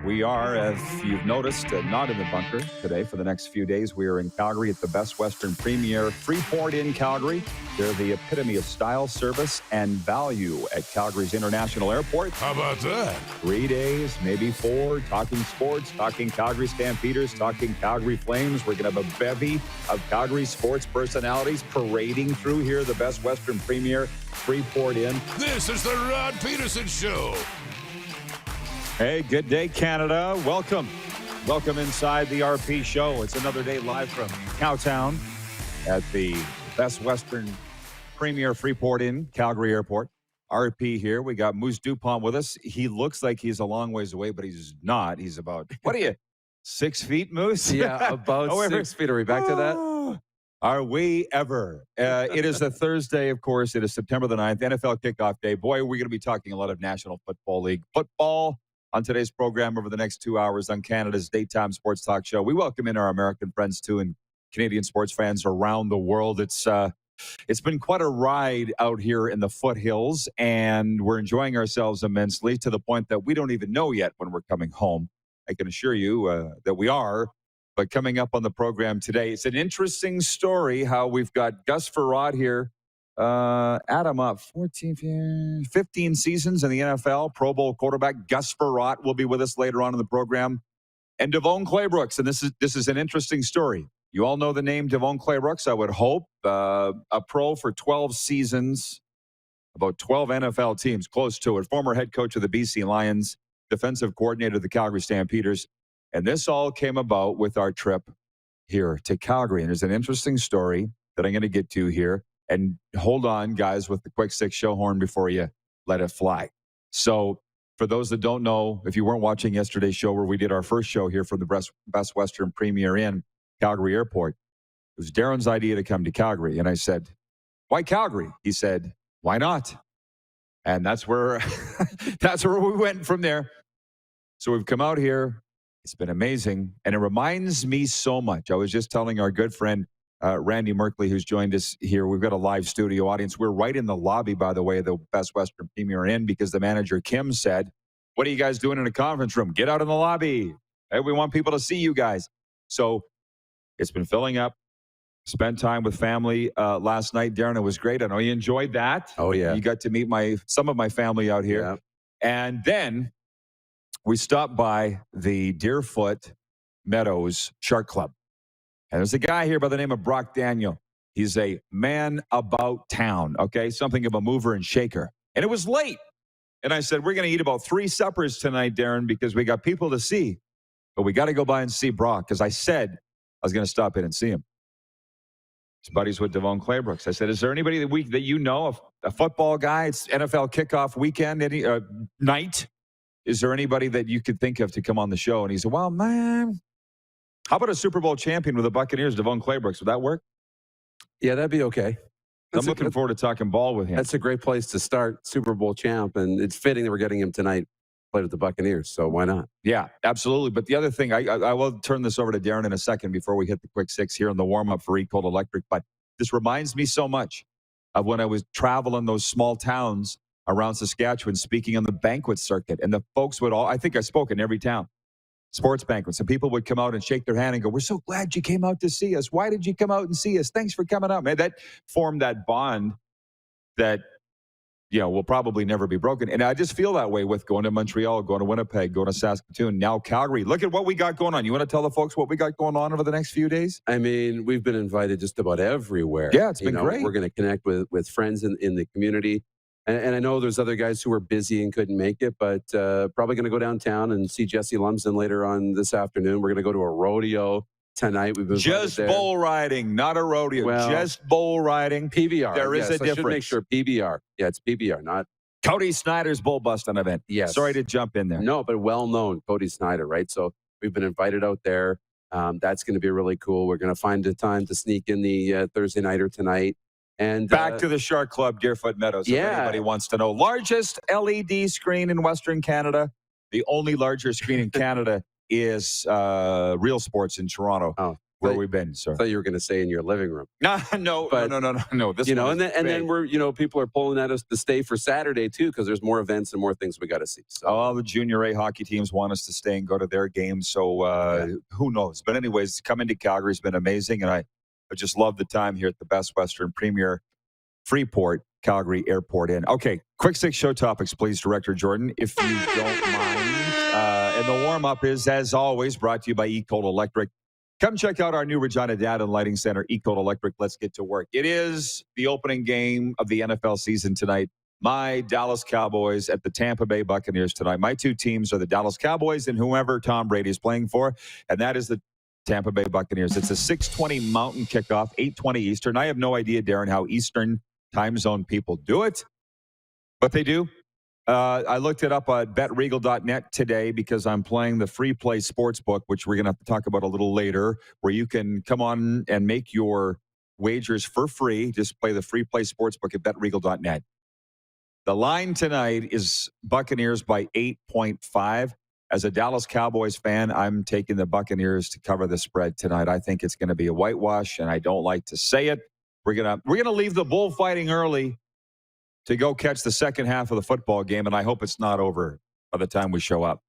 We are, if you've noticed, not in the bunker today. For the next few days, we are in Calgary at the Best Western Premier Frerotte in Calgary. They're the epitome of style, service, and value at Calgary's International Airport. How about that? 3 days, maybe 4, talking sports, talking Calgary Stampeders, talking Calgary Flames. We're going to have a bevy of Calgary sports personalities parading through here, the Best Western Premier Frerotte in. This is the Rod Pedersen Show. Hey, good day, Canada. Welcome. Welcome inside the RP show. It's another day live from Cowtown at the Best Western Premier Frerotte in Calgary Airport. RP here. We got Moose Dupont with us. He looks like he's a long ways away, but he's not. He's about, what are you, 6 feet, Moose? Yeah, about 6 feet. Are we back to that? Are we ever? It is a Thursday, of course. It is September the 9th, NFL Kickoff Day. Boy, we're going to be talking a lot of National Football League football on today's program over the next 2 hours on Canada's daytime sports talk show. We welcome in our American friends, too, and Canadian sports fans around the world. It's been quite a ride out here in the foothills, and we're enjoying ourselves immensely to the point that we don't even know yet when we're coming home. I can assure you that we are. But coming up on the program today, it's an interesting story how we've got Gus Frerotte here. Add him up, 15 seasons in the NFL, Pro Bowl quarterback. Gus Frerotte will be with us later on in the program. And DeVone Claybrooks, and this is an interesting story. You all know the name DeVone Claybrooks, I would hope. A pro for 12 seasons, about 12 NFL teams, close to it. Former head coach of the BC Lions, defensive coordinator of the Calgary Stampeders. And this all came about with our trip here to Calgary. And there's an interesting story that I'm going to get to here. And hold on, guys, with the quick six show horn before you let it fly. So for those that don't know, if you weren't watching yesterday's show where we did our first show here from the Best Western Premier in Calgary Airport, it was Darren's idea to come to Calgary. And I said, why Calgary? He said, why not? And that's where we went from there. So we've come out here. It's been amazing. And it reminds me so much. I was just telling our good friend, Randy Merkley, who's joined us here. We've got a live studio audience. We're right in the lobby, by the way, of the Best Western Premier Inn, because the manager, Kim, said, what are you guys doing in a conference room? Get out in the lobby. Hey, we want people to see you guys. So it's been filling up. Spent time with family last night. Darren, it was great. I know you enjoyed that. Oh, yeah. You got to meet some of my family out here. Yeah. And then we stopped by the Deerfoot Meadows Shark Club. And there's a guy here by the name of Brock Daniel. He's a man about town, okay? Something of a mover and shaker. And it was late. And I said, we're going to eat about 3 suppers tonight, Darren, because we got people to see. But we got to go by and see Brock, because I said I was going to stop in and see him. His buddies with DeVone Claybrooks. I said, is there anybody that you know, a football guy? It's NFL kickoff weekend, night. Is there anybody that you could think of to come on the show? And he said, well, man, how about a Super Bowl champion with the Buccaneers, DeVone Claybrooks? Would that work? Yeah, that'd be okay. I'm looking forward to talking ball with him. That's a great place to start, Super Bowl champ, and it's fitting that we're getting him tonight. Played with the Buccaneers, so why not? Yeah, absolutely. But the other thing, I will turn this over to Darren in a second before we hit the quick six here in the warm-up for Eat Cold Electric, but this reminds me so much of when I was traveling those small towns around Saskatchewan, speaking on the banquet circuit, and the folks would all, I think I spoke in every town, sports banquets, and people would come out and shake their hand and go, we're so glad you came out to see us. Why did you come out and see us? Thanks for coming out. Man, that formed that bond that, will probably never be broken. And I just feel that way with going to Montreal, going to Winnipeg, going to Saskatoon, now Calgary. Look at what we got going on. You want to tell the folks what we got going on over the next few days? I mean, we've been invited just about everywhere. Yeah, it's been great. We're going to connect with friends in the community. And I know there's other guys who were busy and couldn't make it, but probably going to go downtown and see Jesse Lumsden later on this afternoon. We're going to go to a rodeo tonight. We've been just bull riding, not a rodeo. Well, just bull riding. PBR. There is a difference. I should make sure PBR. Yeah, it's PBR, not Cody Snyder's bull busting event. Yes. Sorry to jump in there. No, but well known, Cody Snyder, right? So we've been invited out there. That's going to be really cool. We're going to find the time to sneak in the Thursday nighter tonight. And back to the Shark Club, Deerfoot Meadows, if anybody wants to know. Largest LED screen in Western Canada. The only larger screen in Canada is Real Sports in Toronto. Oh. Where we been, sir? I thought you were going to say in your living room. No. This You know, one is and then big. we're, you know, people are pulling at us to stay for Saturday too, because there's more events and more things we got to see. So all the Junior A hockey teams want us to stay and go to their games. So who knows? But anyways, coming to Calgary has been amazing, and I just love the time here at the Best Western Premier Freeport Calgary Airport Inn. Okay, quick 6 show topics, please, Director Jordan, if you don't mind. And the warm-up is, as always, brought to you by eCold Electric. Come check out our new Regina Data and Lighting Center, eCold Electric. Let's get to work. It is the opening game of the NFL season tonight. My Dallas Cowboys at the Tampa Bay Buccaneers tonight. My 2 teams are the Dallas Cowboys and whoever Tom Brady is playing for, and that is the Tampa Bay Buccaneers. It's a 6:20 Mountain kickoff, 8:20 Eastern. I have no idea, Darren, how Eastern time zone people do it, but they do. I looked it up at betregal.net today because I'm playing the free play sports book, which we're going to have to talk about a little later, where you can come on and make your wagers for free. Just play the free play sports book at betregal.net. The line tonight is Buccaneers by 8.5. As a Dallas Cowboys fan, I'm taking the Buccaneers to cover the spread tonight. I think it's going to be a whitewash, and I don't like to say it. We're gonna leave the bullfighting early to go catch the second half of the football game, and I hope it's not over by the time we show up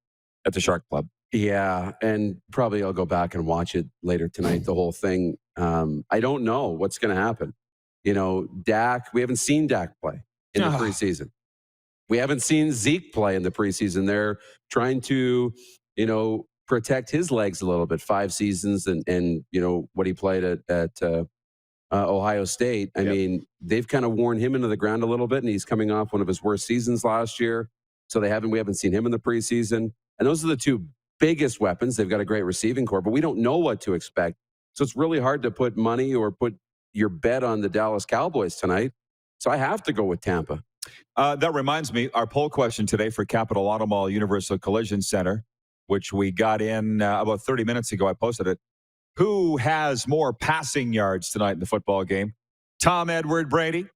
at the Shark Club. yeah, and probably I'll go back and watch it later tonight, the whole thing. I don't know what's going to happen. You know, Dak, we haven't seen Dak play in the preseason. We haven't seen Zeke play in the preseason. They're trying to, you know, protect his legs a little bit. 5 seasons and you know, what he played at Ohio State. I mean, they've kind of worn him into the ground a little bit, and he's coming off one of his worst seasons last year. So we haven't seen him in the preseason. And those are the 2 biggest weapons. They've got a great receiving core, but we don't know what to expect. So it's really hard to put money or put your bet on the Dallas Cowboys tonight. So I have to go with Tampa. That reminds me, our poll question today for Capital Auto Mall Universal Collision Center, which we got in about 30 minutes ago. I posted it. Who has more passing yards tonight in the football game? Tom Edward Brady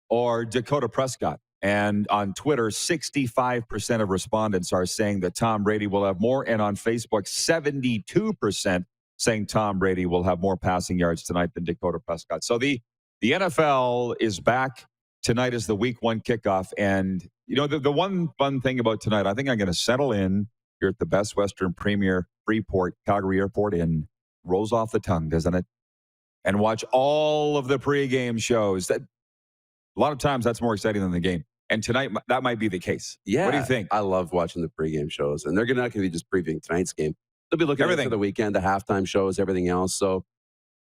or Dakota Prescott? And on Twitter, 65% of respondents are saying that Tom Brady will have more. And on Facebook, 72% saying Tom Brady will have more passing yards tonight than Dakota Prescott. So the NFL is back. Tonight is the week 1 kickoff. And, you know, the one fun thing about tonight, I think I'm going to settle in here at the Best Western Premier Freeport Calgary Airport Inn. Rolls off the tongue, doesn't it? And watch all of the pregame shows. That a lot of times that's more exciting than the game. And tonight, that might be the case. Yeah. What do you think? I love watching the pregame shows. And they're not going to be just previewing tonight's game. They'll be looking at the weekend, the halftime shows, everything else. So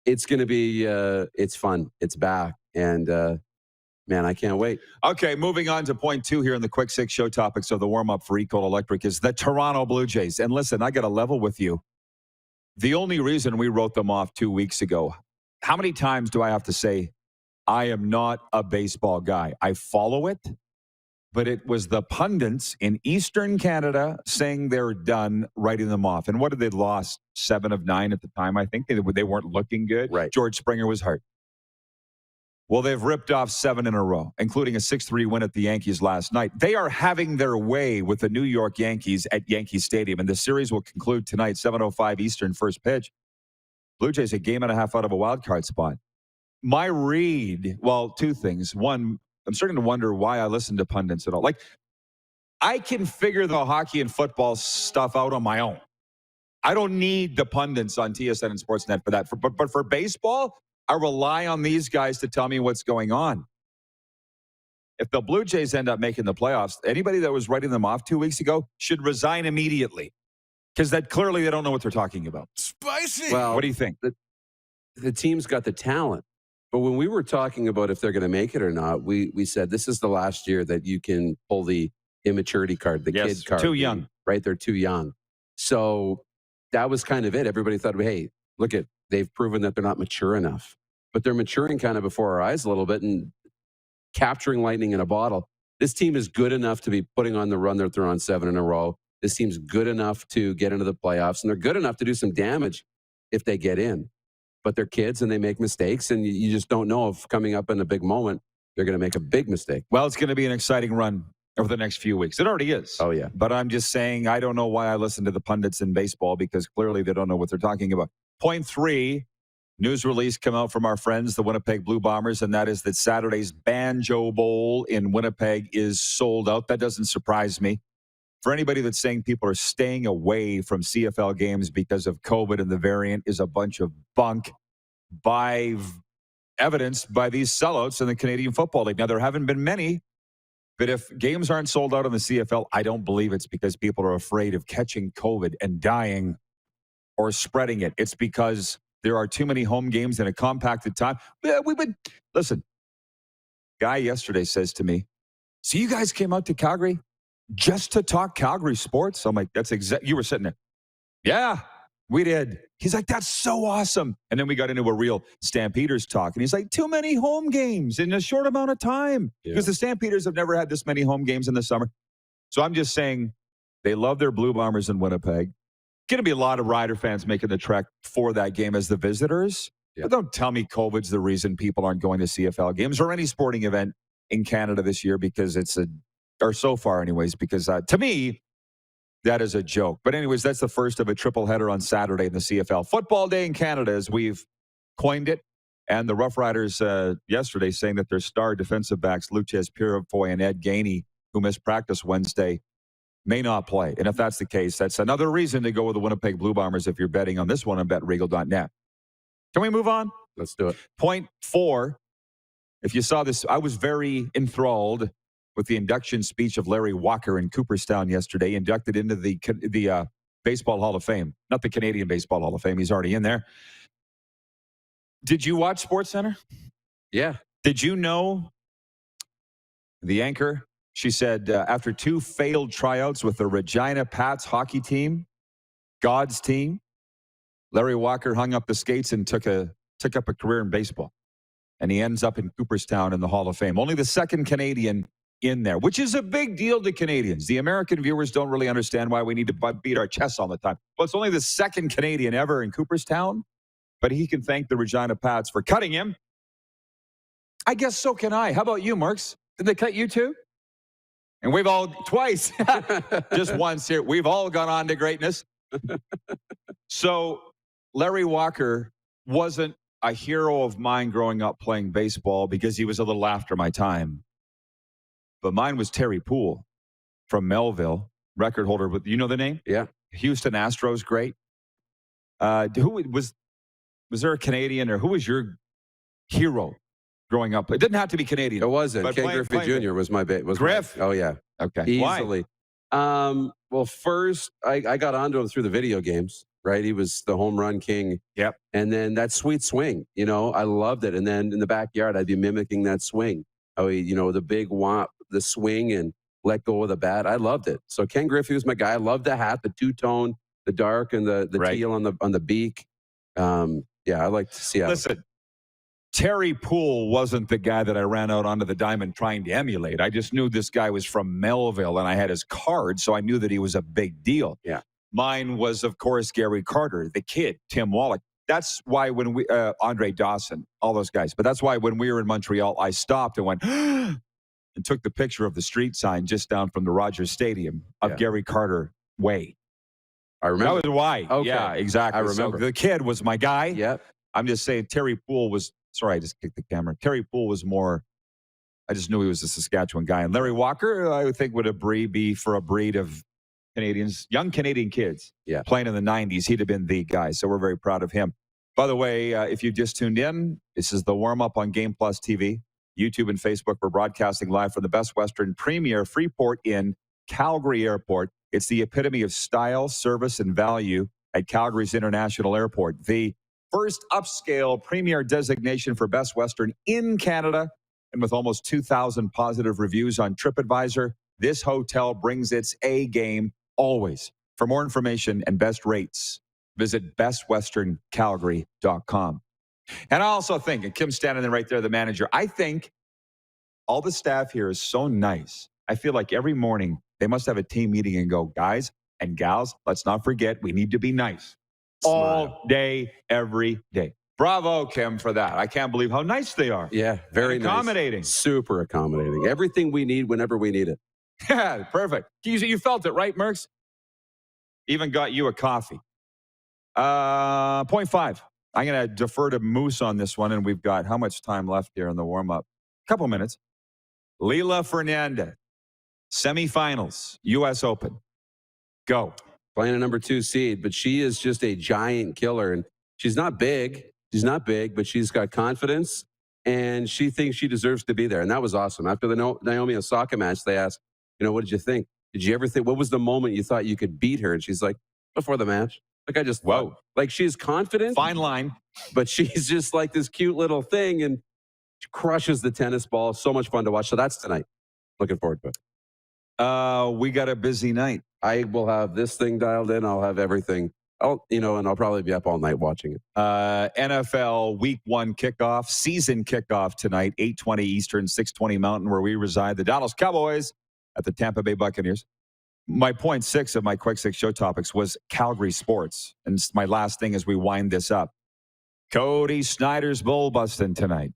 it's going to be, it's fun. It's back. And, man, I can't wait. Okay, moving on to point 2 here in the quick 6 show topics. So the warm-up for eCold Electric is the Toronto Blue Jays. And listen, I got to level with you. The only reason we wrote them off 2 weeks ago, how many times do I have to say, I am not a baseball guy? I follow it, but it was the pundits in Eastern Canada saying they're done, writing them off. And what did they lost? 7 of 9 at the time, I think. They weren't looking good. Right. George Springer was hurt. Well, they've ripped off 7 in a row, including a 6-3 win at the Yankees last night. They are having their way with the New York Yankees at Yankee Stadium, and the series will conclude tonight, 7:05 Eastern, first pitch. Blue Jays a game and a half out of a wild card spot. My read, well, 2 things. One, I'm starting to wonder why I listen to pundits at all. Like, I can figure the hockey and football stuff out on my own. I don't need the pundits on TSN and Sportsnet for that. But for baseball, I rely on these guys to tell me what's going on. If the Blue Jays end up making the playoffs, anybody that was writing them off 2 weeks ago should resign immediately, because that clearly they don't know what they're talking about. Spicy. Well, What do you think? The team's got the talent. But when we were talking about if they're going to make it or not, we said this is the last year that you can pull the immaturity card, the kid card. Too young. Right? They're too young. So that was kind of it. Everybody thought, hey, look at, they've proven that they're not mature enough. But they're maturing kind of before our eyes a little bit and capturing lightning in a bottle. This team is good enough to be putting on the run that they're on 7 in a row. This team's good enough to get into the playoffs, and they're good enough to do some damage if they get in. But they're kids, and they make mistakes, and you just don't know if coming up in a big moment, they're going to make a big mistake. Well, it's going to be an exciting run over the next few weeks. It already is. Oh, yeah. But I'm just saying, I don't know why I listen to the pundits in baseball, because clearly they don't know what they're talking about. Point 3, news release come out from our friends, the Winnipeg Blue Bombers, and that is that Saturday's Banjo Bowl in Winnipeg is sold out. That doesn't surprise me. For anybody that's saying people are staying away from CFL games because of COVID and the variant is a bunch of bunk evidenced by these sellouts in the Canadian Football League. Now, there haven't been many, but if games aren't sold out in the CFL, I don't believe it's because people are afraid of catching COVID and dying or spreading it. It's because there are too many home games in a compacted time. Listen, guy yesterday says to me, so you guys came out to Calgary just to talk Calgary sports? I'm like, that's exactly, you were sitting there. Yeah, we did. He's like, that's so awesome. And then we got into a real Stampeders talk. And he's like, too many home games in a short amount of time. Because the Stampeders have never had this many home games in the summer. So I'm just saying they love their Blue Bombers in Winnipeg. Going to be a lot of Rider fans making the trek for that game as the visitors. Yeah. But don't tell me COVID's the reason people aren't going to CFL games or any sporting event in Canada this year because or so far anyways, because to me, that is a joke. But anyways, that's the first of a triple header on Saturday in the CFL. Football Day in Canada, as we've coined it. And the Rough Riders yesterday saying that their star defensive backs, Luchez Purifoy and Ed Gainey, who missed practice Wednesday, may not play. And if that's the case, that's another reason to go with the Winnipeg Blue Bombers if you're betting on this one on betregal.net. Can we move on? Let's do it. Point 4. If you saw this, I was very enthralled with the induction speech of Larry Walker in Cooperstown yesterday, inducted into the Baseball Hall of Fame. Not the Canadian Baseball Hall of Fame. He's already in there. Did you watch SportsCenter? Yeah. Did you know the anchor? She said after 2 failed tryouts with the Regina Pats hockey team, God's team, Larry Walker hung up the skates and took up a career in baseball. And he ends up in Cooperstown in the Hall of Fame. Only the second Canadian in there, which is a big deal to Canadians. The American viewers don't really understand why we need to beat our chests all the time. Well, it's only the second Canadian ever in Cooperstown, but he can thank the Regina Pats for cutting him. I guess so can I. How about you, Marks? Did they cut you too? And we've all, twice, just once here, we've all gone on to greatness. So Larry Walker wasn't a hero of mine growing up playing baseball because he was a little after my time. But mine was Terry Poole from Melville, record holder with, you know the name? Yeah. Houston Astros, great. Who was there a Canadian or who was your hero growing up? It didn't have to be Canadian. It wasn't. Ken Griffey Jr. was my Griff? Oh, yeah. Okay. Easily. Why? Well, first, I got onto him through the video games, right? He was the home run king. Yep. And then that sweet swing, I loved it. And then in the backyard, I'd be mimicking that swing. The big whomp, the swing and let go of the bat. I loved it. So Ken Griffey was my guy. I loved the hat, the two-tone, the dark and the right. Teal on the beak. I like to see it. Listen, Terry Poole wasn't the guy that I ran out onto the diamond trying to emulate. I just knew this guy was from Melville, and I had his card, so I knew that he was a big deal. Yeah. Mine was, of course, Gary Carter, the kid, Tim Wallach. That's why when we, Andre Dawson, all those guys. But that's why when we were in Montreal, I stopped and went, and took the picture of the street sign just down from the Rogers Stadium of Gary Carter Way. I remember. That was why. Okay. Yeah, exactly. I remember. So the kid was my guy. Yep. I'm just saying Terry Poole was, sorry, I just kicked the camera. Terry Poole was more, I just knew he was a Saskatchewan guy. And Larry Walker, I would think would be for a breed of Canadians, young Canadian kids playing in the 90s. He'd have been the guy. So we're very proud of him. By the way, if you just tuned in, this is the warm-up on Game Plus TV. YouTube and Facebook, we're broadcasting live from the Best Western Premier Freeport in Calgary Airport. It's the epitome of style, service, and value at Calgary's International Airport. The first upscale premier designation for Best Western in Canada. And with almost 2,000 positive reviews on TripAdvisor, this hotel brings its A game always. For more information and best rates, visit bestwesterncalgary.com. And I also think, and Kim's standing there right there, the manager, I think all the staff here is so nice. I feel like every morning they must have a team meeting and go, guys and gals, let's not forget, we need to be nice. Smile. All day, every day. Bravo, Kim, for that. I can't believe how nice they are. Yeah, very accommodating. Nice. Super accommodating. Everything we need whenever we need it. Yeah, perfect. You felt it, right, Merks? Even got you a coffee. 0.5. I'm going to defer to Moose on this one, and we've got how much time left here in the warm-up? A couple minutes. Lila Fernandez, semifinals, U.S. Open. Go. Playing a number 2 seed, but she is just a giant killer. And she's not big. She's not big, but she's got confidence, and she thinks she deserves to be there. And that was awesome. After the Naomi Osaka match, they asked, what did you think? Did you ever think, what was the moment you thought you could beat her? And she's like, before the match. Like, I just, whoa. Like, she's confident. Fine line. But she's just like this cute little thing, and she crushes the tennis ball. So much fun to watch. So that's tonight. Looking forward to it. We got a busy night. I will have this thing dialed in. I'll have everything. And I'll probably be up all night watching it. NFL Week 1 kickoff, season kickoff tonight, 8:20 Eastern, 6:20 Mountain, where we reside. The Dallas Cowboys at the Tampa Bay Buccaneers. My point 6 of my quick 6 show topics was Calgary sports. And my last thing as we wind this up. Cody Snyder's bull busting tonight.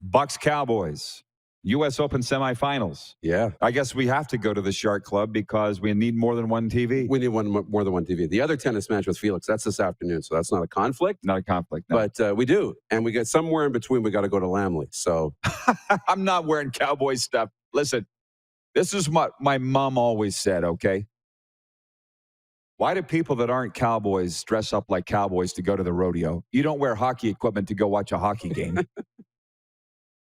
Bucks Cowboys. U.S. Open semifinals. Yeah. I guess we have to go to the Shark Club because we need more than one TV. We need more than one TV. The other tennis match with Felix, that's this afternoon, so that's not a conflict. Not a conflict, no. But we do. And we get somewhere in between, we got to go to Lamley. So I'm not wearing Cowboy stuff. Listen, this is what my mom always said, okay? Why do people that aren't Cowboys dress up like Cowboys to go to the rodeo? You don't wear hockey equipment to go watch a hockey game.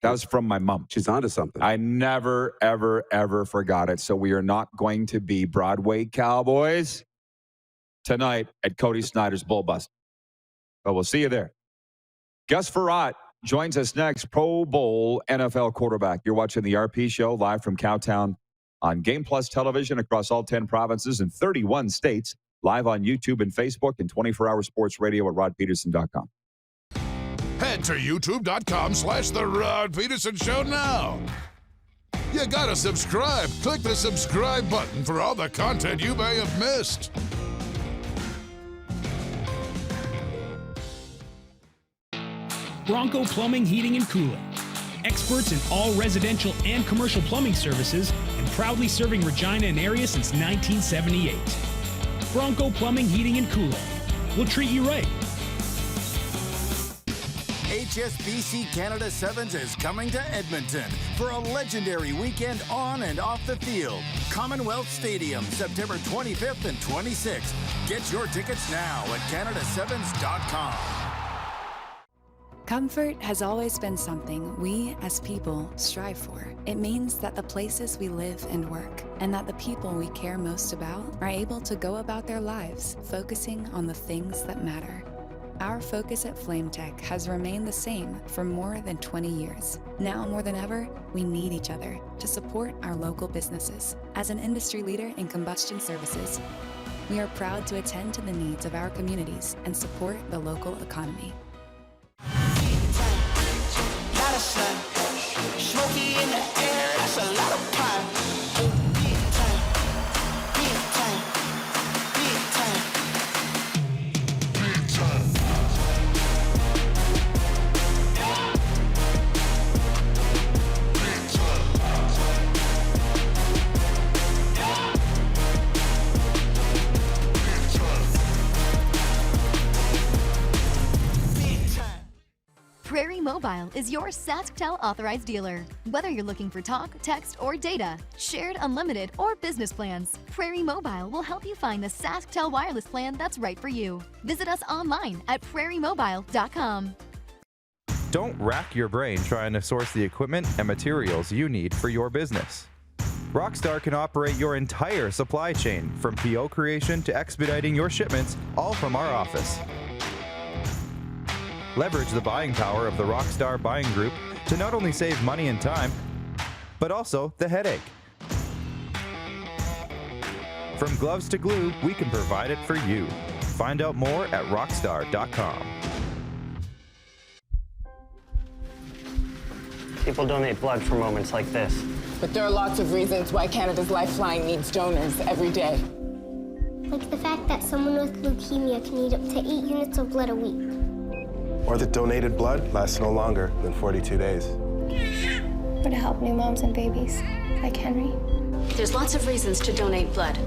That was from my mom. She's onto something. I never, ever, ever forgot it. So we are not going to be Broadway Cowboys tonight at Cody Snyder's Bull Bust. But we'll see you there. Gus Frerotte joins us next, Pro Bowl NFL quarterback. You're watching the RP Show live from Cowtown on Game Plus television across all 10 provinces and 31 states, live on YouTube and Facebook and 24-hour sports radio at rodpeterson.com. Head to youtube.com/The Rod Pedersen Show now. You gotta subscribe. Click the subscribe button for all the content you may have missed. Bronco Plumbing, Heating, and Cooling. Experts in all residential and commercial plumbing services and proudly serving Regina and area since 1978. Bronco Plumbing, Heating, and Cooling. We'll treat you right. HSBC Canada Sevens is coming to Edmonton for a legendary weekend on and off the field. Commonwealth Stadium, September 25th and 26th. Get your tickets now at canadasevens.com. Comfort has always been something we, as people, strive for. It means that the places we live and work, and that the people we care most about, are able to go about their lives, focusing on the things that matter. Our focus at FlameTech has remained the same for more than 20 years. Now more than ever, we need each other to support our local businesses. As an industry leader in combustion services, we are proud to attend to the needs of our communities and support the local economy. Smoky in the air, that's a lot of pine. Big time, big time, big time, big time. Prairie Mobile is your SaskTel authorized dealer. Whether you're looking for talk, text, or data, shared, unlimited, or business plans, Prairie Mobile will help you find the SaskTel wireless plan that's right for you. Visit us online at prairiemobile.com. Don't rack your brain trying to source the equipment and materials you need for your business. Rockstar can operate your entire supply chain, from PO creation to expediting your shipments, all from our office. Leverage the buying power of the Rockstar Buying Group to not only save money and time, but also the headache. From gloves to glue, we can provide it for you. Find out more at rockstar.com. People donate blood for moments like this. But there are lots of reasons why Canada's Lifeline needs donors every day. Like the fact that someone with leukemia can need up to 8 units of blood a week. Or that donated blood lasts no longer than 42 days. Or to help new moms and babies, like Henry. There's lots of reasons to donate blood.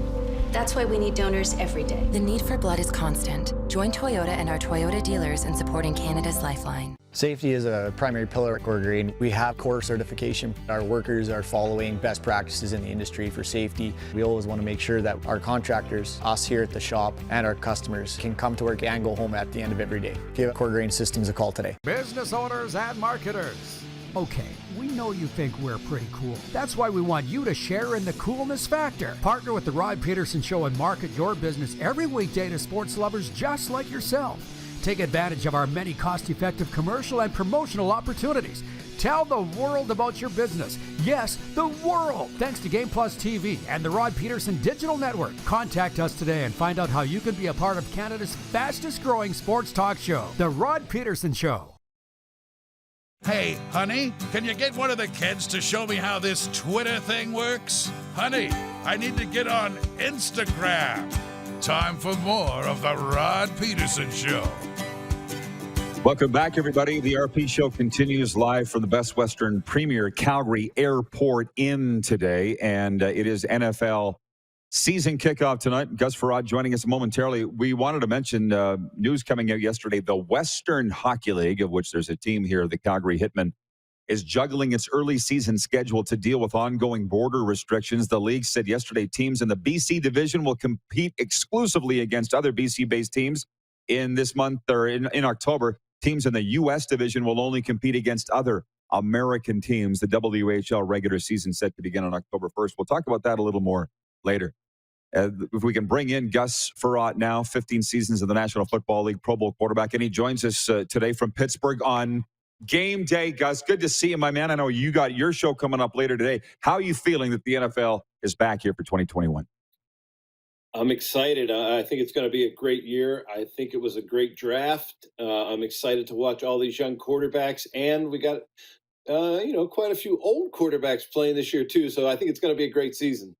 That's why we need donors every day. The need for blood is constant. Join Toyota and our Toyota dealers in supporting Canada's Lifeline. Safety is a primary pillar at Core Green. We have core certification. Our workers are following best practices in the industry for safety. We always want to make sure that our contractors, us here at the shop, and our customers can come to work and go home at the end of every day. Give Core Green Systems a call today. Business owners and marketers. Okay, we know you think we're pretty cool. That's why we want you to share in the coolness factor. Partner with the Rod Pedersen Show and market your business every weekday to sports lovers just like yourself. Take advantage of our many cost-effective commercial and promotional opportunities. Tell the world about your business. Yes, the world. Thanks to Game Plus TV and the Rod Pedersen Digital Network. Contact us today and find out how you can be a part of Canada's fastest-growing sports talk show, The Rod Pedersen Show. Hey, honey, can you get one of the kids to show me how this Twitter thing works? Honey, I need to get on Instagram. Time for more of the Rod Pedersen Show. Welcome back, everybody. The RP Show continues live from the Best Western Premier Calgary Airport Inn today, and it is NFL season kickoff tonight. Gus Frerotte joining us momentarily. We wanted to mention news coming out yesterday. The Western Hockey League, of which there's a team here, the Calgary Hitmen, is juggling its early season schedule to deal with ongoing border restrictions. The league said yesterday teams in the BC division will compete exclusively against other BC-based teams in this month or in October. Teams in the U.S. division will only compete against other American teams. The WHL regular season set to begin on October 1st. We'll talk about that a little more later. If we can bring in Gus Frerotte now, 15 seasons in the National Football League, Pro Bowl quarterback, and he joins us today from Pittsburgh on game day. Gus, good to see you, my man. I know you got your show coming up later today. How are you feeling that the NFL is back here for 2021? I'm excited. I think it's going to be a great year. I think it was a great draft. I'm excited to watch all these young quarterbacks, and we got, quite a few old quarterbacks playing this year too. So I think it's going to be a great season.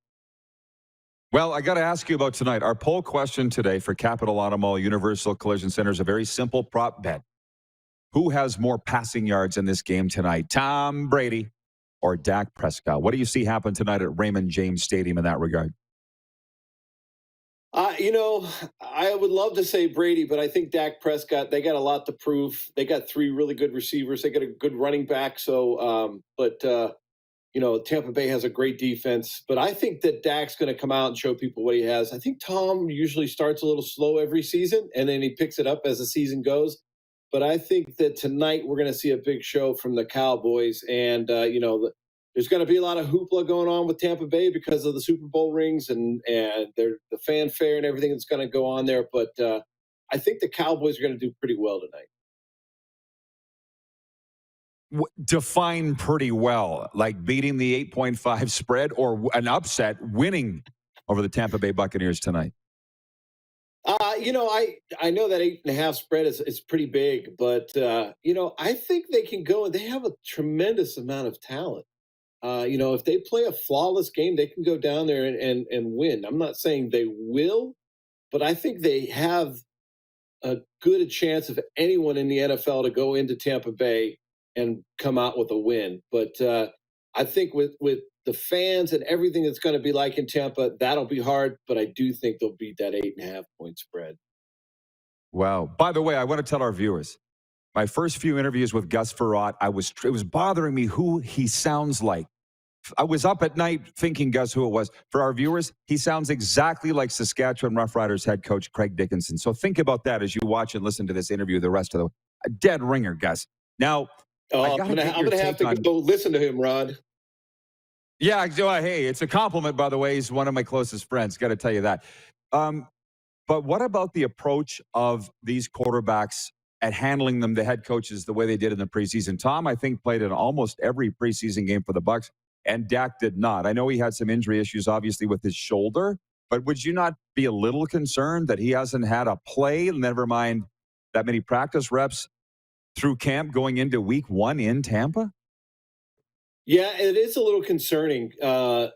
Well, I got to ask you about tonight. Our poll question today for Capital Automall Universal Collision Center is a very simple prop bet. Who has more passing yards in this game tonight, Tom Brady or Dak Prescott? What do you see happen tonight at Raymond James Stadium in that regard? I would love to say Brady, but I think Dak Prescott, they got a lot to prove. They got three really good receivers. They got a good running back. So, Tampa Bay has a great defense. But I think that Dak's going to come out and show people what he has. I think Tom usually starts a little slow every season, and then he picks it up as the season goes. But I think that tonight we're going to see a big show from the Cowboys. And, there's going to be a lot of hoopla going on with Tampa Bay because of the Super Bowl rings and the fanfare and everything that's going to go on there. But I think the Cowboys are going to do pretty well tonight. Define pretty well, like beating the 8.5 spread or an upset, winning over the Tampa Bay Buccaneers tonight. I know that 8.5 spread is pretty big, but I think they can go, and they have a tremendous amount of talent. If they play a flawless game, they can go down there and win. I'm not saying they will, but I think they have a good chance of anyone in the NFL to go into Tampa Bay and come out with a win. But I think with the fans and everything that's going to be like in Tampa, that'll be hard. But I do think they'll beat that 8.5 point spread. Wow. By the way, I want to tell our viewers, my first few interviews with Gus Frerotte, it was bothering me who he sounds like. I was up at night thinking, Gus, who it was. For our viewers, he sounds exactly like Saskatchewan Roughriders head coach Craig Dickinson. So think about that as you watch and listen to this interview. The rest of a dead ringer, Gus. Now, I'm going to have to go listen to him, Rod. Yeah, hey, it's a compliment, by the way. He's one of my closest friends. Got to tell you that. But what about the approach of these quarterbacks at handling them, the head coaches, the way they did in the preseason? Tom, I think, played in almost every preseason game for the Bucs, and Dak did not. I know he had some injury issues, obviously, with his shoulder, but would you not be a little concerned that he hasn't had a play, never mind that many practice reps through camp going into week one in Tampa? Yeah, it is a little concerning. I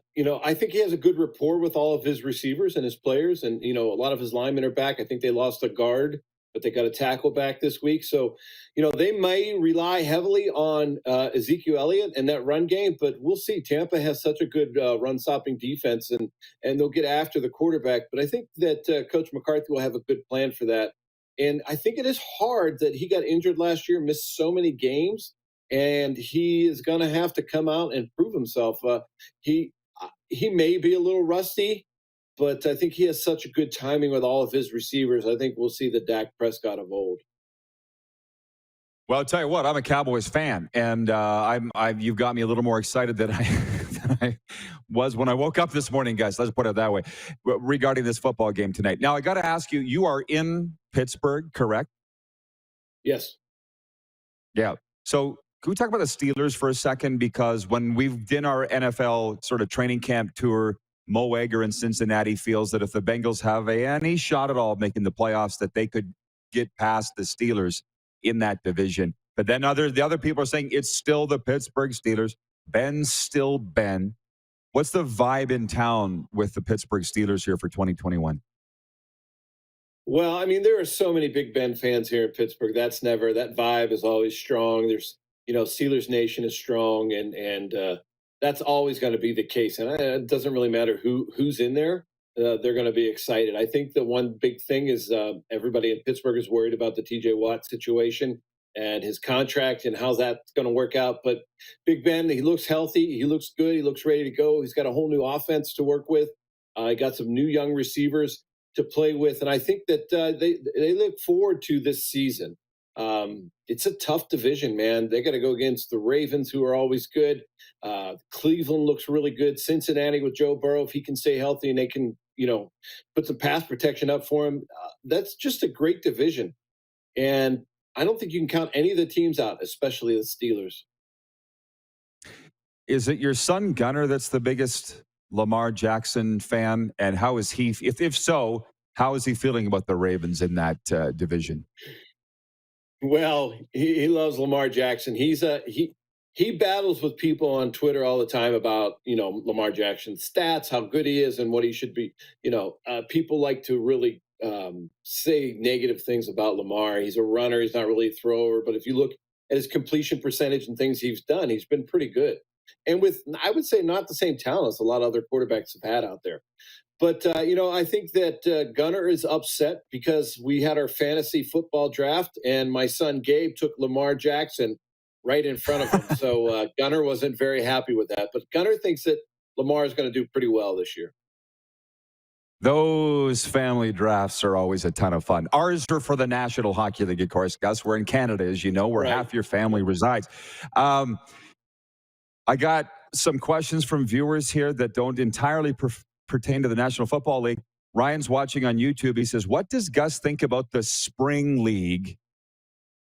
think he has a good rapport with all of his receivers and his players, and, a lot of his linemen are back. I think they lost a guard but they got a tackle back this week. So, they may rely heavily on Ezekiel Elliott and that run game, but we'll see. Tampa has such a good run-stopping defense, and they'll get after the quarterback. But I think that Coach McCarthy will have a good plan for that. And I think it is hard that he got injured last year, missed so many games, and he is going to have to come out and prove himself. He may be a little rusty, but I think he has such a good timing with all of his receivers. I think we'll see the Dak Prescott of old. Well, I'll tell you what, I'm a Cowboys fan, and you've got me a little more excited than I was when I woke up this morning, guys. Let's put it that way, regarding this football game tonight. Now, I got to ask you, you are in Pittsburgh, correct? Yes. Yeah. So can we talk about the Steelers for a second? Because when we've done our NFL sort of training camp tour, Mo Egger in Cincinnati feels that if the Bengals have any shot at all of making the playoffs, that they could get past the Steelers in that division. But then the other people are saying it's still the Pittsburgh Steelers. Ben's still Ben. What's the vibe in town with the Pittsburgh Steelers here for 2021? Well, I mean, there are so many Big Ben fans here in Pittsburgh. That vibe is always strong. There's, Steelers Nation is strong, and that's always going to be the case. And it doesn't really matter who's in there. They're going to be excited. I think the one big thing is everybody in Pittsburgh is worried about the TJ Watt situation and his contract and how that's going to work out. But Big Ben, he looks healthy. He looks good. He looks ready to go. He's got a whole new offense to work with. He got some new young receivers to play with. And I think that they look forward to this season. It's a tough division, man. They got to go against the Ravens, who are always good. Cleveland looks really good. Cincinnati with Joe Burrow, if he can stay healthy and they can, put some pass protection up for him. That's just a great division. And I don't think you can count any of the teams out, especially the Steelers. Is it your son Gunnar that's the biggest Lamar Jackson fan? And how is he, if so, how is he feeling about the Ravens in that division? Well, he loves Lamar Jackson. He battles with people on Twitter all the time about, Lamar Jackson's stats, how good he is and what he should be. People like to really say negative things about Lamar. He's a runner. He's not really a thrower. But if you look at his completion percentage and things he's done, he's been pretty good. And with, I would say, not the same talent as a lot of other quarterbacks have had out there. But, I think that Gunnar is upset because we had our fantasy football draft and my son Gabe took Lamar Jackson right in front of him. So Gunnar wasn't very happy with that. But Gunnar thinks that Lamar is going to do pretty well this year. Those family drafts are always a ton of fun. Ours are for the National Hockey League, of course, Gus. We're in Canada, as you know, where half your family resides. I got some questions from viewers here that don't entirely pertain to the National Football League. Ryan's watching on YouTube. He says, what does Gus think about the spring league?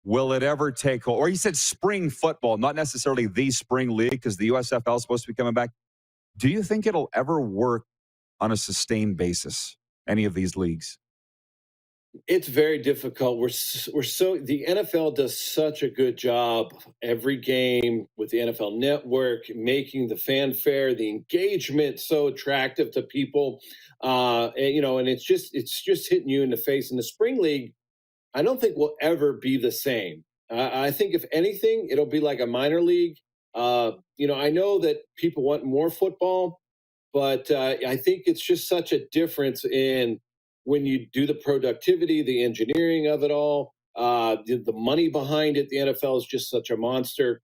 Will it ever take hold? Or he said spring football, not necessarily the spring league, because the USFL is supposed to be coming back. Do you think it'll ever work on a sustained basis, any of these leagues? It's very difficult. The NFL does such a good job every game with the NFL Network, making the fanfare, the engagement so attractive to people. And it's just hitting you in the face. In the spring league, I don't think will ever be the same. I think if anything, it'll be like a minor league. I know that people want more football, but I think it's just such a difference in when you do the productivity, the engineering of it all, the money behind it. The NFL is just such a monster.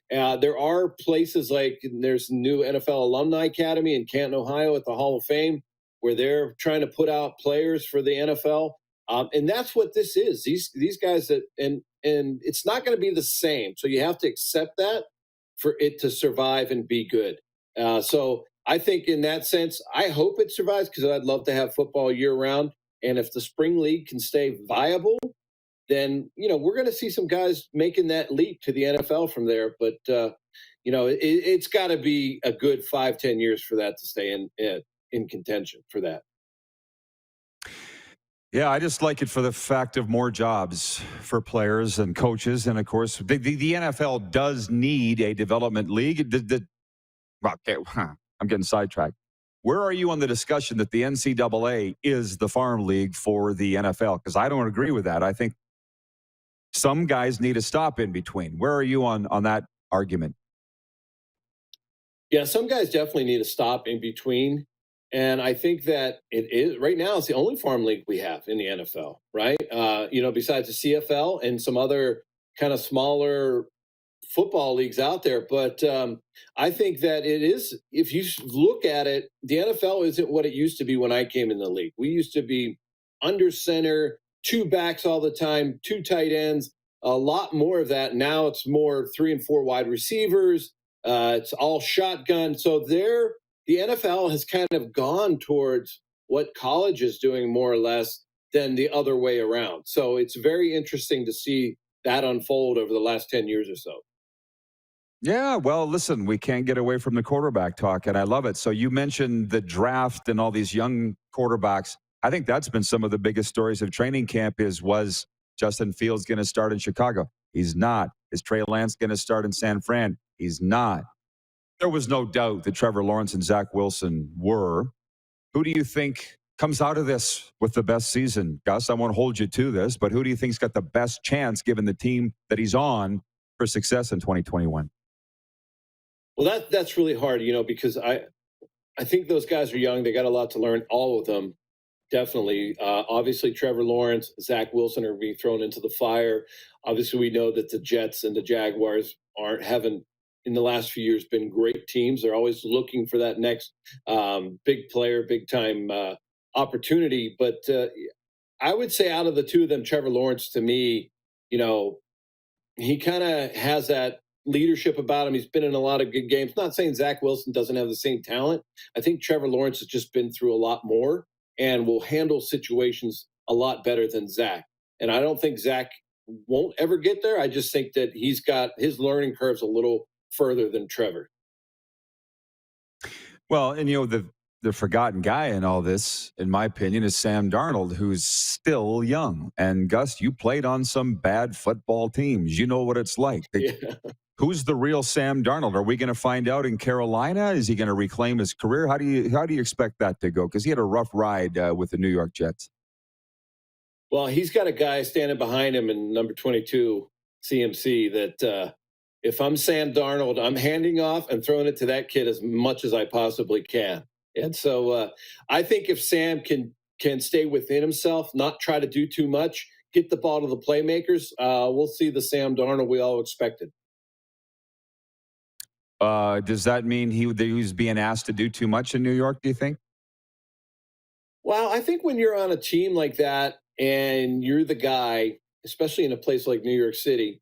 There are places like there's new NFL Alumni Academy in Canton, Ohio at the Hall of Fame, where they're trying to put out players for the NFL. And that's what this is. These guys and it's not going to be the same. So you have to accept that for it to survive and be good. So I think in that sense, I hope it survives because I'd love to have football year round. And if the spring league can stay viable, then, we're going to see some guys making that leap to the NFL from there. But, it's got to be a good 5-10 years for that to stay in contention for that. Yeah, I just like it for the fact of more jobs for players and coaches. And, of course, the NFL does need a development league. I'm getting sidetracked. Where are you on the discussion that the NCAA is the farm league for the NFL? Because I don't agree with that. I think some guys need a stop in between. Where are you on that argument? Yeah, some guys definitely need a stop in between. And I think that it is right now, it's the only farm league we have in the NFL, right? Besides the CFL and some other kind of smaller football leagues out there. But I think that it is, if you look at it, the NFL isn't what it used to be when I came in the league. We used to be under center, two backs all the time, two tight ends, a lot more of that. Now it's more 3 and 4 wide receivers. It's all shotgun. So the NFL has kind of gone towards what college is doing more or less than the other way around. So it's very interesting to see that unfold over the last 10 years or so. Yeah, well, listen, we can't get away from the quarterback talk, and I love it. So you mentioned the draft and all these young quarterbacks. I think that's been some of the biggest stories of training camp was Justin Fields going to start in Chicago? He's not. Is Trey Lance going to start in San Fran? He's not. There was no doubt that Trevor Lawrence and Zach Wilson were. Who do you think comes out of this with the best season? Gus, I won't hold you to this, but who do you think's got the best chance given the team that he's on for success in 2021? Well, that's really hard, because I think those guys are young. They got a lot to learn, all of them, definitely. Obviously, Trevor Lawrence, Zach Wilson are being thrown into the fire. Obviously, we know that the Jets and the Jaguars haven't, in the last few years, been great teams. They're always looking for that next big player, big-time opportunity. But I would say out of the two of them, Trevor Lawrence, to me, he kind of has that leadership about him. He's been in a lot of good games. Not saying Zach Wilson doesn't have the same talent. I think Trevor Lawrence has just been through a lot more and will handle situations a lot better than Zach. And I don't think Zach won't ever get there. I just think that he's got his learning curves a little further than Trevor. Well, and the forgotten guy in all this, in my opinion, is Sam Darnold, who's still young. And Gus, you played on some bad football teams. You know what it's like. Yeah. Who's the real Sam Darnold? Are we going to find out in Carolina? Is he going to reclaim his career? How do you expect that to go? Because he had a rough ride with the New York Jets. Well, he's got a guy standing behind him in number 22, CMC, that if I'm Sam Darnold, I'm handing off and throwing it to that kid as much as I possibly can. And so I think if Sam can stay within himself, not try to do too much, get the ball to the playmakers, we'll see the Sam Darnold we all expected. Does that mean he was being asked to do too much in New York, do you think? Well, I think when you're on a team like that and you're the guy, especially in a place like New York City,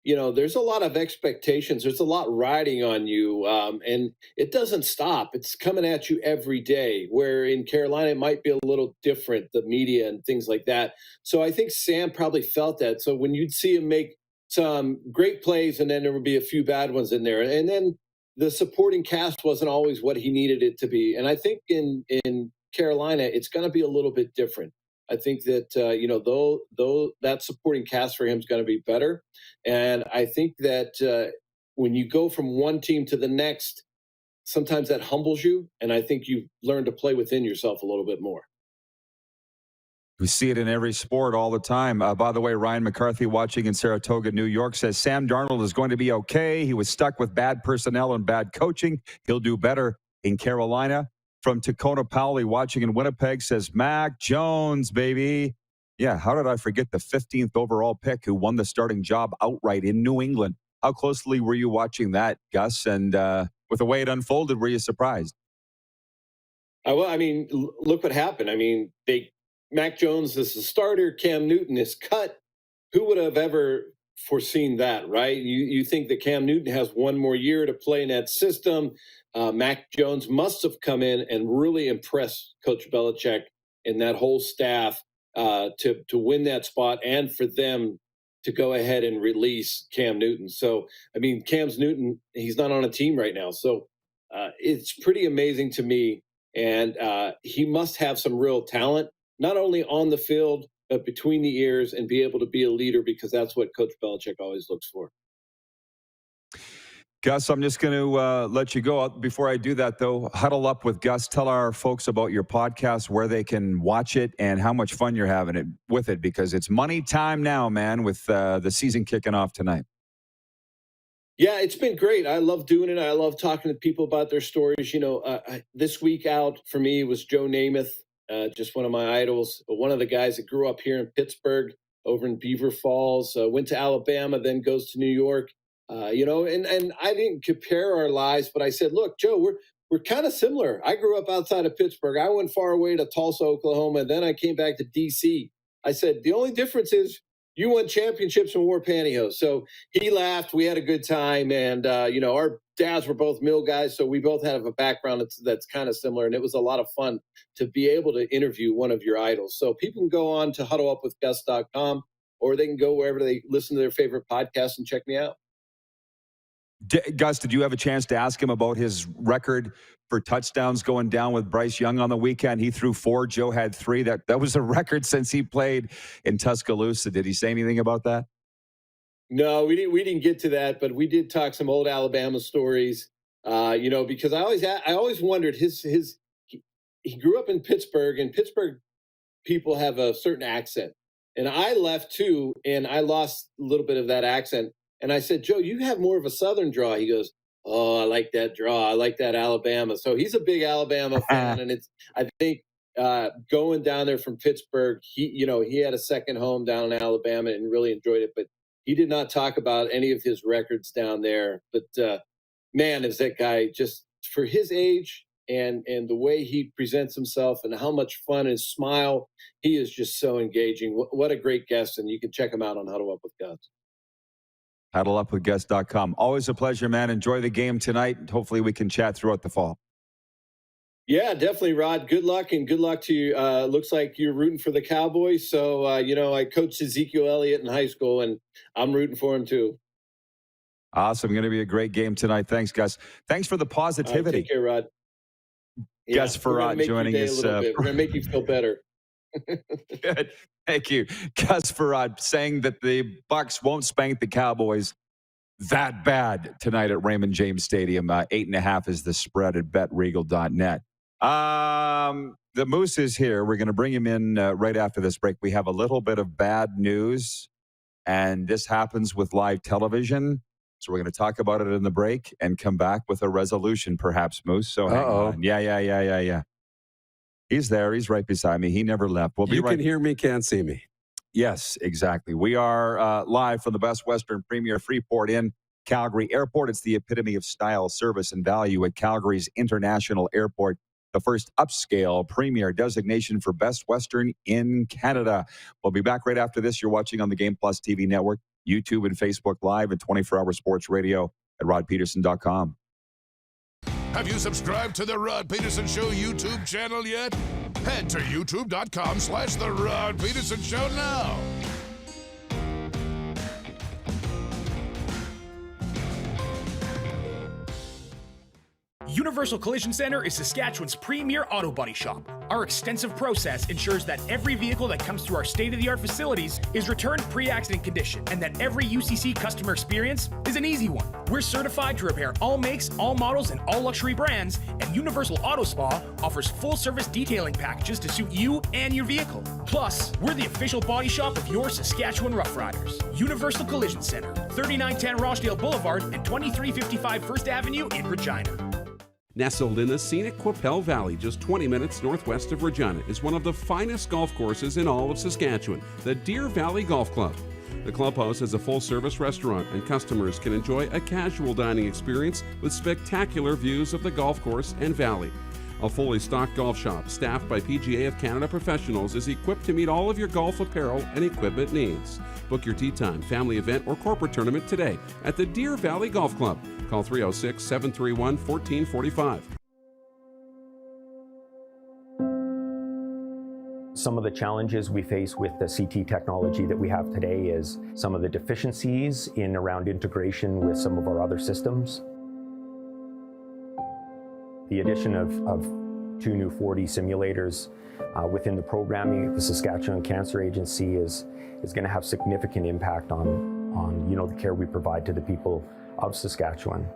there's a lot of expectations. There's a lot riding on you, and it doesn't stop. It's coming at you every day, where in Carolina it might be a little different, the media and things like that. So I think Sam probably felt that. So when you'd see him make some great plays and then there would be a few bad ones in there, and then the supporting cast wasn't always what he needed it to be. And I think in Carolina, it's going to be a little bit different. I think that, though that supporting cast for him is going to be better. And I think that when you go from one team to the next, sometimes that humbles you. And I think you learn to play within yourself a little bit more. We see it in every sport all the time. By the way, Ryan McCarthy, watching in Saratoga, New York, says Sam Darnold is going to be okay. He was stuck with bad personnel and bad coaching. He'll do better in Carolina. From Tacona Powley, watching in Winnipeg, says Mac Jones, baby. Yeah, how did I forget the 15th overall pick who won the starting job outright in New England? How closely were you watching that, Gus? And with the way it unfolded, were you surprised? Well, I mean, look what happened. I mean, Mac Jones is the starter. Cam Newton is cut. Who would have ever foreseen that, right? You think that Cam Newton has one more year to play in that system. Mac Jones must have come in and really impressed Coach Belichick and that whole staff to win that spot and for them to go ahead and release Cam Newton. So, I mean, Newton, he's not on a team right now. So it's pretty amazing to me. And he must have some real talent, not only on the field, but between the ears, and be able to be a leader, because that's what Coach Belichick always looks for. Gus, I'm just going to let you go. Before I do that, though, Huddle Up with Gus. Tell our folks about your podcast, where they can watch it, and how much fun you're having with it, because it's money time now, man, with the season kicking off tonight. Yeah, it's been great. I love doing it. I love talking to people about their stories. This week out for me was Joe Namath, just one of my idols. One of the guys that grew up here in Pittsburgh, over in Beaver Falls, went to Alabama, then goes to New York. And I didn't compare our lives, but I said, look, Joe, we're kind of similar. I grew up outside of Pittsburgh. I went far away to Tulsa, Oklahoma, then I came back to D.C. I said, the only difference is you won championships and wore pantyhose. So he laughed. We had a good time. And, our dads were both mill guys, so we both have a background that's kind of similar. And it was a lot of fun to be able to interview one of your idols. So people can go on to huddleupwithgus.com, or they can go wherever they listen to their favorite podcast and check me out. Gus, did you have a chance to ask him about his record for touchdowns going down with Bryce Young on the weekend? He threw 4. Joe had 3. That was a record since he played in Tuscaloosa. Did he say anything about that? No, we didn't get to that, but we did talk some old Alabama stories. Because I always wondered he grew up in Pittsburgh, and Pittsburgh people have a certain accent, and I left too, and I lost a little bit of that accent. And I said, Joe, you have more of a Southern draw. He goes, oh, I like that draw. I like that Alabama. So he's a big Alabama fan. And I think going down there from Pittsburgh, he had a second home down in Alabama and really enjoyed it. But he did not talk about any of his records down there. But man, is that guy, just for his age and the way he presents himself and how much fun and smile, he is just so engaging. What a great guest. And you can check him out on Huddle Up with Gus. HuddleUpWithGus.com. Always a pleasure, man. Enjoy the game tonight. Hopefully we can chat throughout the fall. Yeah, definitely, Rod. Good luck, and good luck to you. Looks like you're rooting for the Cowboys. So, I coached Ezekiel Elliott in high school, and I'm rooting for him too. Awesome. Going to be a great game tonight. Thanks, Gus. Thanks for the positivity. Take care, Rod. Gus Frerotte joining us. We're going to make you feel better. Good. Thank you. Gus Frerotte saying that the Bucs won't spank the Cowboys that bad tonight at Raymond James Stadium. 8.5 is the spread at betregal.net. The Moose is here. We're going to bring him in right after this break. We have a little bit of bad news, and this happens with live television. So we're going to talk about it in the break and come back with a resolution, perhaps, Moose. So hang on. Yeah. He's there. He's right beside me. He never left. We'll be right. You can hear me, can't see me. Yes, exactly. We are live from the Best Western Premier Freeport in Calgary Airport. It's the epitome of style, service, and value at Calgary's International Airport, the first upscale premier designation for Best Western in Canada. We'll be back right after this. You're watching on the Game Plus TV network, YouTube and Facebook Live, and 24-hour sports radio at rodpeterson.com. Have you subscribed to the Rod Pedersen Show YouTube channel yet? Head to youtube.com/The Rod Pedersen Show now. Universal Collision Center is Saskatchewan's premier auto body shop. Our extensive process ensures that every vehicle that comes through our state-of-the-art facilities is returned pre-accident condition, and that every UCC customer experience is an easy one. We're certified to repair all makes, all models, and all luxury brands, and Universal Auto Spa offers full-service detailing packages to suit you and your vehicle. Plus, we're the official body shop of your Saskatchewan Rough Riders. Universal Collision Center, 3910 Rochdale Boulevard and 2355 First Avenue in Regina. Nestled in the scenic Qu'Appelle Valley, just 20 minutes northwest of Regina, is one of the finest golf courses in all of Saskatchewan, the Deer Valley Golf Club. The clubhouse has a full-service restaurant, and customers can enjoy a casual dining experience with spectacular views of the golf course and valley. A fully stocked golf shop, staffed by PGA of Canada professionals, is equipped to meet all of your golf apparel and equipment needs. Book your tee time, family event, or corporate tournament today at the Deer Valley Golf Club. Call 306-731-1445. Some of the challenges we face with the CT technology that we have today is some of the deficiencies in around integration with some of our other systems. The addition of 2 new 4D simulators within the programming of the Saskatchewan Cancer Agency is going to have significant impact on the care we provide to the people of Saskatchewan.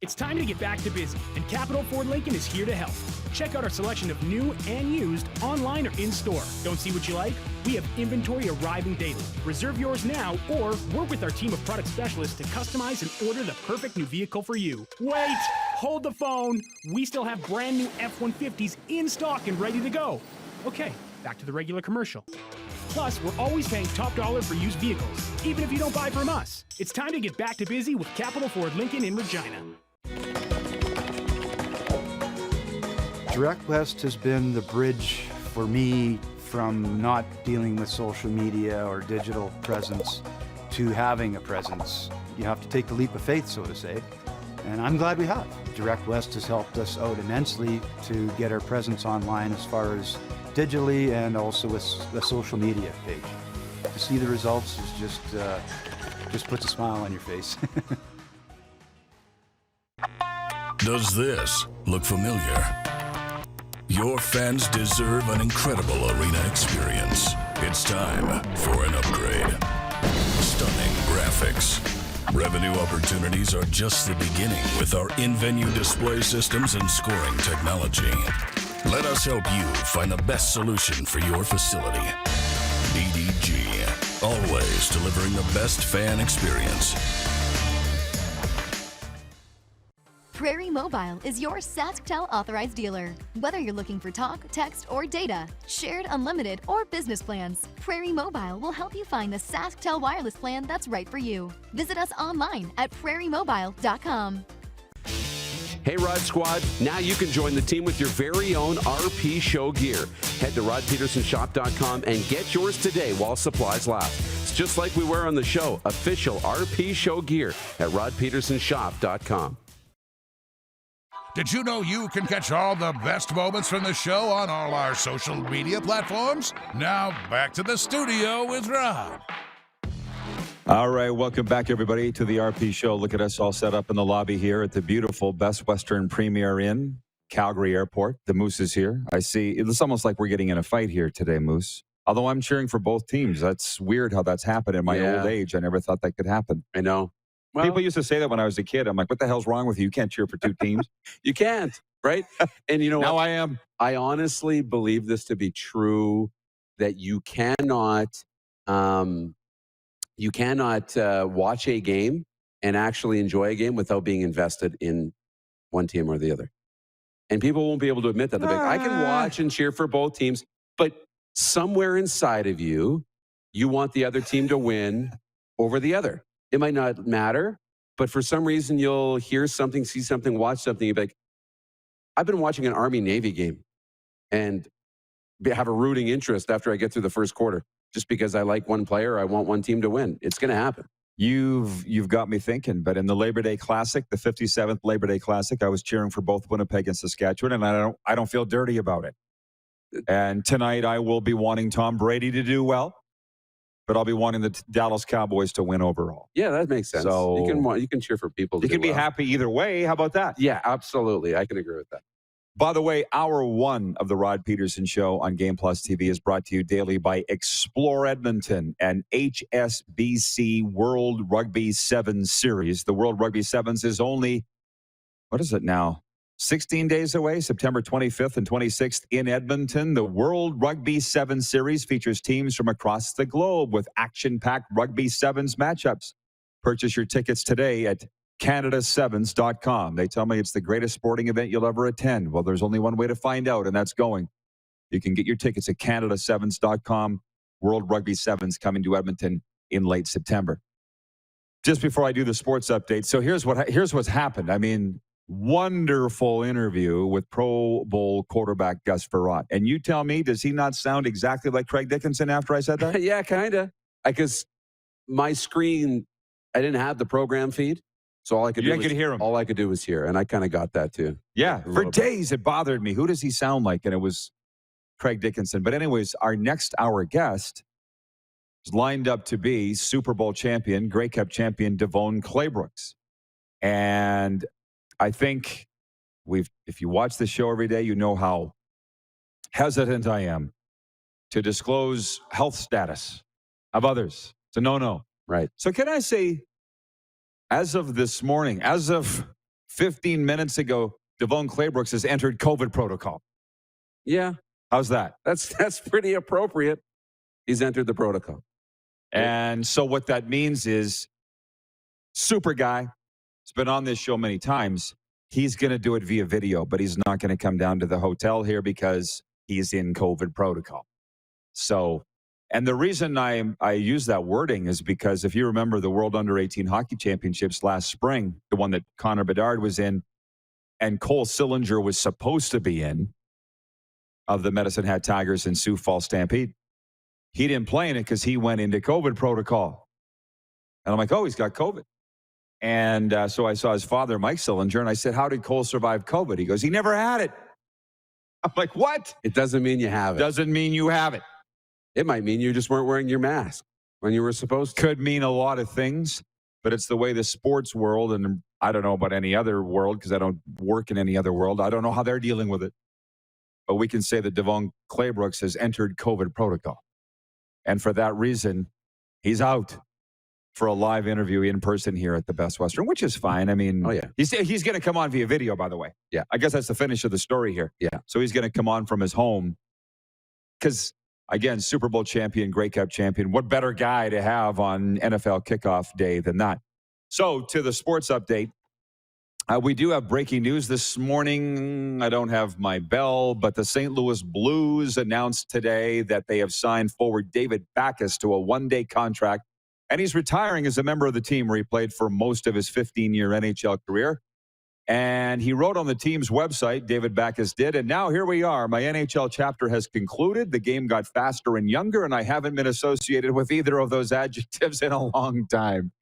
It's time to get back to busy, and Capital Ford Lincoln is here to help. Check out our selection of new and used online or in-store. Don't see what you like? We have inventory arriving daily. Reserve yours now or work with our team of product specialists to customize and order the perfect new vehicle for you. Wait! Hold the phone! We still have brand new F-150s in stock and ready to go. Okay, back to the regular commercial. Plus, we're always paying top dollar for used vehicles, even if you don't buy from us. It's time to get back to busy with Capital Ford Lincoln in Regina. Direct West has been the bridge for me from not dealing with social media or digital presence to having a presence. You have to take the leap of faith, so to say, and I'm glad we have. Direct West has helped us out immensely to get our presence online as far as digitally and also with the social media page. To see the results is just puts a smile on your face. Does this look familiar? Your fans deserve an incredible arena experience. It's time for an upgrade. Stunning graphics. Revenue opportunities are just the beginning with our in-venue display systems and scoring technology. Let us help you find the best solution for your facility. DDG, always delivering the best fan experience. Prairie Mobile is your SaskTel authorized dealer. Whether you're looking for talk, text, or data, shared, unlimited, or business plans, Prairie Mobile will help you find the SaskTel wireless plan that's right for you. Visit us online at prairiemobile.com. Hey, Rod Squad, now you can join the team with your very own RP Show gear. Head to rodpetersonshop.com and get yours today while supplies last. It's just like we wear on the show, official RP Show gear at rodpetersonshop.com. Did you know you can catch all the best moments from the show on all our social media platforms? Now, back to the studio with Rod. All right, welcome back, everybody, to the RP Show. Look at us all set up in the lobby here at the beautiful Best Western Premier Inn, Calgary Airport. The Moose is here. I see. It's almost like we're getting in a fight here today, Moose. Although I'm cheering for both teams. That's weird how that's happened in my old age. I never thought that could happen. I know. Well, people used to say that when I was a kid. I'm like, what the hell's wrong with you? You can't cheer for two teams. You can't, right? And you know now what? I am. I honestly believe this to be true, that you cannot watch a game and actually enjoy a game without being invested in one team or the other. And people won't be able to admit that. They'll be like, I can watch and cheer for both teams, but somewhere inside of you, you want the other team to win over the other. It might not matter, but for some reason you'll hear something, see something, watch something. You'll be like, I've been watching an Army-Navy game and have a rooting interest after I get through the first quarter. Just because I like one player, I want one team to win. It's going to happen. You've got me thinking, but in the Labor Day Classic, the 57th Labor Day Classic, I was cheering for both Winnipeg and Saskatchewan, and I don't feel dirty about it. And tonight I will be wanting Tom Brady to do well, but I'll be wanting the Dallas Cowboys to win overall. Yeah, that makes sense. So you can cheer for people to you can do be well. happy either way. How about that? Yeah, absolutely. I can agree with that. By the way, hour one of the Rod Pedersen Show on Game Plus TV is brought to you daily by Explore Edmonton and HSBC World Rugby Sevens Series. The World Rugby Sevens is only, what is it now? 16 days away, September 25th and 26th in Edmonton. The World Rugby Sevens Series features teams from across the globe with action-packed Rugby Sevens matchups. Purchase your tickets today at Canada7s.com. They tell me it's the greatest sporting event you'll ever attend. Well, there's only one way to find out, and that's going. You can get your tickets at Canada7s.com. World Rugby Sevens coming to Edmonton in late September. Just before I do the sports update, so here's what's happened. I mean, wonderful interview with Pro Bowl quarterback Gus Frerotte. And you tell me, does he not sound exactly like Craig Dickinson after I said that? Yeah, kind of. Because my screen, I didn't have the program feed. So all I could hear him. All I could do was hear, and I kind of got that too. Yeah, for days it bothered me. Who does he sound like? And it was Craig Dickinson. But anyways, our next hour guest is lined up to be Super Bowl champion, Grey Cup champion DeVone Claybrooks. And I think if you watch the show every day, you know how hesitant I am to disclose health status of others. It's a no-no. Right. So can I say, as of this morning, as of 15 minutes ago, DeVone Claybrooks has entered COVID protocol. Yeah. How's that? That's pretty appropriate. He's entered the protocol. And so what that means is super guy. He's been on this show many times. He's going to do it via video, but he's not going to come down to the hotel here because he's in COVID protocol. So, and the reason I use that wording is because if you remember the World Under-18 Hockey Championships last spring, the one that Connor Bedard was in and Cole Sillinger was supposed to be in, of the Medicine Hat Tigers and Sioux Falls Stampede, he didn't play in it because he went into COVID protocol. And I'm like, oh, he's got COVID. And so I saw his father, Mike Sillinger, and I said, how did Cole survive COVID? He goes, he never had it. I'm like, what? It doesn't mean you have it. Doesn't mean you have it. It might mean you just weren't wearing your mask when you were supposed to. Could mean a lot of things, but it's the way the sports world, and I don't know about any other world because I don't work in any other world. I don't know how they're dealing with it. But we can say that DeVone Claybrooks has entered COVID protocol. And for that reason, he's out for a live interview in person here at the Best Western, which is fine. I mean, he's going to come on via video, by the way. Yeah. I guess that's the finish of the story here. Yeah. So he's going to come on from his home because, again, Super Bowl champion, Grey Cup champion. What better guy to have on NFL kickoff day than that? So to the sports update. We do have breaking news this morning. I don't have my bell, but the St. Louis Blues announced today that they have signed forward David Backes to a one-day contract, and he's retiring as a member of the team where he played for most of his 15-year NHL career. And he wrote on the team's website, David Backes did, and now here we are. My NHL chapter has concluded. The game got faster and younger, and I haven't been associated with either of those adjectives in a long time.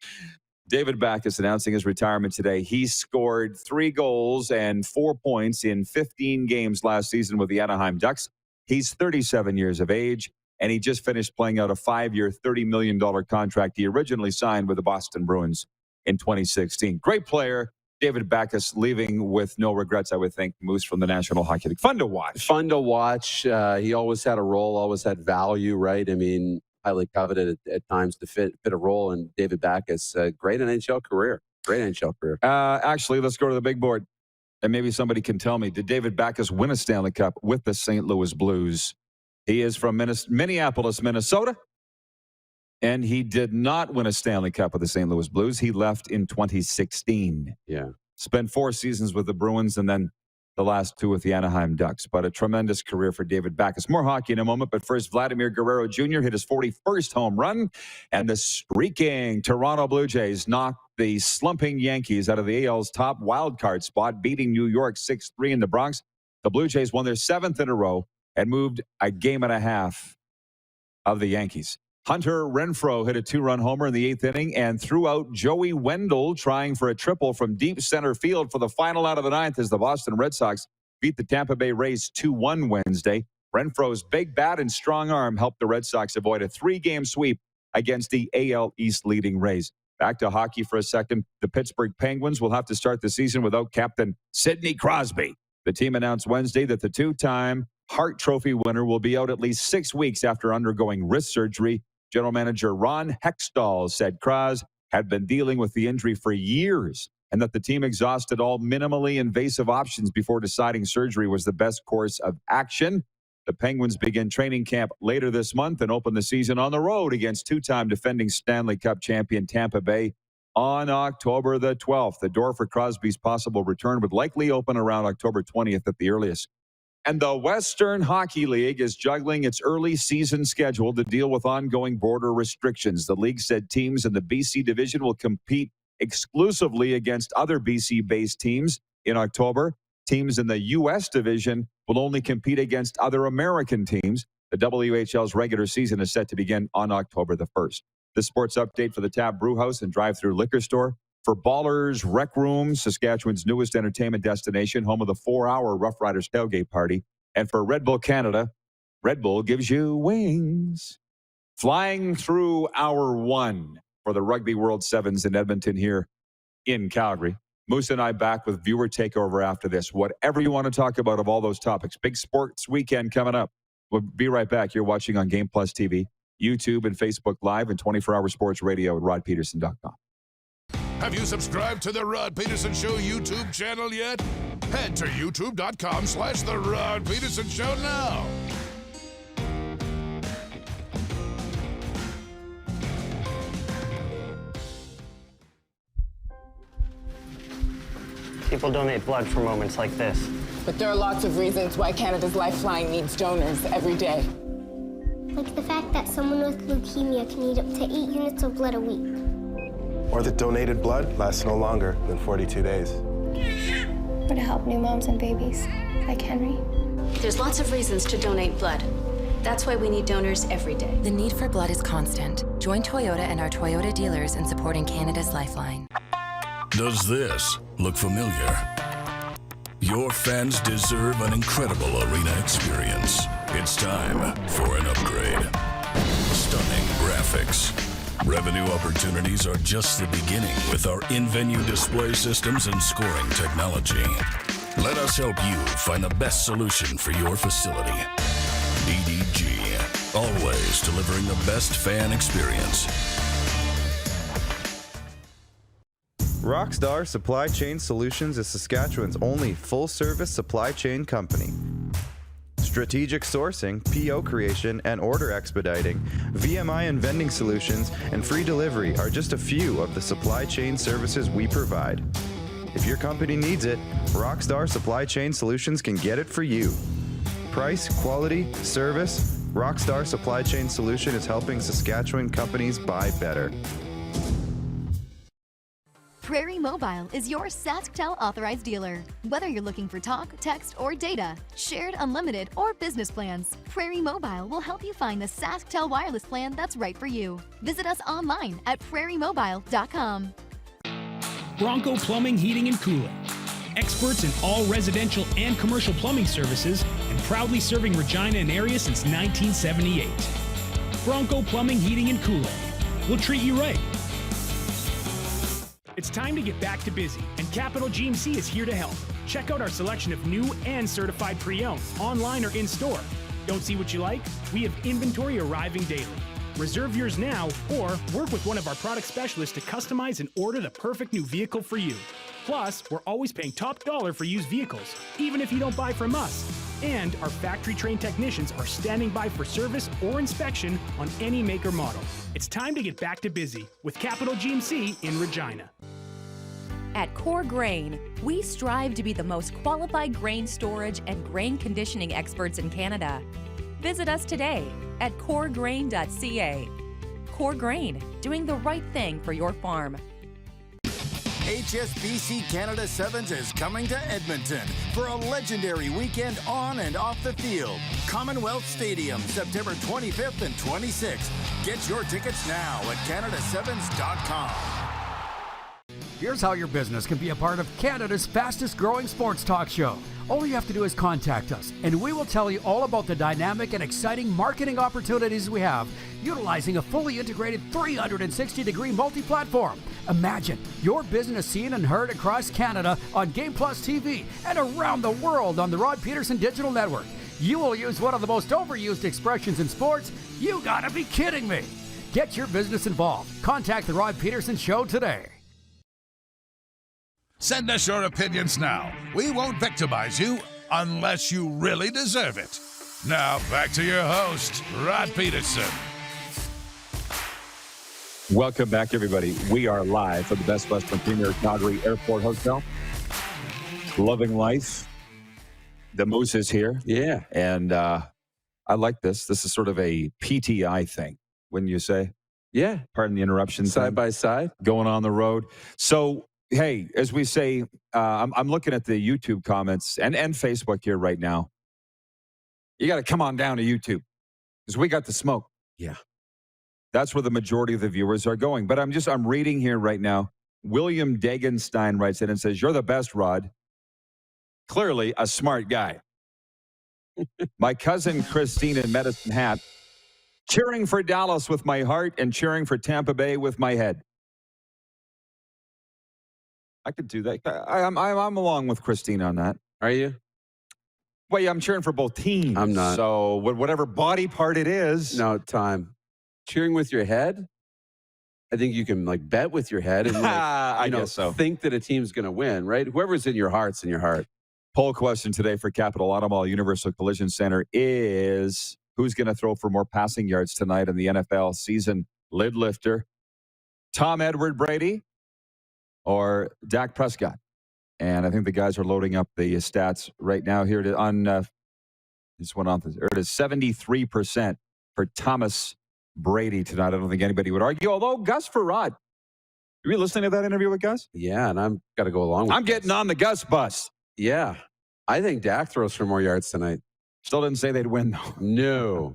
David Backes announcing his retirement today. He scored 3 goals and 4 points in 15 games last season with the Anaheim Ducks. He's 37 years of age, and he just finished playing out a 5-year, $30 million contract he originally signed with the Boston Bruins in 2016. Great player. David Backes leaving with no regrets, I would think. Moose from the National Hockey League. Fun to watch. Fun to watch. He always had a role, always had value, right? I mean, highly coveted at times to fit a role. And David Backes, great NHL career. Great NHL career. Actually, let's go to the big board. And maybe somebody can tell me, did David Backes win a Stanley Cup with the St. Louis Blues? He is from Minneapolis, Minnesota. And he did not win a Stanley Cup with the St. Louis Blues. He left in 2016. Yeah. Spent 4 seasons with the Bruins and then the last 2 with the Anaheim Ducks. But a tremendous career for David Backes. More hockey in a moment. But first, Vladimir Guerrero Jr. hit his 41st home run. And the streaking Toronto Blue Jays knocked the slumping Yankees out of the AL's top wildcard spot, beating New York 6-3 in the Bronx. The Blue Jays won their 7th in a row and moved a game and a half of the Yankees. Hunter Renfroe hit a 2-run homer in the 8th inning and threw out Joey Wendell trying for a triple from deep center field for the final out of the 9th as the Boston Red Sox beat the Tampa Bay Rays 2-1 Wednesday. Renfroe's big bat and strong arm helped the Red Sox avoid a 3-game sweep against the AL East leading Rays. Back to hockey for a second. The Pittsburgh Penguins will have to start the season without captain Sidney Crosby. The team announced Wednesday that the 2-time Hart Trophy winner will be out at least 6 weeks after undergoing wrist surgery. General manager Ron Hextall said Kras had been dealing with the injury for years and that the team exhausted all minimally invasive options before deciding surgery was the best course of action. The Penguins begin training camp later this month and open the season on the road against 2-time defending Stanley Cup champion Tampa Bay on October the 12th. The door for Crosby's possible return would likely open around October 20th at the earliest. And the Western Hockey League is juggling its early season schedule to deal with ongoing border restrictions. The league said teams in the BC division will compete exclusively against other BC-based teams in October. Teams in the U.S. division will only compete against other American teams. The WHL's regular season is set to begin on October the 1st. The sports update for the Tap Brewhouse and drive-through liquor store. For Ballers Rec Room, Saskatchewan's newest entertainment destination, home of the 4-hour Rough Riders tailgate party. And for Red Bull Canada, Red Bull gives you wings. Flying through hour 1 for the Rugby World Sevens in Edmonton here in Calgary. Moose and I back with viewer takeover after this. Whatever you want to talk about of all those topics. Big sports weekend coming up. We'll be right back. You're watching on Game Plus TV, YouTube, and Facebook Live, and 24-hour sports radio at rodpedersen.com. Have you subscribed to the Rod Pedersen Show YouTube channel yet? Head to youtube.com/The Rod Pedersen Show now. People donate blood for moments like this. But there are lots of reasons why Canada's Lifeline needs donors every day. Like the fact that someone with leukemia can need up to 8 units of blood a week. Or that donated blood lasts no longer than 42 days. Or to help new moms and babies, like Henry. There's lots of reasons to donate blood. That's why we need donors every day. The need for blood is constant. Join Toyota and our Toyota dealers in supporting Canada's Lifeline. Does this look familiar? Your fans deserve an incredible arena experience. It's time for an upgrade. Stunning graphics. Revenue opportunities are just the beginning with our in-venue display systems and scoring technology. Let us help you find the best solution for your facility. DDG, always delivering the best fan experience. Rockstar Supply Chain Solutions is Saskatchewan's only full-service supply chain company. Strategic sourcing, PO creation, and order expediting, VMI and vending solutions, and free delivery are just a few of the supply chain services we provide. If your company needs it, Rockstar Supply Chain Solutions can get it for you. Price, quality, service, Rockstar Supply Chain Solution is helping Saskatchewan companies buy better. Prairie Mobile is your SaskTel authorized dealer. Whether you're looking for talk, text, or data, shared, unlimited, or business plans, Prairie Mobile will help you find the SaskTel wireless plan that's right for you. Visit us online at prairiemobile.com. Bronco Plumbing, Heating, and Cooling. Experts in all residential and commercial plumbing services and proudly serving Regina and area since 1978. Bronco Plumbing, Heating, and Cooling. We'll treat you right. It's time to get back to busy, and Capital GMC is here to help. Check out our selection of new and certified pre-owned, online or in-store. Don't see what you like? We have inventory arriving daily. Reserve yours now or work with one of our product specialists to customize and order the perfect new vehicle for you. Plus, we're always paying top dollar for used vehicles, even if you don't buy from us. And our factory-trained technicians are standing by for service or inspection on any make or model. It's time to get back to busy with Capital GMC in Regina. At Core Grain, we strive to be the most qualified grain storage and grain conditioning experts in Canada. Visit us today at coregrain.ca. Core Grain, doing the right thing for your farm. HSBC Canada Sevens is coming to Edmonton for a legendary weekend on and off the field. Commonwealth Stadium, September 25th and 26th. Get your tickets now at canadasevens.com. Here's how your business can be a part of Canada's fastest growing sports talk show. All you have to do is contact us, and we will tell you all about the dynamic and exciting marketing opportunities we have, utilizing a fully integrated 360-degree multi-platform. Imagine your business seen and heard across Canada on Game Plus TV and around the world on the Rod Pedersen Digital Network. You will use one of the most overused expressions in sports. You gotta be kidding me. Get your business involved. Contact the Rod Pedersen Show today. Send us your opinions now. We won't victimize you unless you really deserve it. Now, back to your host, Rod Pedersen. Welcome back, everybody. We are live from the Best Western Premier Calgary Airport Hotel. Loving life. The Moose is here. Yeah. And I like this. This is sort of a PTI thing, wouldn't you say? Yeah. Pardon the interruption. Side by side. Going on the road. So, hey, as we say, I'm looking at the YouTube comments and Facebook here right now. You got to come on down to YouTube because we got the smoke. Yeah. That's where the majority of the viewers are going. But I'm reading here right now. William Degenstein writes in and says, "You're the best, Rod. Clearly a smart guy." My cousin Christine in Medicine Hat, cheering for Dallas with my heart and cheering for Tampa Bay with my head. I could do that. I'm along with Christine on that. Are you? Well, yeah, I'm cheering for both teams. I'm not. So whatever body part it is. No, time. Cheering with your head? I think you can like bet with your head and guess so. think that a team's going to win, right? Whoever's in your heart's in your heart. Poll question today for Capital Automall Universal Collision Center is who's going to throw for more passing yards tonight in the NFL season lid lifter? Tom Edward Brady or Dak Prescott? And I think the guys are loading up the stats right now here on this one on. It is 73% for Thomas Brady tonight. I don't think anybody would argue. Although Gus Frerotte, are you listening to that interview with Gus? Yeah, and I'm got to go along with I'm getting on the Gus bus. Yeah. I think Dak throws for more yards tonight. Still didn't say they'd win, though. No.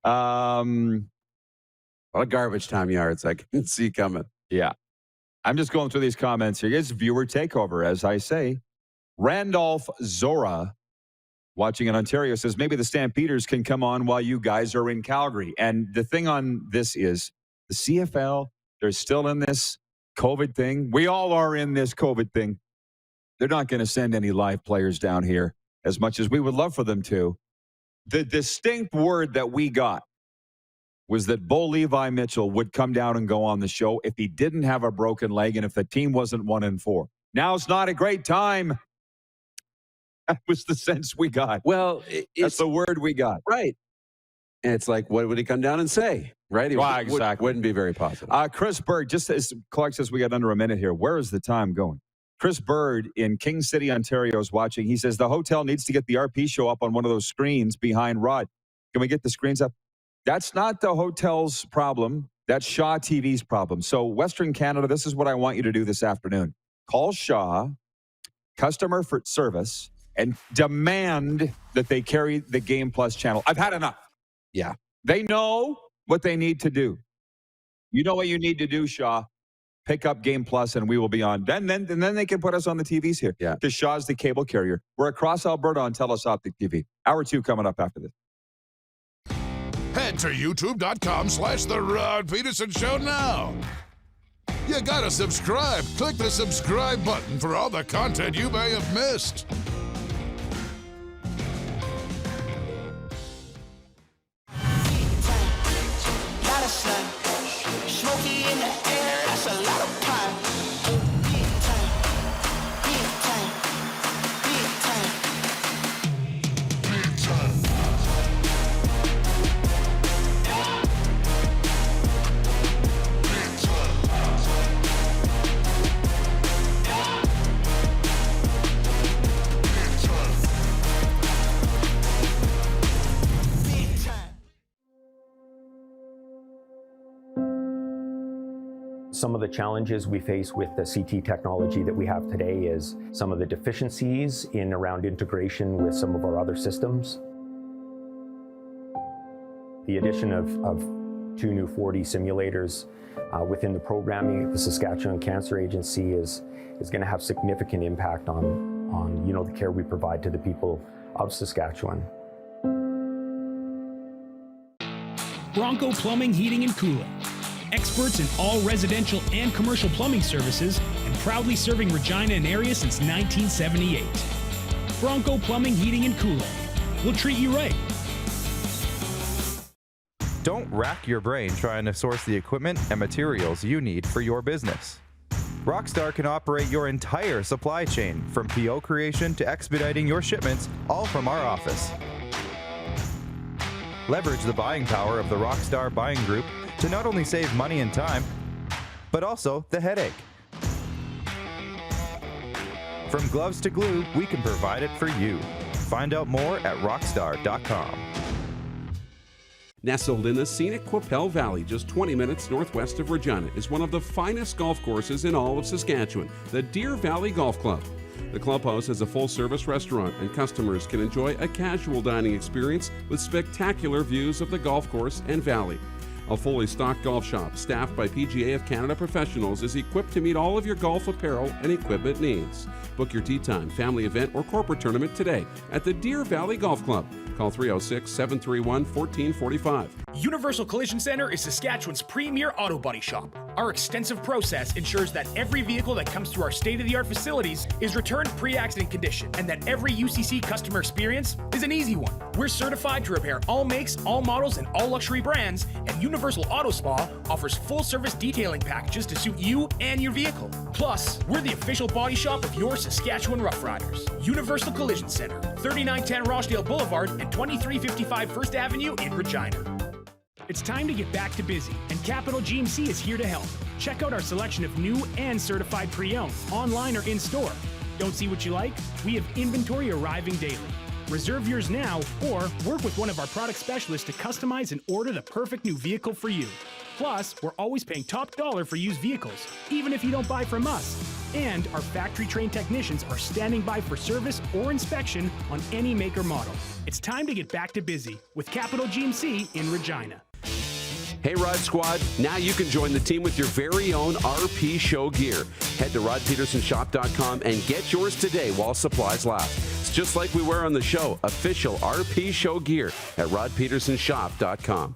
A lot of garbage time yards I can see coming. Yeah. I'm just going through these comments here. It's viewer takeover, as I say. Randolph Zora, watching in Ontario, says maybe the Stampeders can come on while you guys are in Calgary. And the thing on this is the CFL, they're still in this COVID thing. We all are in this COVID thing. They're not going to send any live players down here as much as we would love for them to. The distinct word that we got was that Bo Levi Mitchell would come down and go on the show if he didn't have a broken leg and if the team wasn't 1-4. Now's not a great time. That was the sense we got. Well, that's the word we got. Right. And it's like, what would he come down and say? Right? Exactly. Wouldn't be very positive. Chris Bird, just as Clark says, we got under a minute here. Where is the time going? Chris Bird in King City, Ontario is watching. He says the hotel needs to get the RP show up on one of those screens behind Rod. Can we get the screens up? That's not the hotel's problem. That's Shaw TV's problem. So Western Canada, this is what I want you to do this afternoon. Call Shaw, customer for service, and demand that they carry the Game Plus channel. I've had enough. Yeah. They know what they need to do. You know what you need to do, Shaw. Pick up Game Plus and we will be on. Then they can put us on the TVs here. Yeah. Because Shaw's the cable carrier. We're across Alberta on Telus Optic TV. Hour 2 coming up after this. Head to youtube.com/The Rod Pedersen Show now. You gotta subscribe. Click the subscribe button for all the content you may have missed. Lot of sun, smoky in the air, that's a lot of pine. Big time, big time, big time, big time. Some of the challenges we face with the CT technology that we have today is some of the deficiencies in around integration with some of our other systems. The addition of 2 new 4D simulators within the programming, the Saskatchewan Cancer Agency is going to have significant impact on the care we provide to the people of Saskatchewan. Bronco Plumbing, Heating and Cooling. Experts in all residential and commercial plumbing services and proudly serving Regina and area since 1978. Bronco Plumbing, Heating and Cooling. We'll treat you right. Don't rack your brain trying to source the equipment and materials you need for your business. Rockstar can operate your entire supply chain, from PO creation to expediting your shipments, all from our office. Leverage the buying power of the Rockstar Buying Group to not only save money and time, but also the headache. From gloves to glue, we can provide it for you. Find out more at rockstar.com. Nestled in the scenic Qu'Appelle Valley, just 20 minutes northwest of Regina, is one of the finest golf courses in all of Saskatchewan, the Deer Valley Golf Club. The clubhouse has a full-service restaurant, and customers can enjoy a casual dining experience with spectacular views of the golf course and valley. A fully stocked golf shop, staffed by PGA of Canada professionals, is equipped to meet all of your golf apparel and equipment needs. Book your tee time, family event, or corporate tournament today at the Deer Valley Golf Club. Call 306-731-1445. Universal Collision Center is Saskatchewan's premier auto body shop. Our extensive process ensures that every vehicle that comes through our state-of-the-art facilities is returned pre-accident condition, and that every UCC customer experience is an easy one. We're certified to repair all makes, all models, and all luxury brands, and Universal Auto Spa offers full-service detailing packages to suit you and your vehicle. Plus, we're the official body shop of your Saskatchewan Rough Riders. Universal Collision Center, 3910 Rochdale Boulevard and 2355 First Avenue in Regina. It's time to get back to busy, and Capital GMC is here to help. Check out our selection of new and certified pre-owned, online or in-store. Don't see what you like? We have inventory arriving daily. Reserve yours now or work with one of our product specialists to customize and order the perfect new vehicle for you. Plus, we're always paying top dollar for used vehicles, even if you don't buy from us. And our factory-trained technicians are standing by for service or inspection on any make or model. It's time to get back to busy with Capital GMC in Regina. Hey, Rod Squad, now you can join the team with your very own RP Show gear. Head to rodpetersonshop.com and get yours today while supplies last. It's just like we wear on the show, official RP Show gear at rodpetersonshop.com.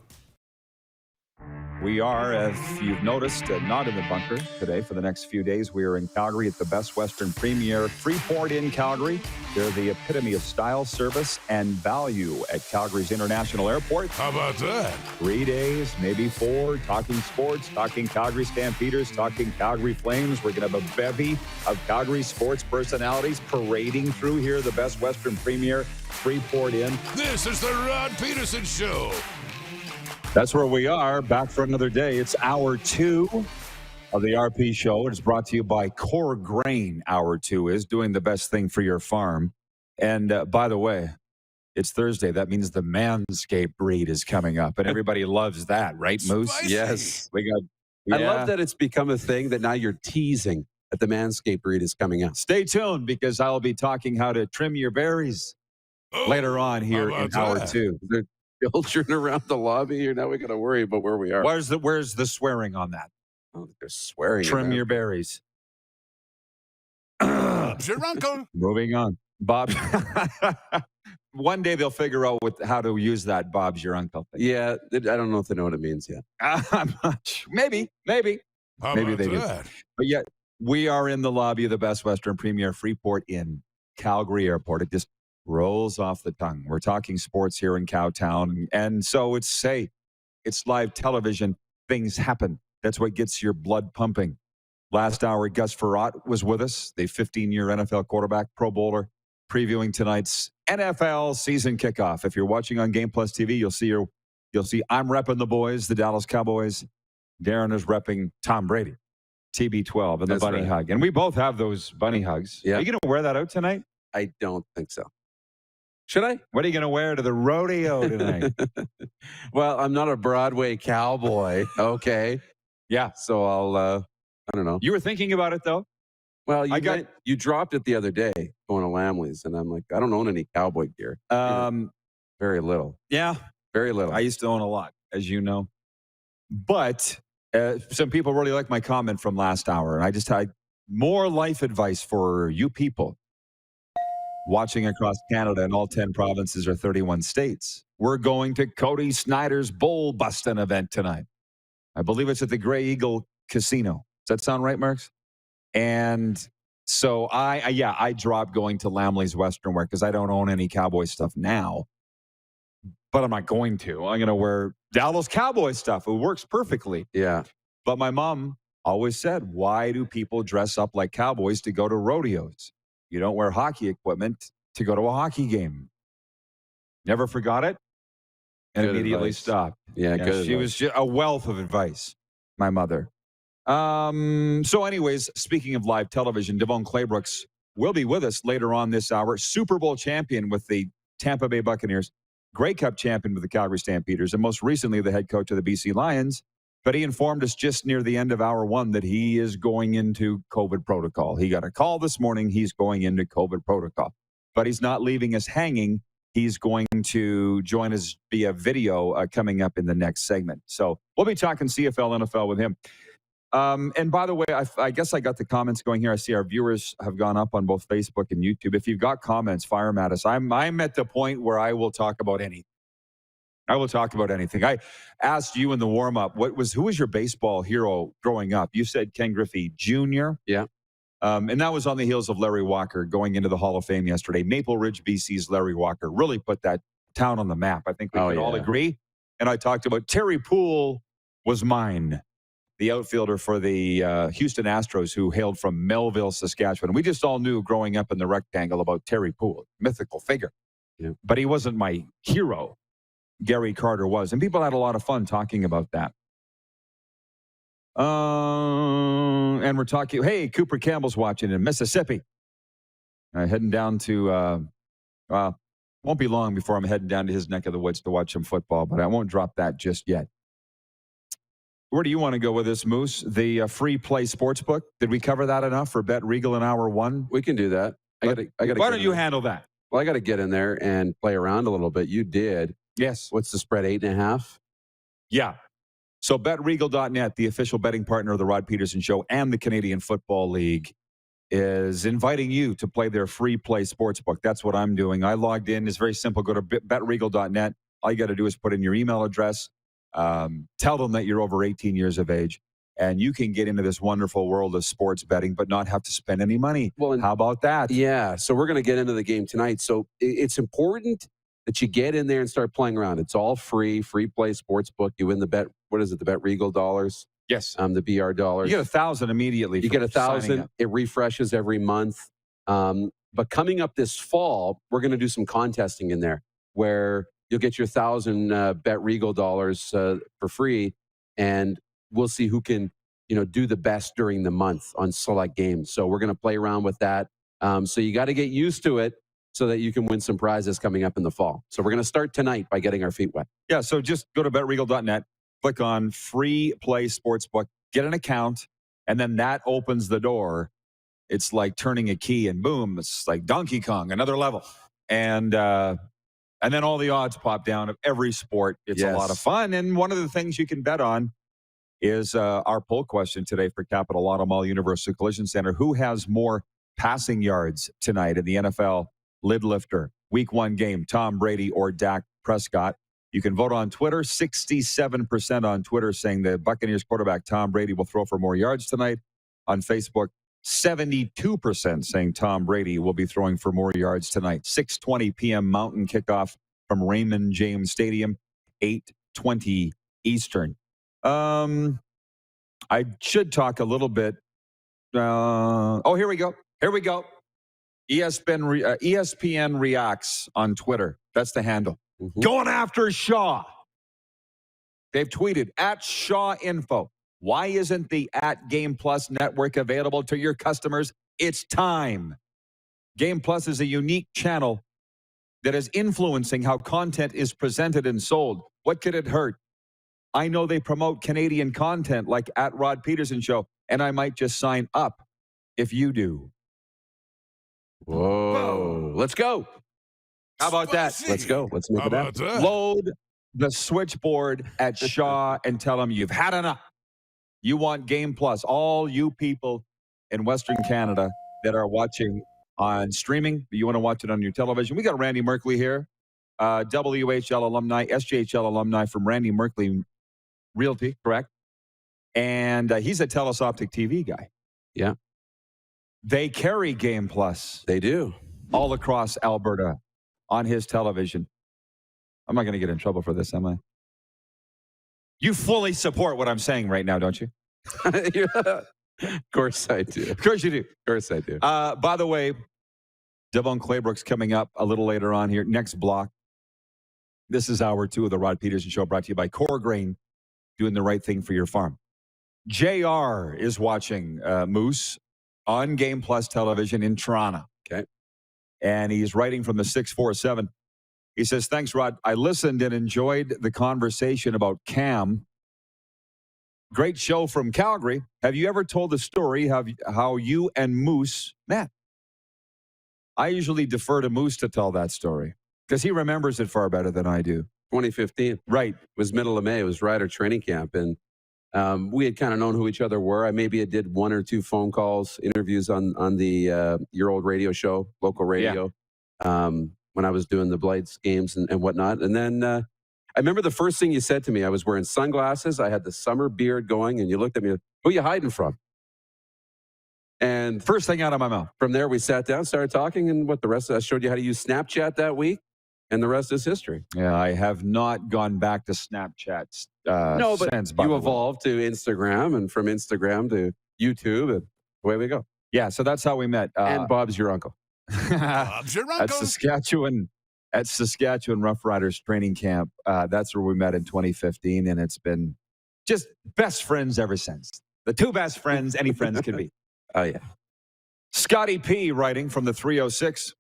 We are, if you've noticed, not in the bunker today. For the next few days, we are in Calgary at the Best Western Premier Frerotte in Calgary. They're the epitome of style, service, and value at Calgary's International Airport. How about that? 3 days, maybe 4, talking sports, talking Calgary Stampeders, talking Calgary Flames. We're going to have a bevy of Calgary sports personalities parading through here, the Best Western Premier Frerotte Inn. This is the Rod Pedersen Show. That's where we are, back for another day. It's hour 2 of the RP Show. It is brought to you by Core Grain. Hour 2 is doing the best thing for your farm. And by the way, it's Thursday. That means the Manscaped breed is coming up. And everybody loves that, right, Moose? Spicy. Yes. We got. I love that it's become a thing that now you're teasing that the Manscaped breed is coming out. Stay tuned because I'll be talking how to trim your berries later on here in hour 2. They're children around the lobby here. Now we got to worry about where we are. Where's the swearing on that? Oh, they're swearing. Trim your berries. Bob's your uncle. Moving on. Bob. One day they'll figure out how to use that Bob's your uncle thing. Yeah, I don't know if they know what it means yet. I'm not sure. Maybe. How Maybe about they that? do. But yet, we are in the lobby of the Best Western Premier Frerotte in Calgary Airport. It just rolls off the tongue. We're talking sports here in Cowtown. And so it's live television. Things happen. That's what gets your blood pumping. Last hour, Gus Frerotte was with us, the 15-year NFL quarterback, Pro Bowler, previewing tonight's NFL season kickoff. If you're watching on Game Plus TV, you'll see I'm repping the boys, the Dallas Cowboys. Darren is repping Tom Brady, TB12, and the bunny hug. And we both have those bunny hugs. Yeah. Are you going to wear that out tonight? I don't think so. Should I? What are you going to wear to the rodeo tonight? Well, I'm not a Broadway cowboy. Okay. Yeah. So I don't know. You were thinking about it, though? Well, you dropped it the other day going to Lamley's, and I'm like, I don't own any cowboy gear. Very little. Yeah. Very little. I used to own a lot, as you know. But some people really like my comment from last hour, and I just had more life advice for you people watching across Canada and all 10 provinces or 31 states. We're going to Cody Snyder's Bull Bustin' event tonight. I believe it's at the Grey Eagle Casino. Does that sound right, Marks? And so I dropped going to Lamley's Western Wear because I don't own any cowboy stuff now. But I'm not going to. I'm going to wear Dallas Cowboy stuff. It works perfectly. Yeah. But my mom always said, why do people dress up like cowboys to go to rodeos? You don't wear hockey equipment to go to a hockey game. Never forgot it and Good immediately advice. stopped. Yeah, good she advice. was just a wealth of advice, my mother. So anyways, speaking of live television, DeVone Claybrooks will be with us later on this hour. Super Bowl champion with the Tampa Bay Buccaneers, Grey Cup champion with the Calgary Stampeders, and most recently the head coach of the BC Lions. But he informed us just near the end of hour 1 that he is going into COVID protocol. He got a call this morning. He's going into COVID protocol. But he's not leaving us hanging. He's going to join us via video coming up in the next segment. So we'll be talking CFL, NFL with him. And by the way, I guess I got the comments going here. I see our viewers have gone up on both Facebook and YouTube. If you've got comments, fire them at us. I'm at the point where I will talk about anything. I will talk about anything. I asked you in the warm-up, who was your baseball hero growing up? You said Ken Griffey Jr. Yeah. And that was on the heels of Larry Walker going into the Hall of Fame yesterday. Maple Ridge, BC's Larry Walker really put that town on the map. I think we can all agree. And I talked about Terry Poole was mine, the outfielder for the Houston Astros who hailed from Melville, Saskatchewan. We just all knew growing up in the rectangle about Terry Poole, mythical figure. Yeah. But he wasn't my hero. Gary Carter was. And people had a lot of fun talking about that. And we're talking, hey, Cooper Campbell's watching in Mississippi. Heading down to, won't be long before I'm heading down to his neck of the woods to watch some football, but I won't drop that just yet. Where do you want to go with this, Moose? The free play sportsbook? Did we cover that enough for Bet Regal in hour one? We can do that. I gotta Why don't you handle that? Well, I got to get in there and play around a little bit. You did. Yes. What's the spread, 8.5? Yeah. So BetRegal.net, the official betting partner of the Rod Pedersen Show and the Canadian Football League, is inviting you to play their free play sportsbook. That's what I'm doing. I logged in. It's very simple. Go to BetRegal.net. All you got to do is put in your email address, tell them that you're over 18 years of age, and you can get into this wonderful world of sports betting but not have to spend any money. Well, how about that? Yeah. So we're going to get into the game tonight. So it's important that you get in there and start playing around. It's all free play sportsbook. You win the bet. What is it? The Bet Regal dollars. Yes. The BR dollars. You get 1,000 immediately. You get 1,000. It refreshes every month. But coming up this fall, we're going to do some contesting in there where you'll get your 1,000 Bet Regal dollars for free, and we'll see who can, do the best during the month on select games. So we're going to play around with that. So you got to get used to it so that you can win some prizes coming up in the fall. So we're going to start tonight by getting our feet wet. Yeah, so just go to BetRegal.net, click on Free Play Sportsbook, get an account, and then that opens the door. It's like turning a key, and boom, it's like Donkey Kong, another level. And then all the odds pop down of every sport. It's a lot of fun. And one of the things you can bet on is our poll question today for Capital Auto Mall Universal Collision Center. Who has more passing yards tonight in the NFL lid lifter week 1 game, Tom Brady or Dak Prescott? You can vote on Twitter. 67% on Twitter saying the Buccaneers quarterback Tom Brady will throw for more yards tonight. On Facebook, 72% saying Tom Brady will be throwing for more yards tonight. 6:20 p.m. Mountain kickoff from Raymond James Stadium, 8:20 Eastern. I should talk a little bit. Here we go. ESPN reacts on Twitter. That's the handle. Mm-hmm. Going after Shaw. They've tweeted at Shaw Info. Why isn't the at Game Plus network available to your customers? It's time. Game Plus is a unique channel that is influencing how content is presented and sold. What could it hurt? I know they promote Canadian content like at Rod Pedersen Show, and I might just sign up if you do. Whoa. Let's go. How about that? Let's go. Let's make it happen. Load the switchboard at Shaw and tell them you've had enough. You want Game Plus. All you people in Western Canada that are watching on streaming, you want to watch it on your television. We got Randy Merkley here, WHL alumni, SJHL alumni from Randy Merkley Realty, correct? And he's a TELUS Optic TV guy. Yeah. They carry Game Plus. They do. All across Alberta on his television. I'm not going to get in trouble for this, am I? You fully support what I'm saying right now, don't you? Of course I do. Of course you do. Of course I do. By the way, DeVone Claybrooks coming up a little later on here. Next block. This is hour 2 of the Rod Pedersen Show, brought to you by Core Grain, doing the right thing for your farm. JR is watching Moose on Game Plus television in Toronto. Okay. And he's writing from the 647. He says, thanks, Rod. I listened and enjoyed the conversation about Cam. Great show from Calgary. Have you ever told the story how you and Moose met? I usually defer to Moose to tell that story because he remembers it far better than I do. 2015. Right. It was middle of May. It was Rider training camp. And we had kind of known who each other were. I did 1 or 2 phone calls, interviews on the Your Old Radio show, local radio, when I was doing the Blights games and whatnot. And then I remember the first thing you said to me. I was wearing sunglasses. I had the summer beard going, and you looked at me. Who are you hiding from? And first thing out of my mouth. From there, we sat down, started talking, and the rest I showed you how to use Snapchat that week, and the rest is history. Yeah, I have not gone back to Snapchat No, but since. you evolved to Instagram, and from Instagram to YouTube, and away we go. Yeah, so that's how we met. And Bob's your uncle. Bob's your uncle. At Saskatchewan Rough Riders training camp. That's where we met in 2015, and it's been just best friends ever since. The two best friends any friends can be. Oh, yeah. Scotty P. writing from the 306.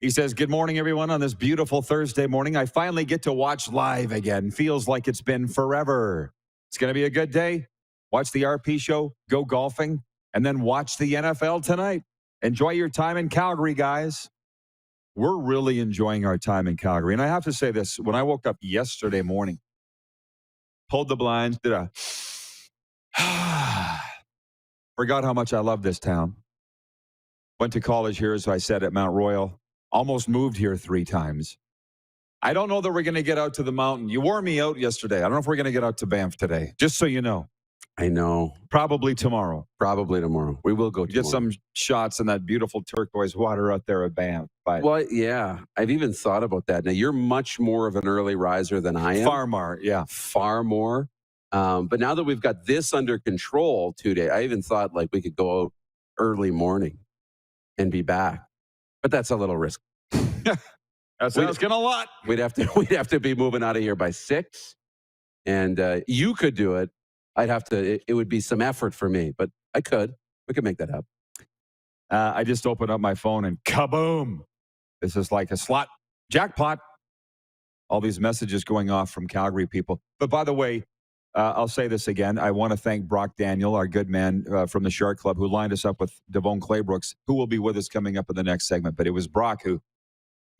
He says, good morning, everyone. On this beautiful Thursday morning, I finally get to watch live again. Feels like it's been forever. It's going to be a good day. Watch the RP show, go golfing, and then watch the NFL tonight. Enjoy your time in Calgary, guys. We're really enjoying our time in Calgary. And I have to say this. When I woke up yesterday morning, pulled the blinds, did a forgot how much I love this town. Went to college here, as I said, at Mount Royal. Almost moved here 3 times. I don't know that we're going to get out to the mountain. You wore me out yesterday. I don't know if we're going to get out to Banff today, just so you know. I know. Probably tomorrow. We will go tomorrow. Get some shots in that beautiful turquoise water out there at Banff. But well, yeah. I've even thought about that. Now, you're much more of an early riser than I am. Far more, yeah. Far more. But now that we've got this under control today, I even thought like we could go out early morning and be back. But that's a little risky. That's asking a lot. We'd have to be moving out of here by 6. And you could do it. I'd have to, it would be some effort for me, but I could. We could make that happen. I just opened up my phone and kaboom. This is like a slot jackpot. All these messages going off from Calgary people. But by the way, I'll say this again. I want to thank Brock Daniel, our good man from the Shark Club, who lined us up with DeVone Claybrooks, who will be with us coming up in the next segment. But it was Brock who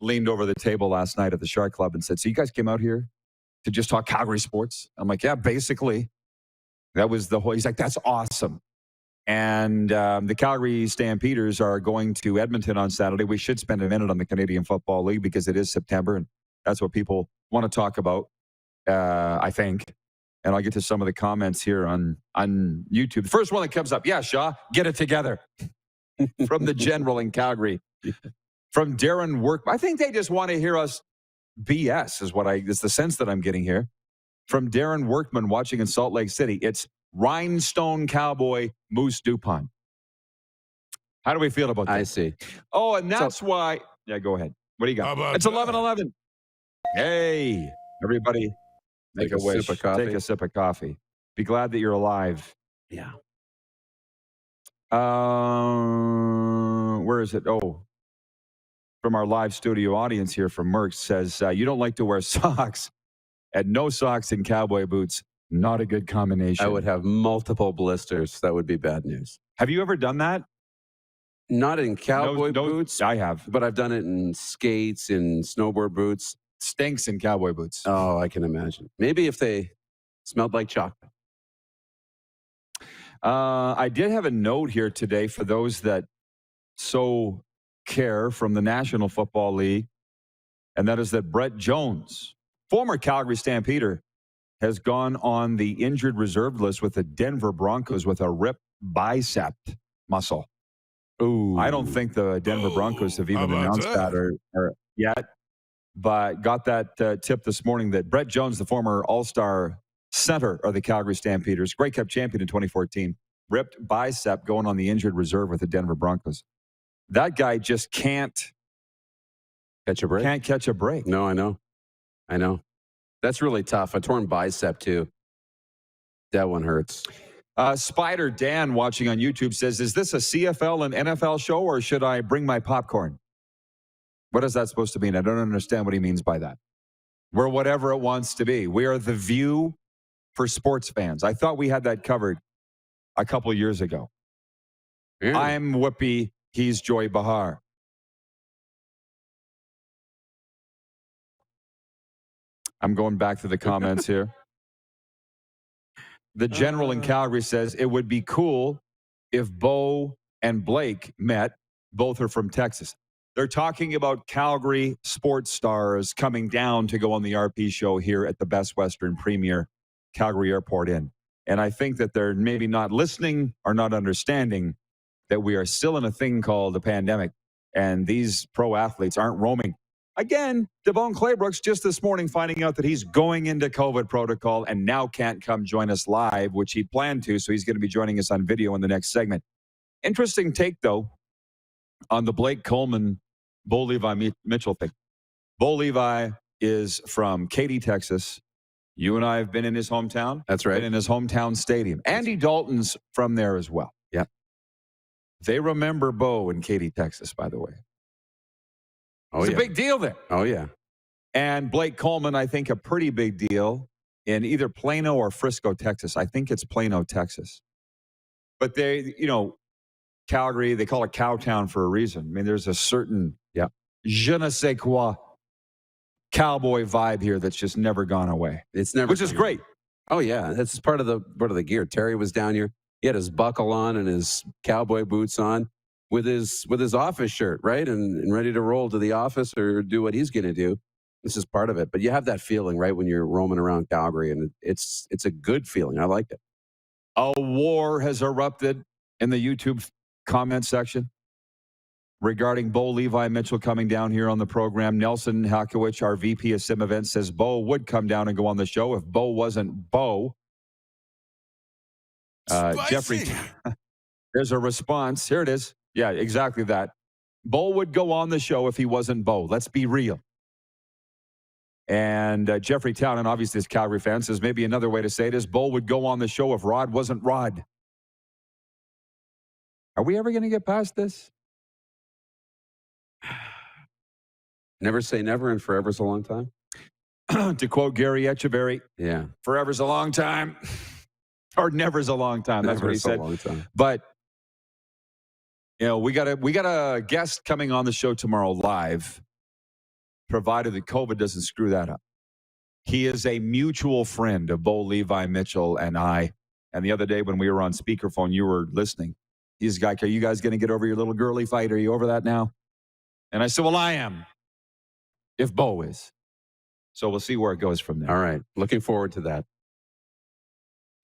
leaned over the table last night at the Shark Club and said, so you guys came out here to just talk Calgary sports? I'm like, yeah, basically. That was the whole, he's like, that's awesome. And the Calgary Stampeders are going to Edmonton on Saturday. We should spend a minute on the Canadian Football League because it is September, and that's what people want to talk about, I think. And I'll get to some of the comments here on YouTube. The first one that comes up, yeah, Shaw, get it together. From the General in Calgary. From Darren Work. I think they just want to hear us BS is the sense that I'm getting here. From Darren Workman watching in Salt Lake City. It's Rhinestone Cowboy Moose Dupont. How do we feel about that? I see. Oh, and that's why. Yeah, go ahead. What do you got? It's 11:11. Hey, everybody. Make a wish. Sip of coffee. Take a sip of coffee. Be glad that you're alive. Yeah. Where is it? Oh, from our live studio audience here from Merck says, you don't like to wear socks and no socks and cowboy boots. Not a good combination. I would have multiple blisters. That would be bad news. Have you ever done that? Not in cowboy boots. I have. But I've done it in skates, in snowboard boots. Stinks in cowboy boots. Oh, I can imagine. Maybe if they smelled like chocolate. I did have a note here today for those that so care from the National Football League, and that is that Brett Jones, former Calgary Stampeder, has gone on the injured reserve list with the Denver Broncos with a ripped bicep muscle. Ooh. I don't think the Denver Broncos have even announced that or yet. But got that tip this morning that Brett Jones, the former All-Star center of the Calgary Stampeders, Grey Cup champion in 2014, ripped bicep going on the injured reserve with the Denver Broncos. That guy just can't catch a break. Can't catch a break. No, I know. That's really tough. A torn bicep, too. That one hurts. Spider Dan watching on YouTube says, is this a CFL and NFL show or should I bring my popcorn? What is that supposed to mean? I don't understand what he means by that. We're whatever it wants to be. We are the View for sports fans. I thought we had that covered a couple years ago. Yeah. I'm Whoopi. He's Joy Behar. I'm going back to the comments here. The General in Calgary says, it would be cool if Bo and Blake met. Both are from Texas. They're talking about Calgary sports stars coming down to go on the RP show here at the Best Western Premier Calgary Airport Inn. And I think that they're maybe not listening or not understanding that we are still in a thing called a pandemic. And these pro athletes aren't roaming. Again, DeVone Claybrooks just this morning finding out that he's going into COVID protocol and now can't come join us live, which he'd planned to. So he's going to be joining us on video in the next segment. Interesting take, though, on the Blake Coleman, Bo Levi Mitchell thing. Bo Levi is from Katy, Texas. You and I have been in his hometown. That's right. Been in his hometown stadium. Andy Dalton's from there as well. Yeah. They remember Bo in Katy, Texas, by the way. Oh, it's yeah. a big deal there. Oh, yeah. And Blake Coleman, I think, a pretty big deal in either Plano or Frisco, Texas. I think it's Plano, Texas. But they, Calgary, they call it Cowtown for a reason. I mean, there's a certain je ne sais quoi cowboy vibe here that's just never gone away. It's never, which is great. Oh yeah, that's part of the gear. Terry was down here. He had his buckle on and his cowboy boots on with his office shirt, right, and ready to roll to the office or do what he's going to do. This is part of it. But you have that feeling, right, when you're roaming around Calgary, and it's a good feeling. I liked it. A war has erupted in the YouTube comment section regarding Bo Levi Mitchell coming down here on the program. Nelson Halkowicz, our VP of Sim Events, says Bo would come down and go on the show if Bo wasn't Bo. Jeffrey, there's a response. Here it is. Yeah, exactly that. Bo would go on the show if he wasn't Bo. Let's be real. And Jeffrey Town, obviously this Calgary fan, says maybe another way to say it is Bo would go on the show if Rod wasn't Rod. Are we ever going to get past this? Never say never, and forever's a long time. To quote Gary Echeverry, yeah, forever's a long time, or never's a long time. That's what he said. A long time. But we got a guest coming on the show tomorrow live, provided that COVID doesn't screw that up. He is a mutual friend of Bo Levi Mitchell and I. And the other day when we were on speakerphone, you were listening. He's like, "Are you guys going to get over your little girly fight? Are you over that now?" And I said, "Well, I am. If Bo is." So we'll see where it goes from there. All right. Looking forward to that.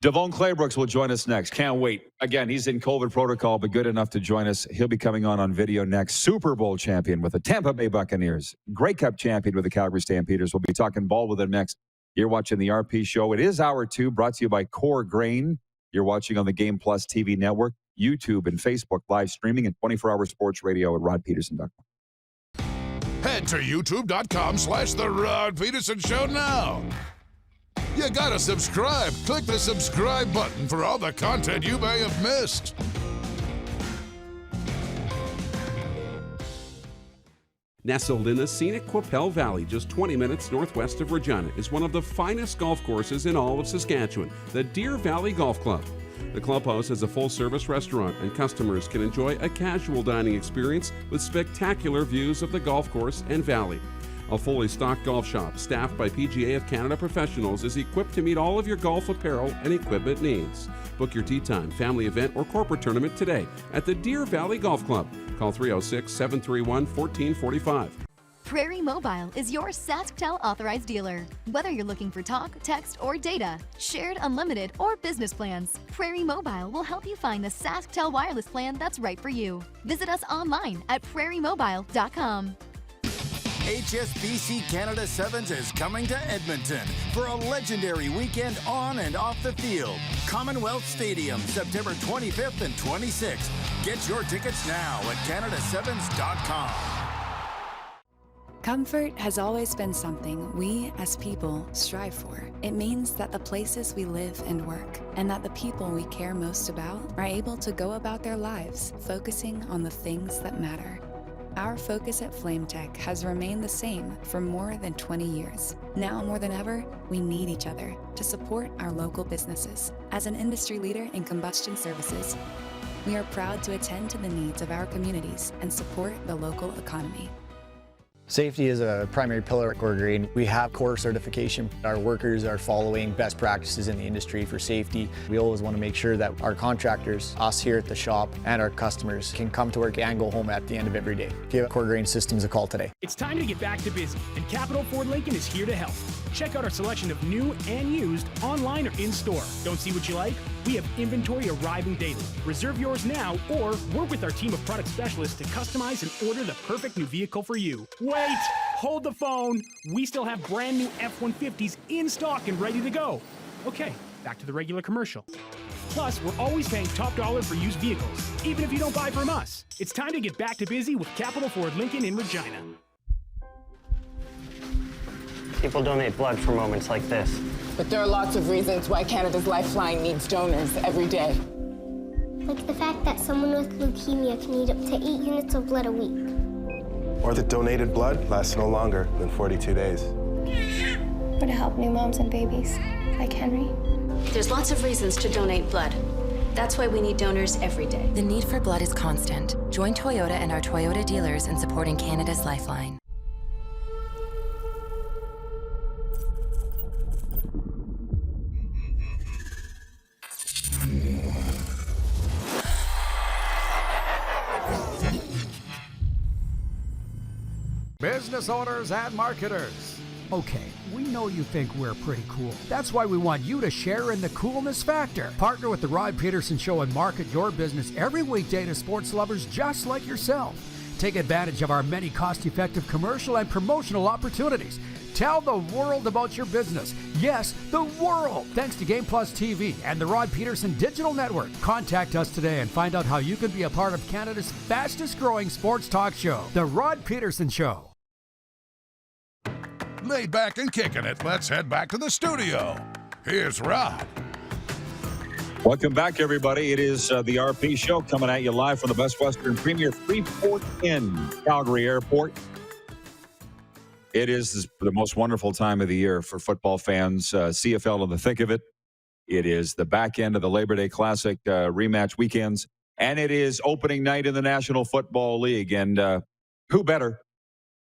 DeVone Claybrooks will join us next. Can't wait. Again, he's in COVID protocol, but good enough to join us. He'll be coming on video next. Super Bowl champion with the Tampa Bay Buccaneers. Grey Cup champion with the Calgary Stampeders. We'll be talking ball with him next. You're watching the RP Show. It is Hour 2, brought to you by Core Grain. You're watching on the Game Plus TV network, YouTube, and Facebook live streaming, and 24-hour sports radio at rodpeterson.com. Head to youtube.com/The Rod Pedersen Show now. You gotta subscribe. Click the subscribe button for all the content you may have missed. Nestled in the scenic Qu'Appelle Valley, just 20 minutes northwest of Regina, is one of the finest golf courses in all of Saskatchewan, the Deer Valley Golf Club. The clubhouse has a full-service restaurant, and customers can enjoy a casual dining experience with spectacular views of the golf course and valley. A fully stocked golf shop, staffed by PGA of Canada professionals, is equipped to meet all of your golf apparel and equipment needs. Book your tee time, family event, or corporate tournament today at the Deer Valley Golf Club. Call 306-731-1445. Prairie Mobile is your SaskTel authorized dealer. Whether you're looking for talk, text, or data, shared, unlimited, or business plans, Prairie Mobile will help you find the SaskTel wireless plan that's right for you. Visit us online at prairiemobile.com. HSBC Canada Sevens is coming to Edmonton for a legendary weekend on and off the field. Commonwealth Stadium, September 25th and 26th. Get your tickets now at canadasevens.com. Comfort has always been something we, as people, strive for. It means that the places we live and work, and that the people we care most about, are able to go about their lives, focusing on the things that matter. Our focus at FlameTech has remained the same for more than 20 years. Now more than ever, we need each other to support our local businesses. As an industry leader in combustion services, we are proud to attend to the needs of our communities and support the local economy. Safety is a primary pillar at Core Grain. We have core certification. Our workers are following best practices in the industry for safety. We always want to make sure that our contractors, us here at the shop, and our customers can come to work and go home at the end of every day. Give Core Grain Systems a call today. It's time to get back to busy, and Capital Ford Lincoln is here to help. Check out our selection of new and used online or in store. Don't see what you like? We have inventory arriving daily. Reserve yours now or work with our team of product specialists to customize and order the perfect new vehicle for you. Wait! Hold the phone. We still have brand new F-150s in stock and ready to go. Okay, back to the regular commercial. Plus, we're always paying top dollar for used vehicles, even if you don't buy from us. It's time to get back to busy with Capital Ford Lincoln in Regina. People donate blood for moments like this. But there are lots of reasons why Canada's Lifeline needs donors every day. Like the fact that someone with leukemia can need up to 8 units of blood a week. Or that donated blood lasts no longer than 42 days. Or to help new moms and babies, like Henry. There's lots of reasons to donate blood. That's why we need donors every day. The need for blood is constant. Join Toyota and our Toyota dealers in supporting Canada's Lifeline. Business owners and marketers. Okay, we know you think we're pretty cool. That's why we want you to share in the coolness factor. Partner with the Rod Pedersen Show and market your business every weekday to sports lovers just like yourself. Take advantage of our many cost-effective commercial and promotional opportunities. Tell the world about your business. Yes, the world. Thanks to Game Plus TV and the Rod Pedersen Digital Network. Contact us today and find out how you can be a part of Canada's fastest growing sports talk show, The Rod Pedersen Show. Laid back and kicking it, let's head back to the studio. Here's Rod. Welcome back, everybody. It is the RP Show coming at you live from the Best Western Premier Freeport in Calgary Airport. It is the most wonderful time of the year for football fans. CFL in the thick of it. It is the back end of the Labor Day Classic rematch weekends, and it is opening night in the National Football League. And who better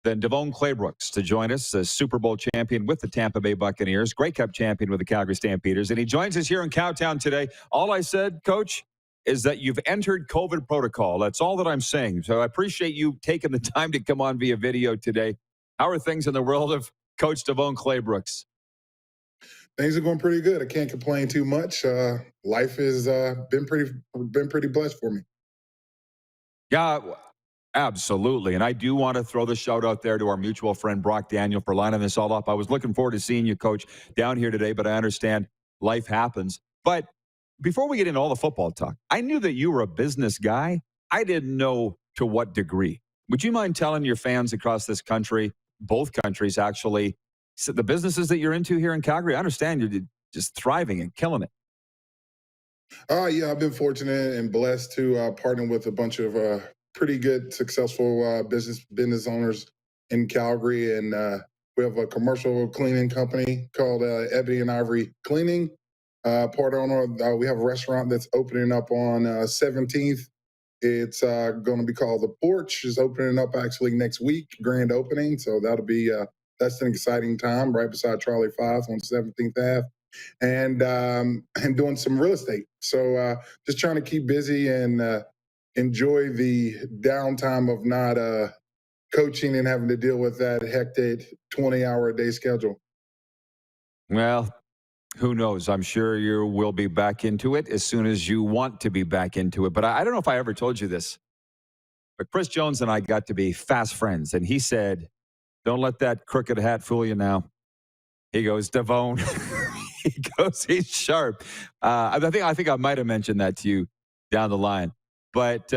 than DeVone Claybrooks to join us, a Super Bowl champion with the Tampa Bay Buccaneers, Grey Cup champion with the Calgary Stampeders, and he joins us here in Cowtown today. All I said, Coach, is that you've entered COVID protocol. That's all that I'm saying. So I appreciate you taking the time to come on via video today. How are things in the world of Coach DeVone Claybrooks? Things are going pretty good. I can't complain too much. Life has been pretty blessed for me. Yeah, absolutely. And I do want to throw the shout out there to our mutual friend, Brock Daniel, for lining this all up. I was looking forward to seeing you, Coach, down here today, but I understand life happens. But before we get into all the football talk, I knew that you were a business guy. I didn't know to what degree. Would you mind telling your fans across this country, both countries actually, the businesses that you're into here in Calgary? I understand you're just thriving and killing it. Yeah, I've been fortunate and blessed to partner with a bunch of pretty good, successful business owners in Calgary. And we have a commercial cleaning company called Ebony and Ivory Cleaning. Part owner, we have a restaurant that's opening up on 17th. It's going to be called The Porch. It's opening up actually next week, grand opening. So that'll be, that's an exciting time right beside Trolley 5 on 17th Ave. And doing some real estate. So just trying to keep busy and enjoy the downtime of not coaching and having to deal with that hectic 20-hour-a-day schedule. Well, who knows? I'm sure you will be back into it as soon as you want to be back into it. But I don't know if I ever told you this, but Chris Jones and I got to be fast friends. And he said, don't let that crooked hat fool you now. He goes, DeVone. He goes, he's sharp. I think I might have mentioned that to you down the line. But,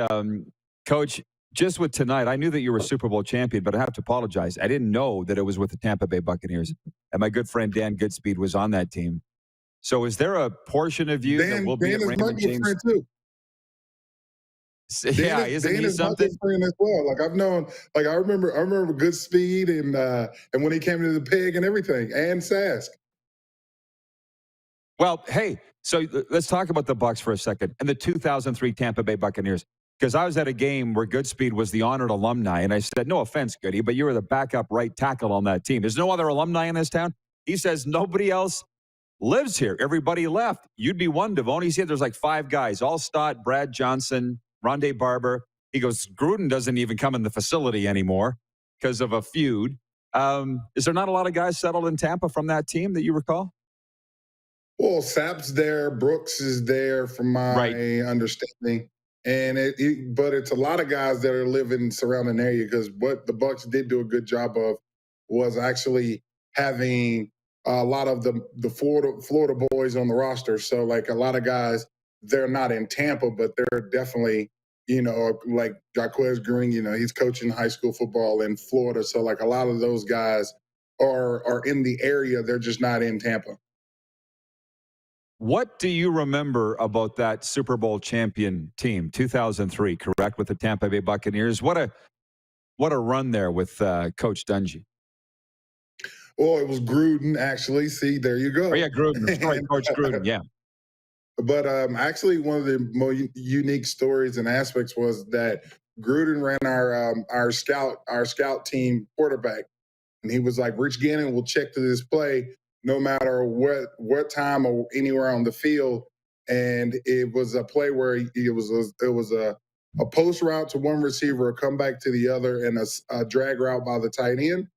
Coach, just with tonight, I knew that you were a Super Bowl champion, but I have to apologize. I didn't know that it was with the Tampa Bay Buccaneers. And my good friend Dan Goodspeed was on that team. So is there a portion of you that will be at Raymond James? Friend too. Yeah, isn't he something? My friend as well. Like I've known, like I remember Goodspeed and when he came to the Peg and everything, and Sask. Well, hey, so let's talk about the Bucs for a second and the 2003 Tampa Bay Buccaneers. because I was at a game where Goodspeed was the honored alumni, and I said, no offense, Goody, but you were the backup right tackle on that team. There's no other alumni in this town. He says nobody else lives here. Everybody left. You'd be one, DeVone. He said there's like 5 guys, Allstott, Brad Johnson, Rondé Barber. He goes, Gruden doesn't even come in the facility anymore because of a feud. Is there not a lot of guys settled in Tampa from that team that you recall? Well, Sept's there, Brooks is there, from my understanding, and but it's a lot of guys that are living surrounding area, because what the Bucks did do a good job of was actually having a lot of the Florida boys on the roster. So like a lot of guys, they're not in Tampa, but they're definitely, like Jaquez Green, he's coaching high school football in Florida. So like a lot of those guys are in the area. They're just not in Tampa. What do you remember about that Super Bowl champion team, 2003, correct, with the Tampa Bay Buccaneers? What a run there with Coach Dungy. Well, it was Gruden, actually. See, there you go. Oh, yeah, Gruden. Sorry, Coach Gruden, yeah. But actually, one of the more unique stories and aspects was that Gruden ran our scout team quarterback, and he was like, Rich Gannon will check to this play no matter what time or anywhere on the field. And it was a play where it was a post route to one receiver, a comeback to the other, and a drag route by the tight end.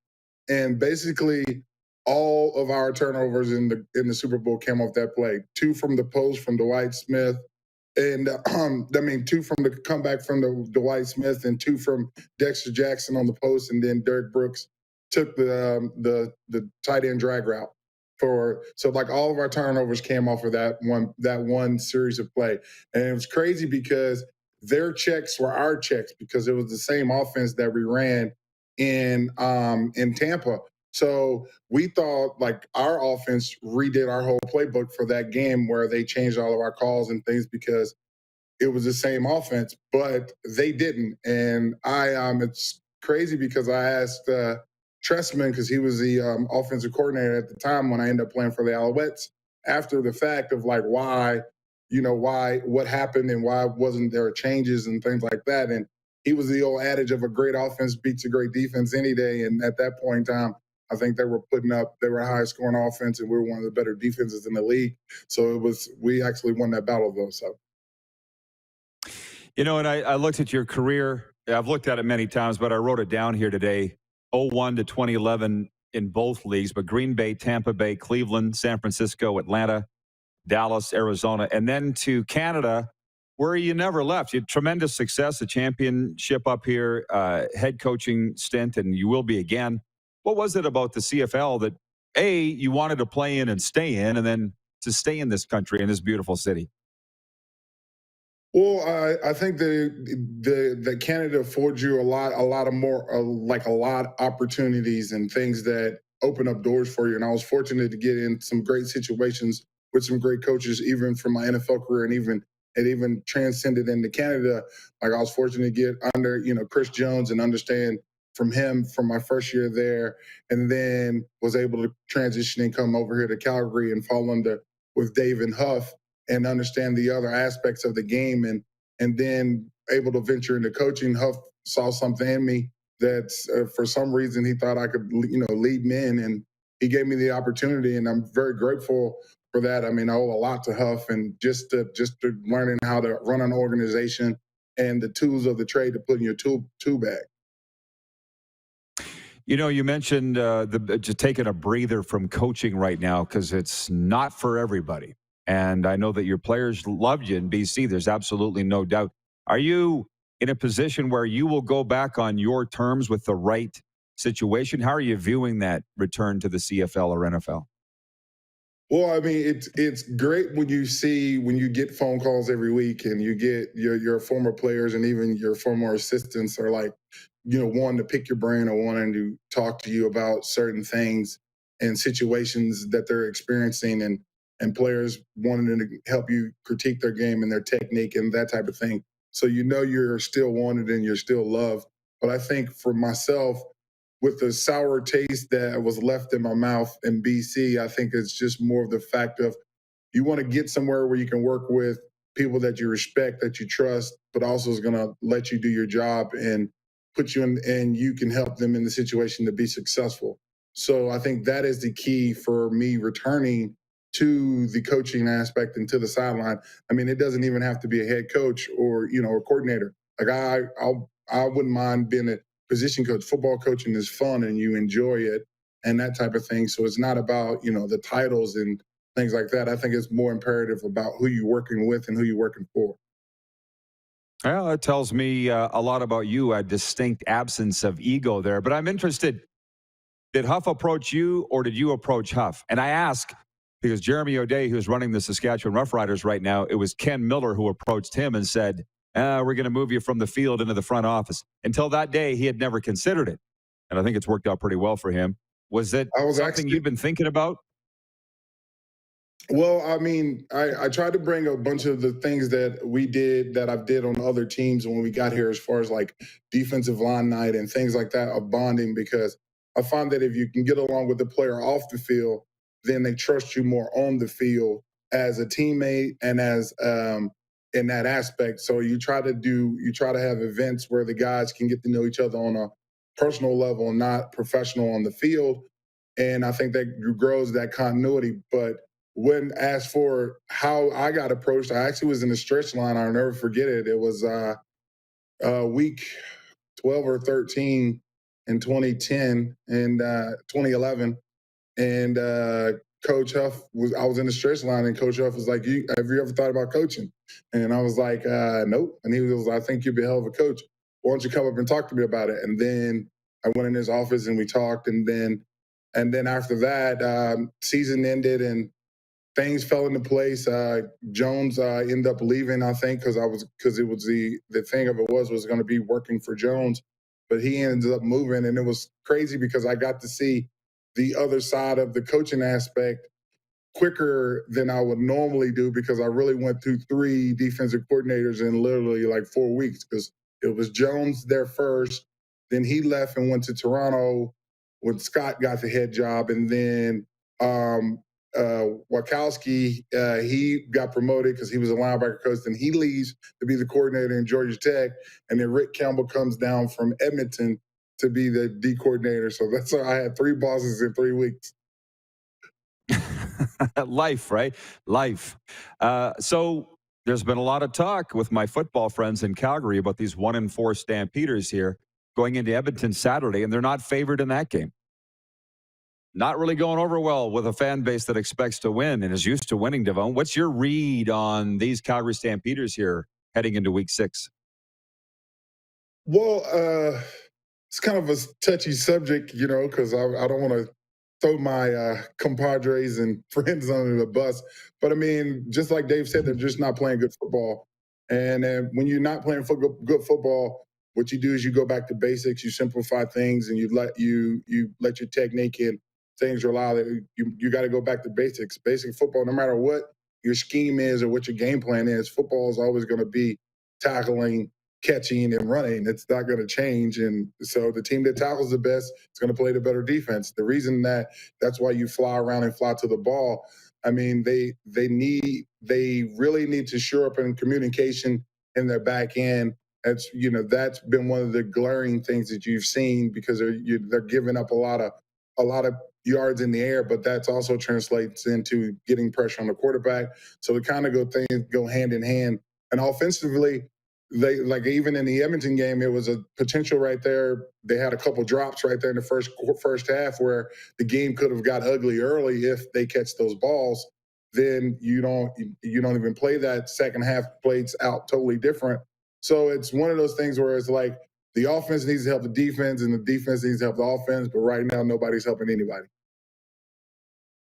And basically, all of our turnovers in the Super Bowl came off that play. 2 from the post from Dwight Smith, and 2 from the comeback from the Dwight Smith, and 2 from Dexter Jackson on the post, and then Derek Brooks took the tight end drag route. So like all of our turnovers came off of that one series of play. And it was crazy because their checks were our checks, because it was the same offense that we ran in Tampa. So we thought like our offense redid our whole playbook for that game, where they changed all of our calls and things because it was the same offense, but they didn't. And it's crazy because I asked Tressman, because he was the offensive coordinator at the time when I ended up playing for the Alouettes, after the fact of like why, what happened and why wasn't there changes and things like that. And he was the old adage of a great offense beats a great defense any day. And at that point in time, I think they were a high scoring offense, and we were one of the better defenses in the league. So we actually won that battle though. So. And I looked at your career. I've looked at it many times, but I wrote it down here today. 2001 to 2011 in both leagues, but Green Bay, Tampa Bay, Cleveland, San Francisco, Atlanta, Dallas, Arizona, and then to Canada, where you never left. You had tremendous success, a championship up here, head coaching stint, and you will be again. What was it about the CFL that, A, you wanted to play in and stay in, and then to stay in this country, in this beautiful city? Well, I think the Canada affords you a lot of opportunities and things that open up doors for you. And I was fortunate to get in some great situations with some great coaches, even from my NFL career, and even transcended into Canada. Like I was fortunate to get under, Chris Jones and understand from him from my first year there, and then was able to transition and come over here to Calgary and fall under with Dave and Huff, and understand the other aspects of the game, and then able to venture into coaching. Huff saw something in me that for some reason he thought I could, lead men, and he gave me the opportunity, and I'm very grateful for that. I mean, I owe a lot to Huff, and just to learning how to run an organization and the tools of the trade to put in your tool bag. You mentioned just taking a breather from coaching right now because it's not for everybody. And I know that your players loved you in BC. There's absolutely no doubt. Are you in a position where you will go back on your terms with the right situation? How are you viewing that return to the CFL or NFL? Well, I mean, it's great when you get phone calls every week, and you get your former players and even your former assistants are like, wanting to pick your brain or wanting to talk to you about certain things and situations that they're experiencing, and players wanting to help you critique their game and their technique and that type of thing. So you're still wanted and you're still loved. But I think for myself, with the sour taste that was left in my mouth in BC, I think it's just more of the fact of you want to get somewhere where you can work with people that you respect, that you trust, but also is going to let you do your job and put you in, and you can help them in the situation to be successful. So I think that is the key for me returning to the coaching aspect and to the sideline. I mean, it doesn't even have to be a head coach or, you know, a coordinator. Like I wouldn't mind being a position coach. Football coaching is fun and you enjoy it and that type of thing. So it's not about, you know, the titles and things like that. I think it's more imperative about who you're working with and who you're working for. Well, it tells me a lot about you, a distinct absence of ego there. But I'm interested, did Huff approach you or did you approach Huff? And I ask because Jeremy O'Day, who's running the Saskatchewan Roughriders right now, it was Ken Miller who approached him and said, we're going to move you from the field into the front office. Until that day, he had never considered it. And I think it's worked out pretty well for him. Was it something you'd been thinking about? Well, I mean, I tried to bring a bunch of the things that we did, that I've did on other teams when we got here, as far as like defensive line night and things like that, of bonding, because I find that if you can get along with the player off the field, then they trust you more on the field as a teammate and as in that aspect. So you try to have events where the guys can get to know each other on a personal level and not professional on the field. And I think that grows that continuity. But when asked for how I got approached, I actually was in the stretch line. I'll never forget it. It was week 12 or 13 in 2010 and 2011. And Coach Huff I was in the stretch line, and Coach Huff was like, have you ever thought about coaching? And I was like, nope. And he was, I think you'd be a hell of a coach. Why don't you come up and talk to me about it? And then I went in his office and we talked. And then after that, season ended and things fell into place. Jones ended up leaving, I think, because it was the thing of it was going to be working for Jones, but he ended up moving, and it was crazy because I got to see the other side of the coaching aspect quicker than I would normally do, because I really went through 3 defensive coordinators in literally like 4 weeks, because it was Jones there first, then he left and went to Toronto when Scott got the head job, and then Wachowski, he got promoted because he was a linebacker coach. Then he leaves to be the coordinator in Georgia Tech, and then Rick Campbell comes down from Edmonton to be the D coordinator. So that's why I had 3 bosses in 3 weeks. Life, right? Life. So there's been a lot of talk with my football friends in Calgary about these 1-4 Stampeders here going into Edmonton Saturday, and they're not favored in that game. Not really going over well with a fan base that expects to win and is used to winning, DeVone. What's your read on these Calgary Stampeders here heading into week 6? Well, it's kind of a touchy subject, you know, because I don't want to throw my compadres and friends under the bus. But I mean, just like Dave said, they're just not playing good football. And when you're not playing good football, what you do is you go back to basics, you simplify things, and you let your technique and things rely that you got to go back to basics. Basic football, no matter what your scheme is or what your game plan is, football is always going to be tackling, catching, and running. It's not going to change. And so the team that tackles the best is going to play the better defense. The reason that's why you fly around and fly to the ball. I mean, they really need to shore up in communication in their back end. That's been one of the glaring things that you've seen, because they're giving up a lot of yards in the air, but that's also translates into getting pressure on the quarterback. So the kind of things go hand in hand. And offensively, they, like, even in the Edmonton game, it was a potential right there. They had a couple drops right there in the first half where the game could have got ugly early if they catch those balls. Then you don't even play that second half, plays out totally different. So it's one of those things where it's like the offense needs to help the defense and the defense needs to help the offense, but right now nobody's helping anybody.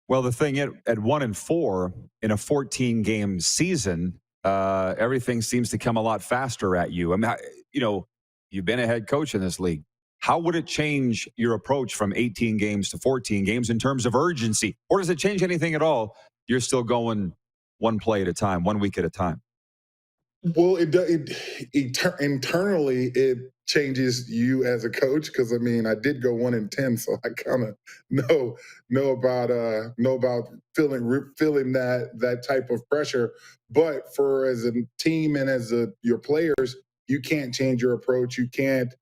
Well, the thing at 1-4 in a 14-game season, everything seems to come a lot faster at you. I mean, you've been a head coach in this league. How would it change your approach from 18 games to 14 games in terms of urgency? Or does it change anything at all? You're still going one play at a time, 1 week at a time. Well, internally it changes you as a coach because I mean I did go 1-10, so I kind of know about feeling that type of pressure. But for as a team and as your players, you can't change your approach. You can't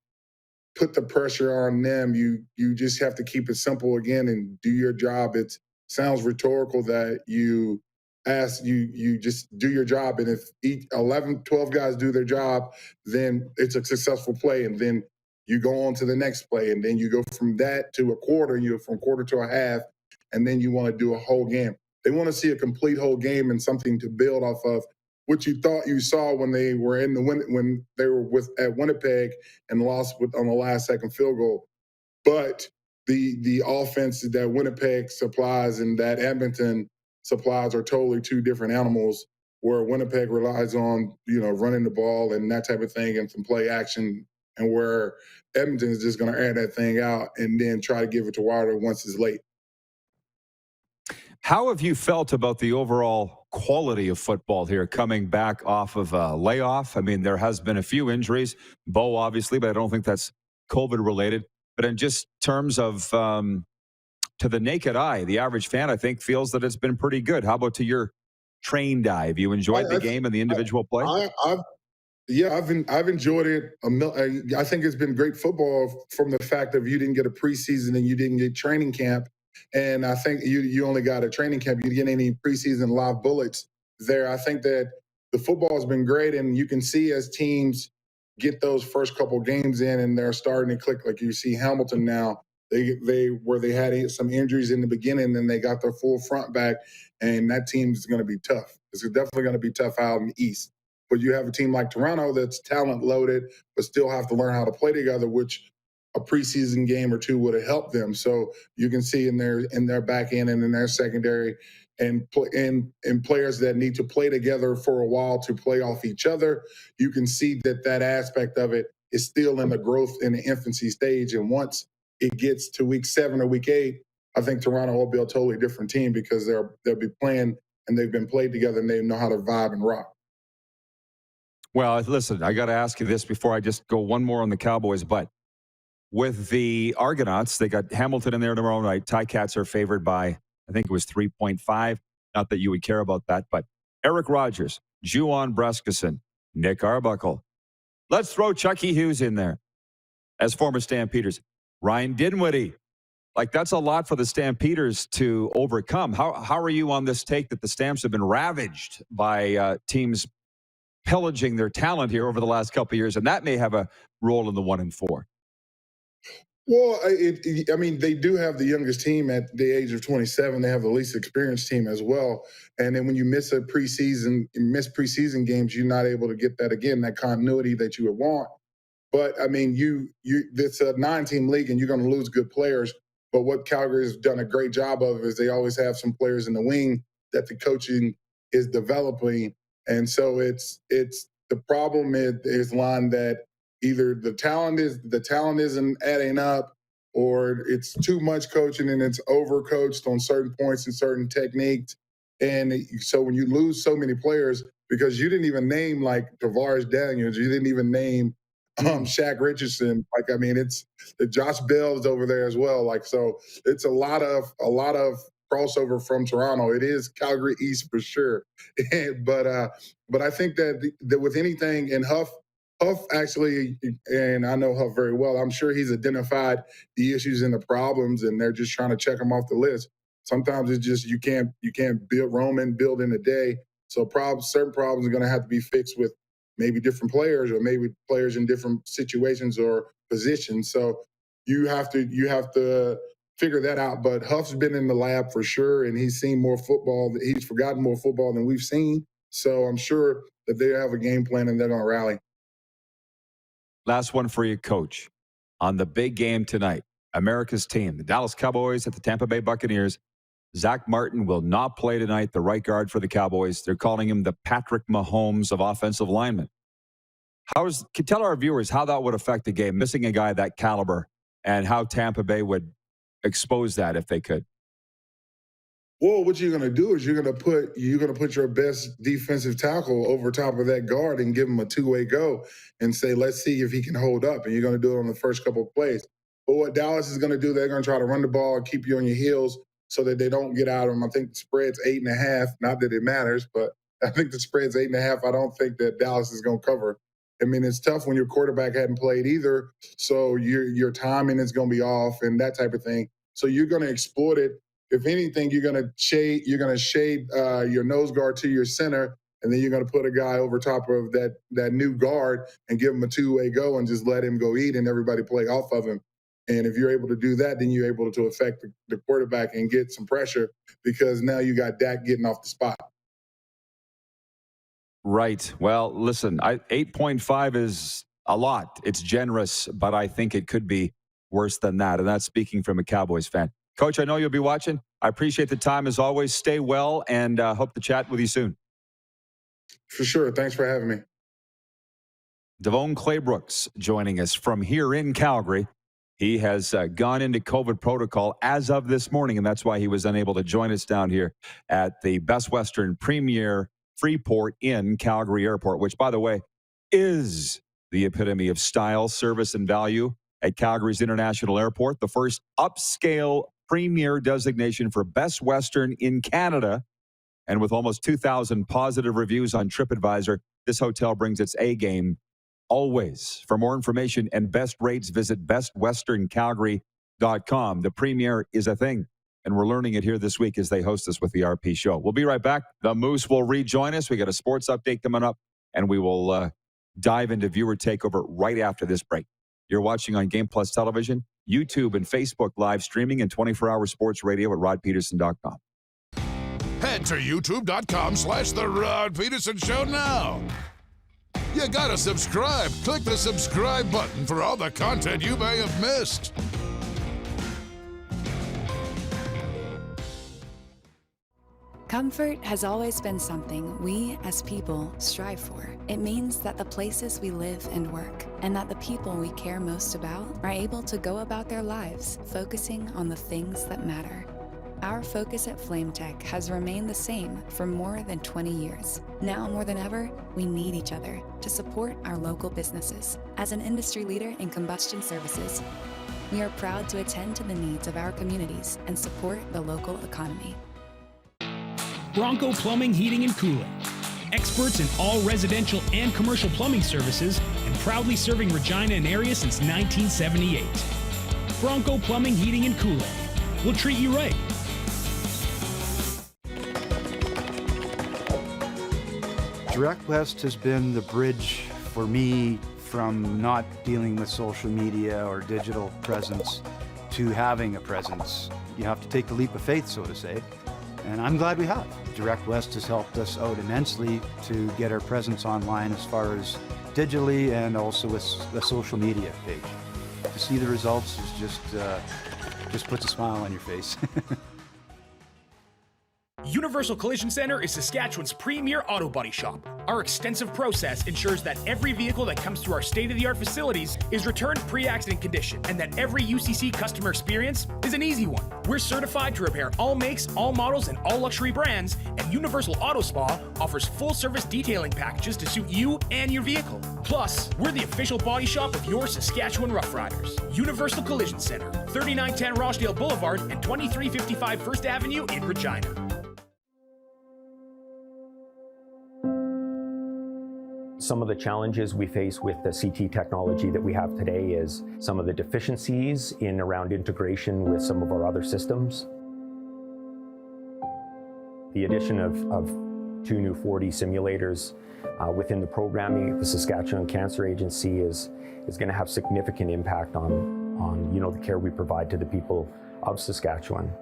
put the pressure on them. You just have to keep it simple again and do your job. It sounds rhetorical that you just do your job, and if 12 guys do their job, then it's a successful play, and then you go on to the next play, and then you go from that to a quarter, you go from quarter to a half, and then you want to do a whole game. They want to see a complete whole game and something to build off of, what you thought you saw when they were when they were at Winnipeg and lost on the last second field goal. But the offense that Winnipeg supplies and that Edmonton supplies are totally two different animals. Where Winnipeg relies on running the ball and that type of thing and some play action, and where Edmonton is just going to air that thing out and then try to give it to Wilder once it's late. How have you felt about the overall quality of football here coming back off of a layoff? I mean, there has been a few injuries, Bo obviously, but I don't think that's COVID related. But in just terms of to the naked eye, the average fan, I think, feels that it's been pretty good. How about to your trained eye? Have you enjoyed the game and the individual play? I've enjoyed it. I think it's been great football from the fact of you didn't get a preseason and you didn't get training camp. And I think you only got a training camp. You didn't get any preseason live bullets there. I think that the football has been great, and you can see as teams get those first couple games in and they're starting to click. Like you see Hamilton now, they had some injuries in the beginning, and they got their full front back, and that team is going to be tough. It's definitely going to be tough out in the East. But you have a team like Toronto that's talent loaded, but still have to learn how to play together, which a preseason game or two would have helped them. So you can see in their back end and in their secondary and players that need to play together for a while to play off each other. You can see that aspect of it is still in the growth in the infancy stage. And once it gets to week 7 or week 8, I think Toronto will be a totally different team because they'll be playing and they've been played together and they know how to vibe and rock. Well, listen, I got to ask you this before I just go one more on the Cowboys, but with the Argonauts, they got Hamilton in there tomorrow night. Ticats are favored by, I think it was 3.5. Not that you would care about that, but Eric Rogers, Juwan Brescison, Nick Arbuckle. Let's throw Chucky Hughes in there as former Stampeders. Ryan Dinwiddie. Like, that's a lot for the Stampeders to overcome. How are you on this take that the Stamps have been ravaged by teams pillaging their talent here over the last couple of years, and that may have a role in the 1-4? Well, I mean, they do have the youngest team at the age of 27. They have the least experienced team as well. And then when you miss preseason games, you're not able to get that again, that continuity that you would want. But I mean, it's a 9-team league, and you're going to lose good players. But what Calgary has done a great job of is they always have some players in the wing that the coaching is developing. And so it's the problem is line that either the talent isn't adding up, or it's too much coaching and it's overcoached on certain points and certain techniques. And so when you lose so many players, because you didn't even name like Tavares Daniels, you didn't even name Shaq Richardson. Like, I mean, it's the Josh Bell's over there as well. Like, so it's a lot of crossover from Toronto. It is Calgary East for sure. But I think that with anything, and Huff actually, and I know Huff very well, I'm sure he's identified the issues and the problems, and they're just trying to check them off the list. Sometimes it's just you can't build in a day. So certain problems are going to have to be fixed with maybe different players, or maybe players in different situations or positions. So you have to figure that out. But Huff's been in the lab for sure, and he's seen more football. He's forgotten more football than we've seen. So I'm sure that they have a game plan and they're going to rally. Last one for you, Coach. On the big game tonight, America's team, the Dallas Cowboys at the Tampa Bay Buccaneers. Zach Martin will not play tonight, the right guard for the Cowboys. They're calling him the Patrick Mahomes of offensive linemen. Tell our viewers how that would affect the game, missing a guy that caliber, and how Tampa Bay would expose that if they could. Well, what you're going to do is you're going to put your best defensive tackle over top of that guard and give him a two-way go and say, let's see if he can hold up. And you're going to do it on the first couple of plays. But what Dallas is going to do, they're going to try to run the ball and keep you on your heels so that they don't get out of them. I think the spread's 8.5. Not that it matters, but I think the spread's 8.5. I don't think that Dallas is going to cover. I mean, it's tough when your quarterback hadn't played either, so your timing is going to be off and that type of thing. So you're going to exploit it. If anything, you're going to shade your nose guard to your center, and then you're going to put a guy over top of that new guard and give him a two-way go and just let him go eat and everybody play off of him. And if you're able to do that, then you're able to affect the quarterback and get some pressure because now you got Dak getting off the spot. Right. Well, listen, 8.5 is a lot. It's generous, but I think it could be worse than that. And that's speaking from a Cowboys fan. Coach, I know you'll be watching. I appreciate the time as always. Stay well and hope to chat with you soon. For sure. Thanks for having me. DeVone Claybrooks joining us from here in Calgary. He has gone into COVID protocol as of this morning, and that's why he was unable to join us down here at the Best Western Premier Freeport in Calgary Airport, which, by the way, is the epitome of style, service, and value at Calgary's International Airport, the first upscale premier designation for Best Western in Canada. And with almost 2,000 positive reviews on TripAdvisor, this hotel brings its A game always. For more information and best rates, visit bestwesterncalgary.com. The premier is a thing, and we're learning it here this week as they host us with the RP show. We'll be right back. The Moose will rejoin us. We got a sports update coming up, and we will dive into viewer takeover right after this break. You're watching on Game Plus Television, YouTube, and Facebook live streaming, and 24-hour sports radio at rodpeterson.com. Head to youtube.com/The Rod Pedersen Show now. You gotta subscribe. Click the subscribe button for all the content you may have missed. Comfort has always been something we, as people, strive for. It means that the places we live and work, and that the people we care most about, are able to go about their lives focusing on the things that matter. Our focus at FlameTech has remained the same for more than 20 years. Now more than ever, we need each other to support our local businesses. As an industry leader in combustion services, we are proud to attend to the needs of our communities and support the local economy. Bronco Plumbing, Heating, and Cooling. Experts in all residential and commercial plumbing services and proudly serving Regina and area since 1978. Bronco Plumbing, Heating, and Cooling. We'll treat you right. Direct West has been the bridge for me from not dealing with social media or digital presence to having a presence. You have to take the leap of faith, so to say, and I'm glad we have. Direct West has helped us out immensely to get our presence online as far as digitally and also with the social media page. To see the results is just puts a smile on your face. Universal Collision Center is Saskatchewan's premier auto body shop. Our extensive process ensures that every vehicle that comes through our state-of-the-art facilities is returned pre-accident condition, and that every UCC customer experience is an easy one. We're certified to repair all makes, all models, and all luxury brands, and Universal Auto Spa offers full-service detailing packages to suit you and your vehicle. Plus, we're the official body shop of your Saskatchewan Rough Riders. Universal Collision Center, 3910 Rochdale Boulevard and 2355 First Avenue in Regina. Some of the challenges we face with the CT technology that we have today is some of the deficiencies in around integration with some of our other systems. The addition of 2 new 4D simulators within the programming, the Saskatchewan Cancer Agency is going to have significant impact on the care we provide to the people of Saskatchewan.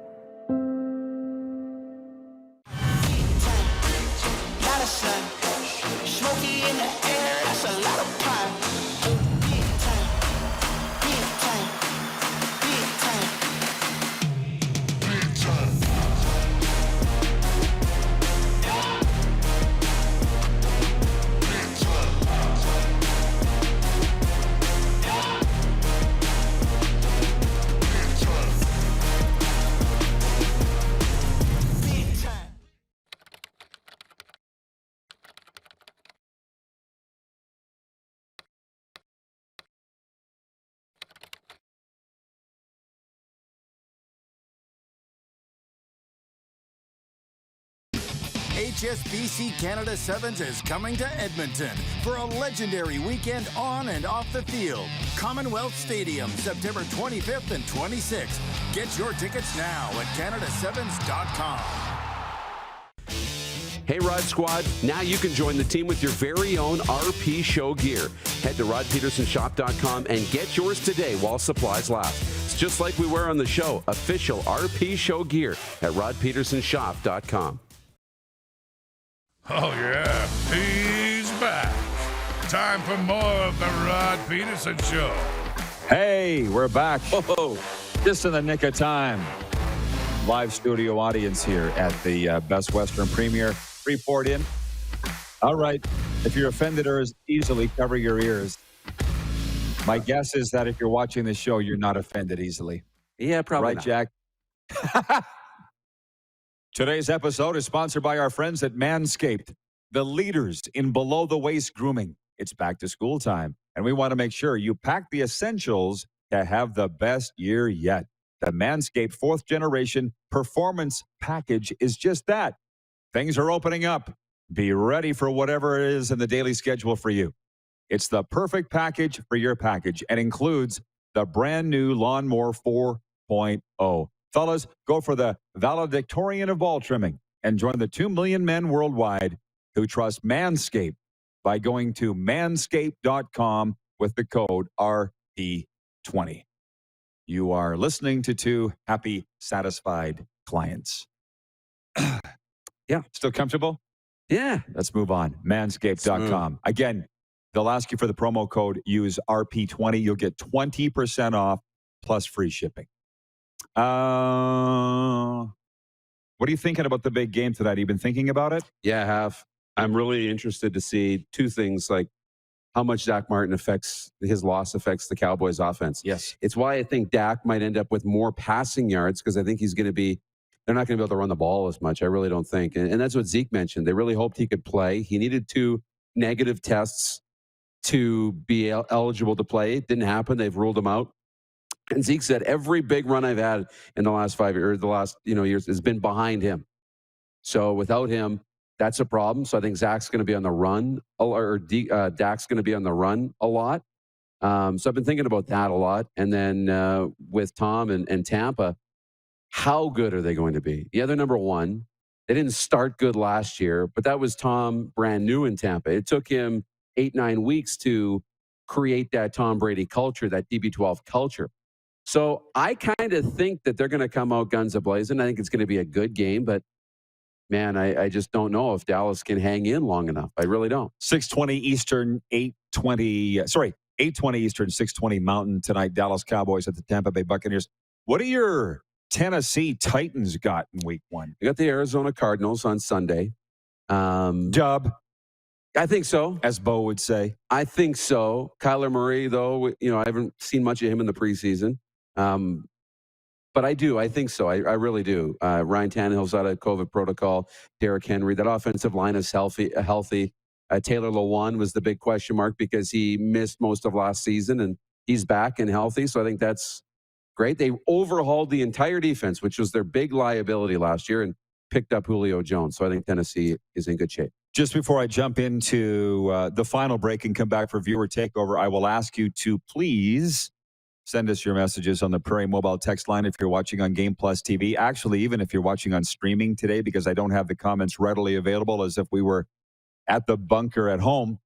HSBC Canada Sevens is coming to Edmonton for a legendary weekend on and off the field. Commonwealth Stadium, September 25th and 26th. Get your tickets now at canadasevens.com. Hey, Rod Squad, now you can join the team with your very own RP Show gear. Head to rodpetersonshop.com and get yours today while supplies last. It's just like we wear on the show, official RP Show gear at rodpetersonshop.com. Oh, yeah, he's back. Time for more of the Rod Pedersen Show. Hey, we're back. Oh, just in the nick of time. Live studio audience here at the Best Western Premier. Report in. All right. If you're offended or as easily, cover your ears. My guess is that if you're watching this show, you're not offended easily. Yeah, probably right, not. Jack? Today's episode is sponsored by our friends at Manscaped, the leaders in below-the-waist grooming. It's back to school time, and we want to make sure you pack the essentials to have the best year yet. The Manscaped 4th Generation Performance Package is just that. Things are opening up. Be ready for whatever it is in the daily schedule for you. It's the perfect package for your package and includes the brand new Lawnmower 4.0. Fellas, go for the valedictorian of ball trimming and join the 2 million men worldwide who trust Manscaped by going to manscaped.com with the code RP20. You are listening to two happy, satisfied clients. Yeah. Still comfortable? Yeah. Let's move on. Manscaped.com. Again, they'll ask you for the promo code. Use RP20. You'll get 20% off plus free shipping. What are you thinking about the big game tonight? You been thinking about it? Yeah, I have. I'm really interested to see two things, like how much Zach Martin his loss affects the Cowboys offense. Yes. It's why I think Dak might end up with more passing yards, because I think they're not going to be able to run the ball as much. I really don't think. And that's what Zeke mentioned. They really hoped he could play. He needed 2 negative tests to be eligible to play. It didn't happen. They've ruled him out. And Zeke said, every big run I've had in the last 5 years, years has been behind him. So without him, that's a problem. So I think Zach's going to be on the run, or Dak's going to be on the run a lot. So I've been thinking about that a lot. And then with Tom and Tampa, how good are they going to be? Yeah, they're number 1. They didn't start good last year, but that was Tom brand new in Tampa. It took him 8-9 weeks to create that Tom Brady culture, that DB12 culture. So I kind of think that they're going to come out guns a-blazing. I think it's going to be a good game, but man, I just don't know if Dallas can hang in long enough. I really don't. 6:20 Eastern, 8:20 Eastern, 6:20 Mountain tonight. Dallas Cowboys at the Tampa Bay Buccaneers. What are your Tennessee Titans got in week 1? They got the Arizona Cardinals on Sunday. Dub. I think so. As Bo would say. I think so. Kyler Murray, though, I haven't seen much of him in the preseason. But I do. I think so. I really do. Ryan Tannehill's out of COVID protocol. Derrick Henry. That offensive line is healthy. Taylor Lewan was the big question mark because he missed most of last season, and he's back and healthy. So I think that's great. They overhauled the entire defense, which was their big liability last year, and picked up Julio Jones. So I think Tennessee is in good shape. Just before I jump into the final break and come back for viewer takeover, I will ask you to please send us your messages on the Prairie Mobile text line if you're watching on Game Plus TV. Actually, even if you're watching on streaming today, because I don't have the comments readily available as if we were at the bunker at home.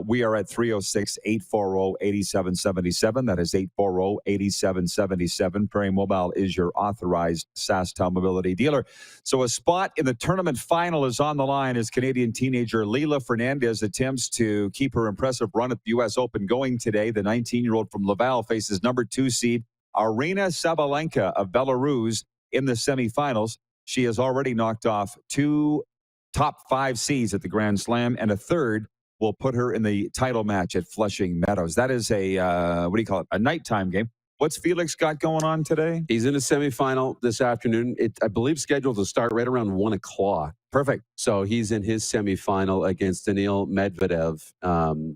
We are at 306-840-8777. That is 840-8777. Prairie Mobile is your authorized SaskTel mobility dealer. So a spot in the tournament final is on the line as Canadian teenager Leila Fernandez attempts to keep her impressive run at the U.S. Open going today. The 19-year-old from Laval faces number 2 seed Aryna Sabalenka of Belarus in the semifinals. She has already knocked off 2 top 5 seeds at the Grand Slam, and a third will put her in the title match at Flushing Meadows. That is a, a nighttime game. What's Felix got going on today? He's in a semifinal this afternoon. I believe scheduled to start right around 1 o'clock. Perfect. So he's in his semifinal against Daniil Medvedev.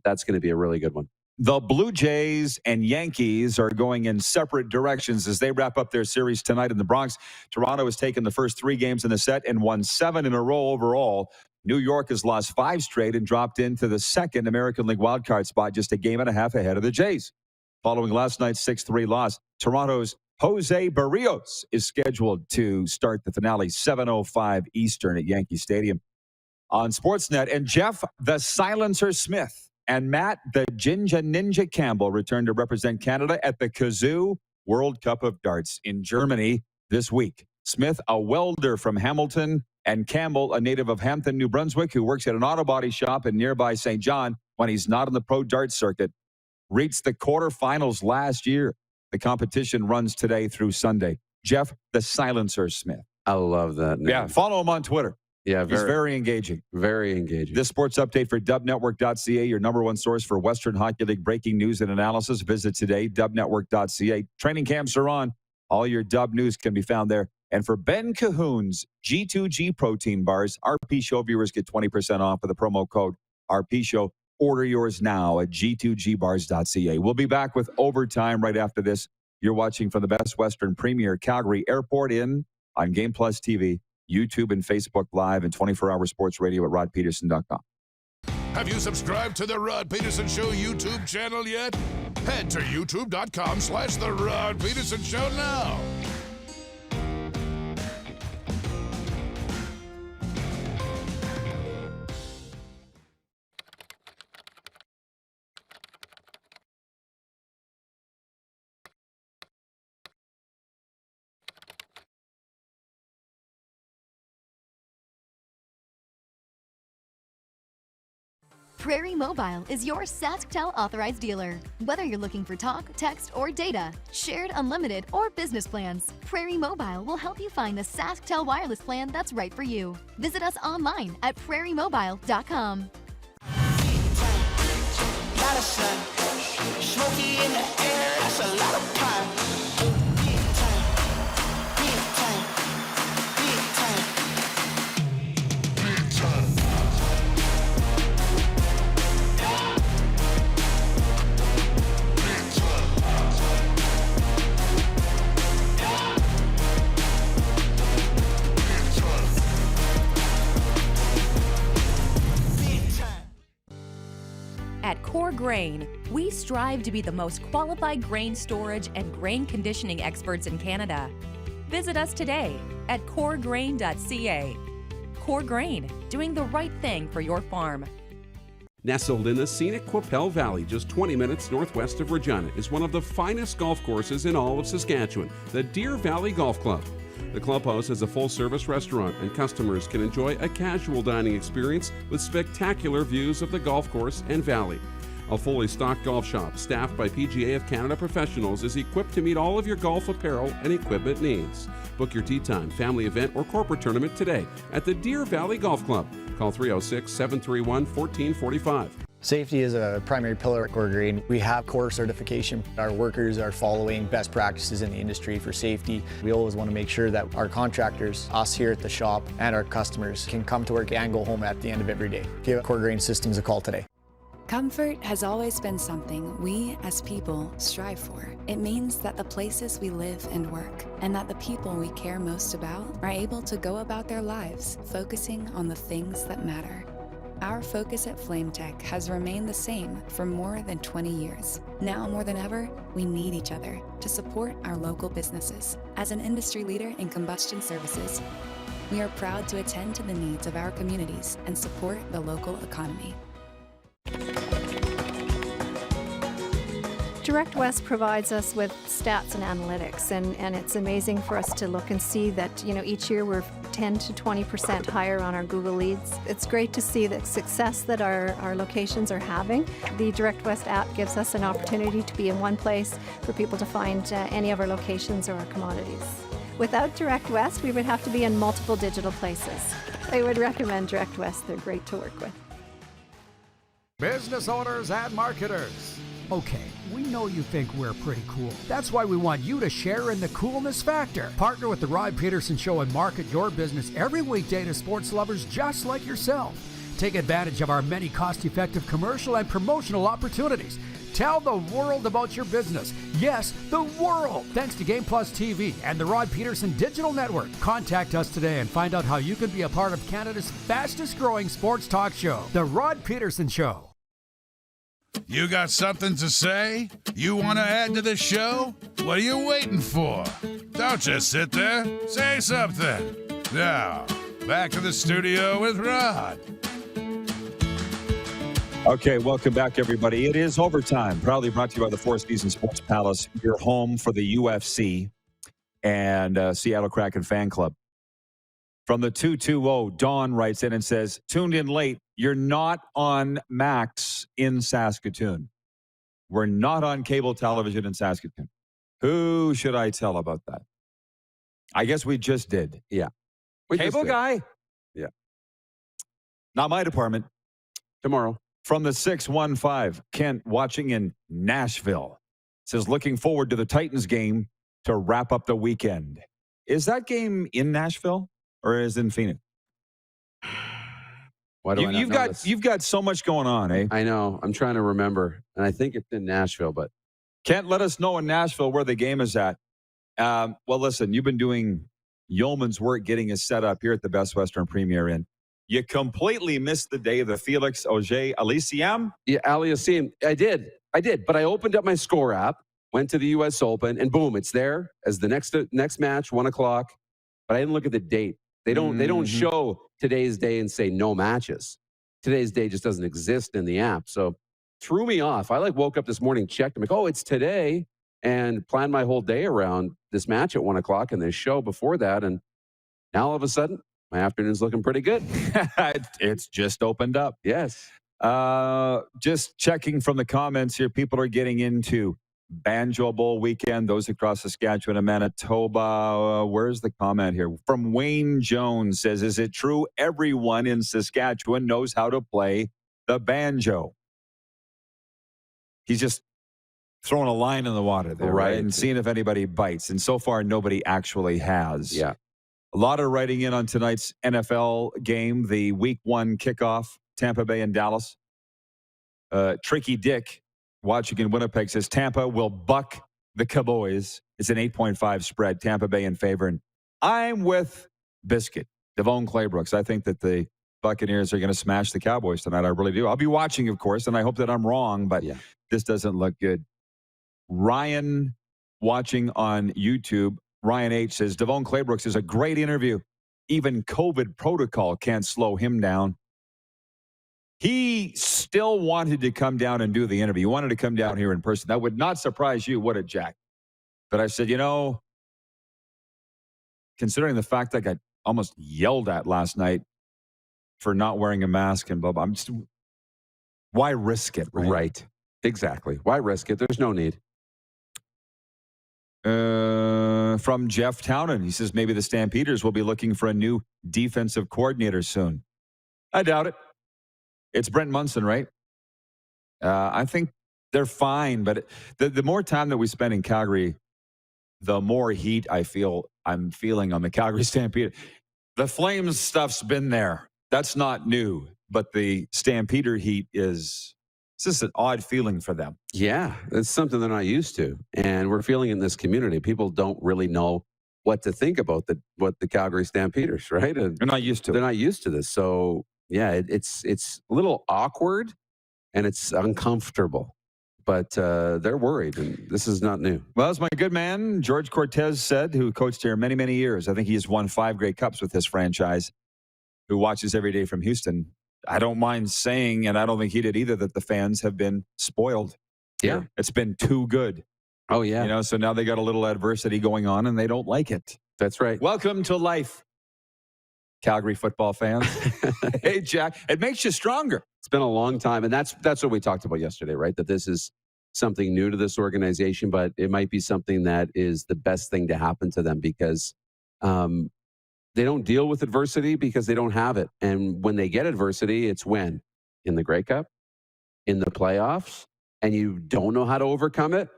That's going to be a really good one. The Blue Jays and Yankees are going in separate directions as they wrap up their series tonight in the Bronx. Toronto has taken the first 3 games in the set and won 7 in a row overall. New York has lost 5 straight and dropped into the second American League wildcard spot, just a game and a half ahead of the Jays. Following last night's 6-3 loss, Toronto's Jose Barrios is scheduled to start the finale 7:05 Eastern at Yankee Stadium. On Sportsnet, and Jeff the Silencer Smith and Matt the Ginger Ninja Campbell return to represent Canada at the Kazoo World Cup of Darts in Germany this week. Smith, a welder from Hamilton, and Campbell, a native of Hampton, New Brunswick, who works at an auto body shop in nearby St. John when he's not on the pro darts circuit, reached the quarterfinals last year. The competition runs today through Sunday. Jeff the Silencer Smith. I love that name. Yeah, follow him on Twitter. Yeah, he's very engaging. Very engaging. This sports update for dubnetwork.ca, your number one source for Western Hockey League breaking news and analysis. Visit today, dubnetwork.ca. Training camps are on. All your Dub news can be found there. And for Ben Cahoon's G2G protein bars, RP Show viewers get 20% off with the promo code RP Show. Order yours now at g2gbars.ca. We'll be back with overtime right after this. You're watching from the Best Western Premier Calgary Airport Inn on Game Plus TV, YouTube and Facebook Live, and 24-hour sports radio at rodpeterson.com. Have you subscribed to the Rod Pedersen Show YouTube channel yet? Head to youtube.com/The Rod Pedersen Show now. Prairie Mobile is your SaskTel authorized dealer. Whether you're looking for talk, text, or data, shared, unlimited, or business plans, Prairie Mobile will help you find the SaskTel wireless plan that's right for you. Visit us online at prairiemobile.com. Smoky in the air, that's a lot of pie. At Core Grain, we strive to be the most qualified grain storage and grain conditioning experts in Canada. Visit us today at coregrain.ca. Core Grain, doing the right thing for your farm. Nestled in the scenic Qu'Appelle Valley, just 20 minutes northwest of Regina, is one of the finest golf courses in all of Saskatchewan, the Deer Valley Golf Club. The clubhouse has a full-service restaurant, and customers can enjoy a casual dining experience with spectacular views of the golf course and valley. A fully stocked golf shop, staffed by PGA of Canada professionals, is equipped to meet all of your golf apparel and equipment needs. Book your tee time, family event, or corporate tournament today at the Deer Valley Golf Club. Call 306-731-1445. Safety is a primary pillar at Core Grain. We have core certification. Our workers are following best practices in the industry for safety. We always want to make sure that our contractors, us here at the shop, and our customers can come to work and go home at the end of every day. Give Core Grain Systems a call today. Comfort has always been something we as people strive for. It means that the places we live and work, and that the people we care most about, are able to go about their lives focusing on the things that matter. Our focus at FlameTech has remained the same for more than 20 years. Now more than ever, we need each other to support our local businesses. As an industry leader in combustion services, we are proud to attend to the needs of our communities and support the local economy. Direct West provides us with stats and analytics, and it's amazing for us to look and see that, each year we're 10 to 20% higher on our Google leads. It's great to see the success that our locations are having. The Direct West app gives us an opportunity to be in one place for people to find any of our locations or our commodities. Without Direct West, we would have to be in multiple digital places. I would recommend Direct West. They're great to work with. Business owners and marketers. Okay, we know you think we're pretty cool. That's why we want you to share in the coolness factor. Partner with the Rod Pedersen Show and market your business every weekday to sports lovers just like yourself. Take advantage of our many cost-effective commercial and promotional opportunities. Tell the world about your business. Yes, the world. Thanks to Game Plus TV and the Rod Pedersen Digital Network. Contact us today and find out how you can be a part of Canada's fastest growing sports talk show, The Rod Pedersen Show. You got something to say? You want to add to the show? What are you waiting for? Don't just sit there. Say something. Now, back to the studio with Rod. Okay, welcome back, everybody. It is overtime. Proudly brought to you by the Four Seasons Sports Palace, your home for the UFC and Seattle Kraken fan club. From the 220, Dawn writes in and says, tuned in late. You're not on Max in Saskatoon. We're not on cable television in Saskatoon. Who should I tell about that? I guess we just did. Yeah. Cable guy? Yeah. Not my department. Tomorrow. From the 615, Kent watching in Nashville. Says, looking forward to the Titans game to wrap up the weekend. Is that game in Nashville or is it in Phoenix? Why do I not know this? You've got so much going on, eh? I know. I'm trying to remember. And I think it's in Nashville, but. Kent, let us know in Nashville where the game is at. Well, listen, you've been doing yeoman's work getting us set up here at the Best Western Premier Inn. You completely missed the day of the Felix Auger Elysium. Yeah, Elysium. I did. But I opened up my Score app, went to the U.S. Open, and boom, it's there as the next match, 1 o'clock. But I didn't look at the date. They don't show today's day and say no matches. Today's day just doesn't exist in the app. So threw me off. I woke up this morning, checked. I'm like, oh, it's today, and planned my whole day around this match at 1 o'clock and this show before that. And now all of a sudden, my afternoon's looking pretty good. It's just opened up. Yes. Just checking from the comments here. People are getting into Banjo Bowl weekend. Those across Saskatchewan and Manitoba. Where's the comment here? From Wayne Jones says, is it true everyone in Saskatchewan knows how to play the banjo? He's just throwing a line in the water there, right? And seeing if anybody bites. And so far, nobody actually has. Yeah. A lot of writing in on tonight's NFL game, the Week 1 kickoff, Tampa Bay and Dallas. Tricky Dick, watching in Winnipeg, says Tampa will buck the Cowboys. It's an 8.5 spread, Tampa Bay in favor. And I'm with Biscuit, DeVone Claybrooks. I think that the Buccaneers are going to smash the Cowboys tonight. I really do. I'll be watching, of course, and I hope that I'm wrong, but this doesn't look good. Ryan, watching on YouTube, Ryan H. says, DeVone Claybrooks is a great interview. Even COVID protocol can't slow him down. He still wanted to come down and do the interview. He wanted to come down here in person. That would not surprise you, would it, Jack? But I said, considering the fact that I got almost yelled at last night for not wearing a mask and blah, blah, why risk it, right? Right. Exactly. Why risk it? There's no need. From Jeff Townend, he says maybe the Stampeders will be looking for a new defensive coordinator soon. I doubt it. It's Brent Munson, right? I think they're fine, but the more time that we spend in Calgary, the more heat I'm feeling on the Calgary Stampede. The Flames stuff's been there. That's not new, but the Stampeder heat is just an odd feeling for them. Yeah, it's something they're not used to. And we're feeling in this community, people don't really know what to think about what the Calgary Stampeders, right? And they're not used to it. They're not used to this. So, yeah, it's a little awkward and it's uncomfortable. But they're worried, and this is not new. Well, as my good man, George Cortez said, who coached here many, many years, I think he's won 5 Grey Cups with his franchise, who watches every day from Houston. I don't mind saying, and I don't think he did either, that the fans have been spoiled. Yeah. It's been too good. Oh, yeah. So now they got a little adversity going on, and they don't like it. That's right. Welcome to life, Calgary football fans. Hey, Jack, it makes you stronger. It's been a long time, and that's what we talked about yesterday, right? That this is something new to this organization, but it might be something that is the best thing to happen to them because they don't deal with adversity because they don't have it. And when they get adversity, it's when? In the Grey Cup, in the playoffs, and you don't know how to overcome it,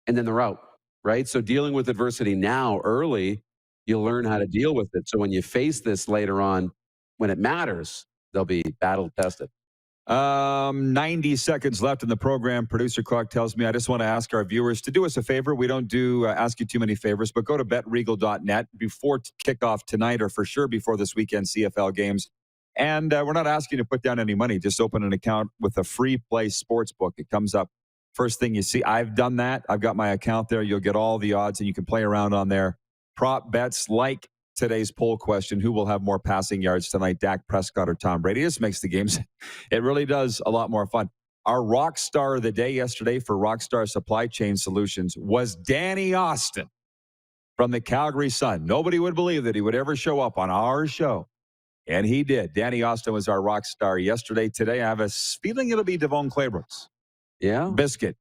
and then they're out, right? So dealing with adversity now early, you'll learn how to deal with it. So when you face this later on, when it matters, they'll be battle tested. 90 seconds left in the program. Producer Clark tells me I just want to ask our viewers to do us a favor. We don't ask you too many favors, but go to betregal.net before kickoff tonight, or for sure before this weekend CFL games. And we're not asking you to put down any money. Just open an account with a free play sportsbook. It comes up first thing you see. I've done that. I've got my account there. You'll get all the odds, and you can play around on there. Prop bets like today's poll question: who will have more passing yards tonight, Dak Prescott or Tom Brady? This makes the games, it really does, a lot more fun. Our rock star of the day yesterday for Rockstar Supply Chain Solutions was Danny Austin from the Calgary Sun. Nobody would believe that he would ever show up on our show, and he did. Danny Austin was our rock star yesterday. Today, I have a feeling it'll be DeVone Claybrooks. Yeah. Biscuit,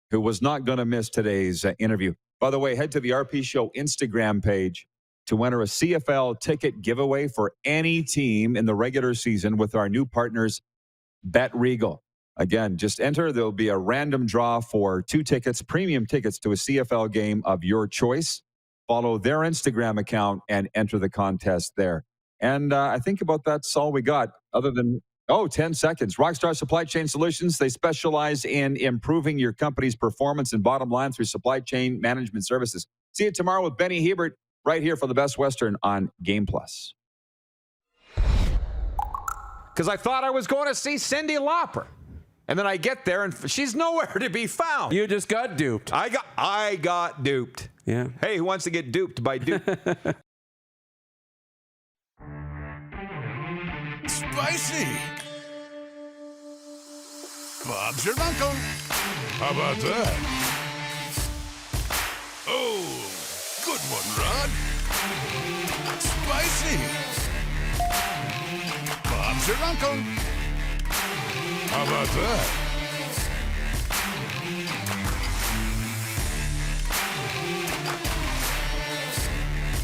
who was not going to miss today's interview. By the way, head to the RP Show Instagram page to enter a CFL ticket giveaway for any team in the regular season with our new partners, Bet Regal. Again, just enter. There'll be a random draw for 2 tickets, premium tickets to a CFL game of your choice. Follow their Instagram account and enter the contest there. And I think about that's all we got, other than, 10 seconds. Rockstar Supply Chain Solutions, they specialize in improving your company's performance and bottom line through supply chain management services. See you tomorrow with Benny Hebert, right here for the Best Western on Game Plus. Because I thought I was going to see Cyndi Lauper. And then I get there, and she's nowhere to be found. You just got duped. I got duped. Yeah. Hey, who wants to get duped by Dupe? Spicy. Bob's your uncle. How about that? Oh, good one, Rod. Spicy. Bob's your uncle. How about that?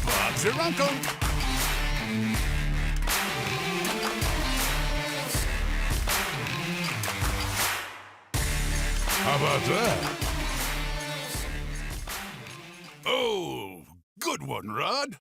Bob's your uncle. How about that? Oh, good one, Rod.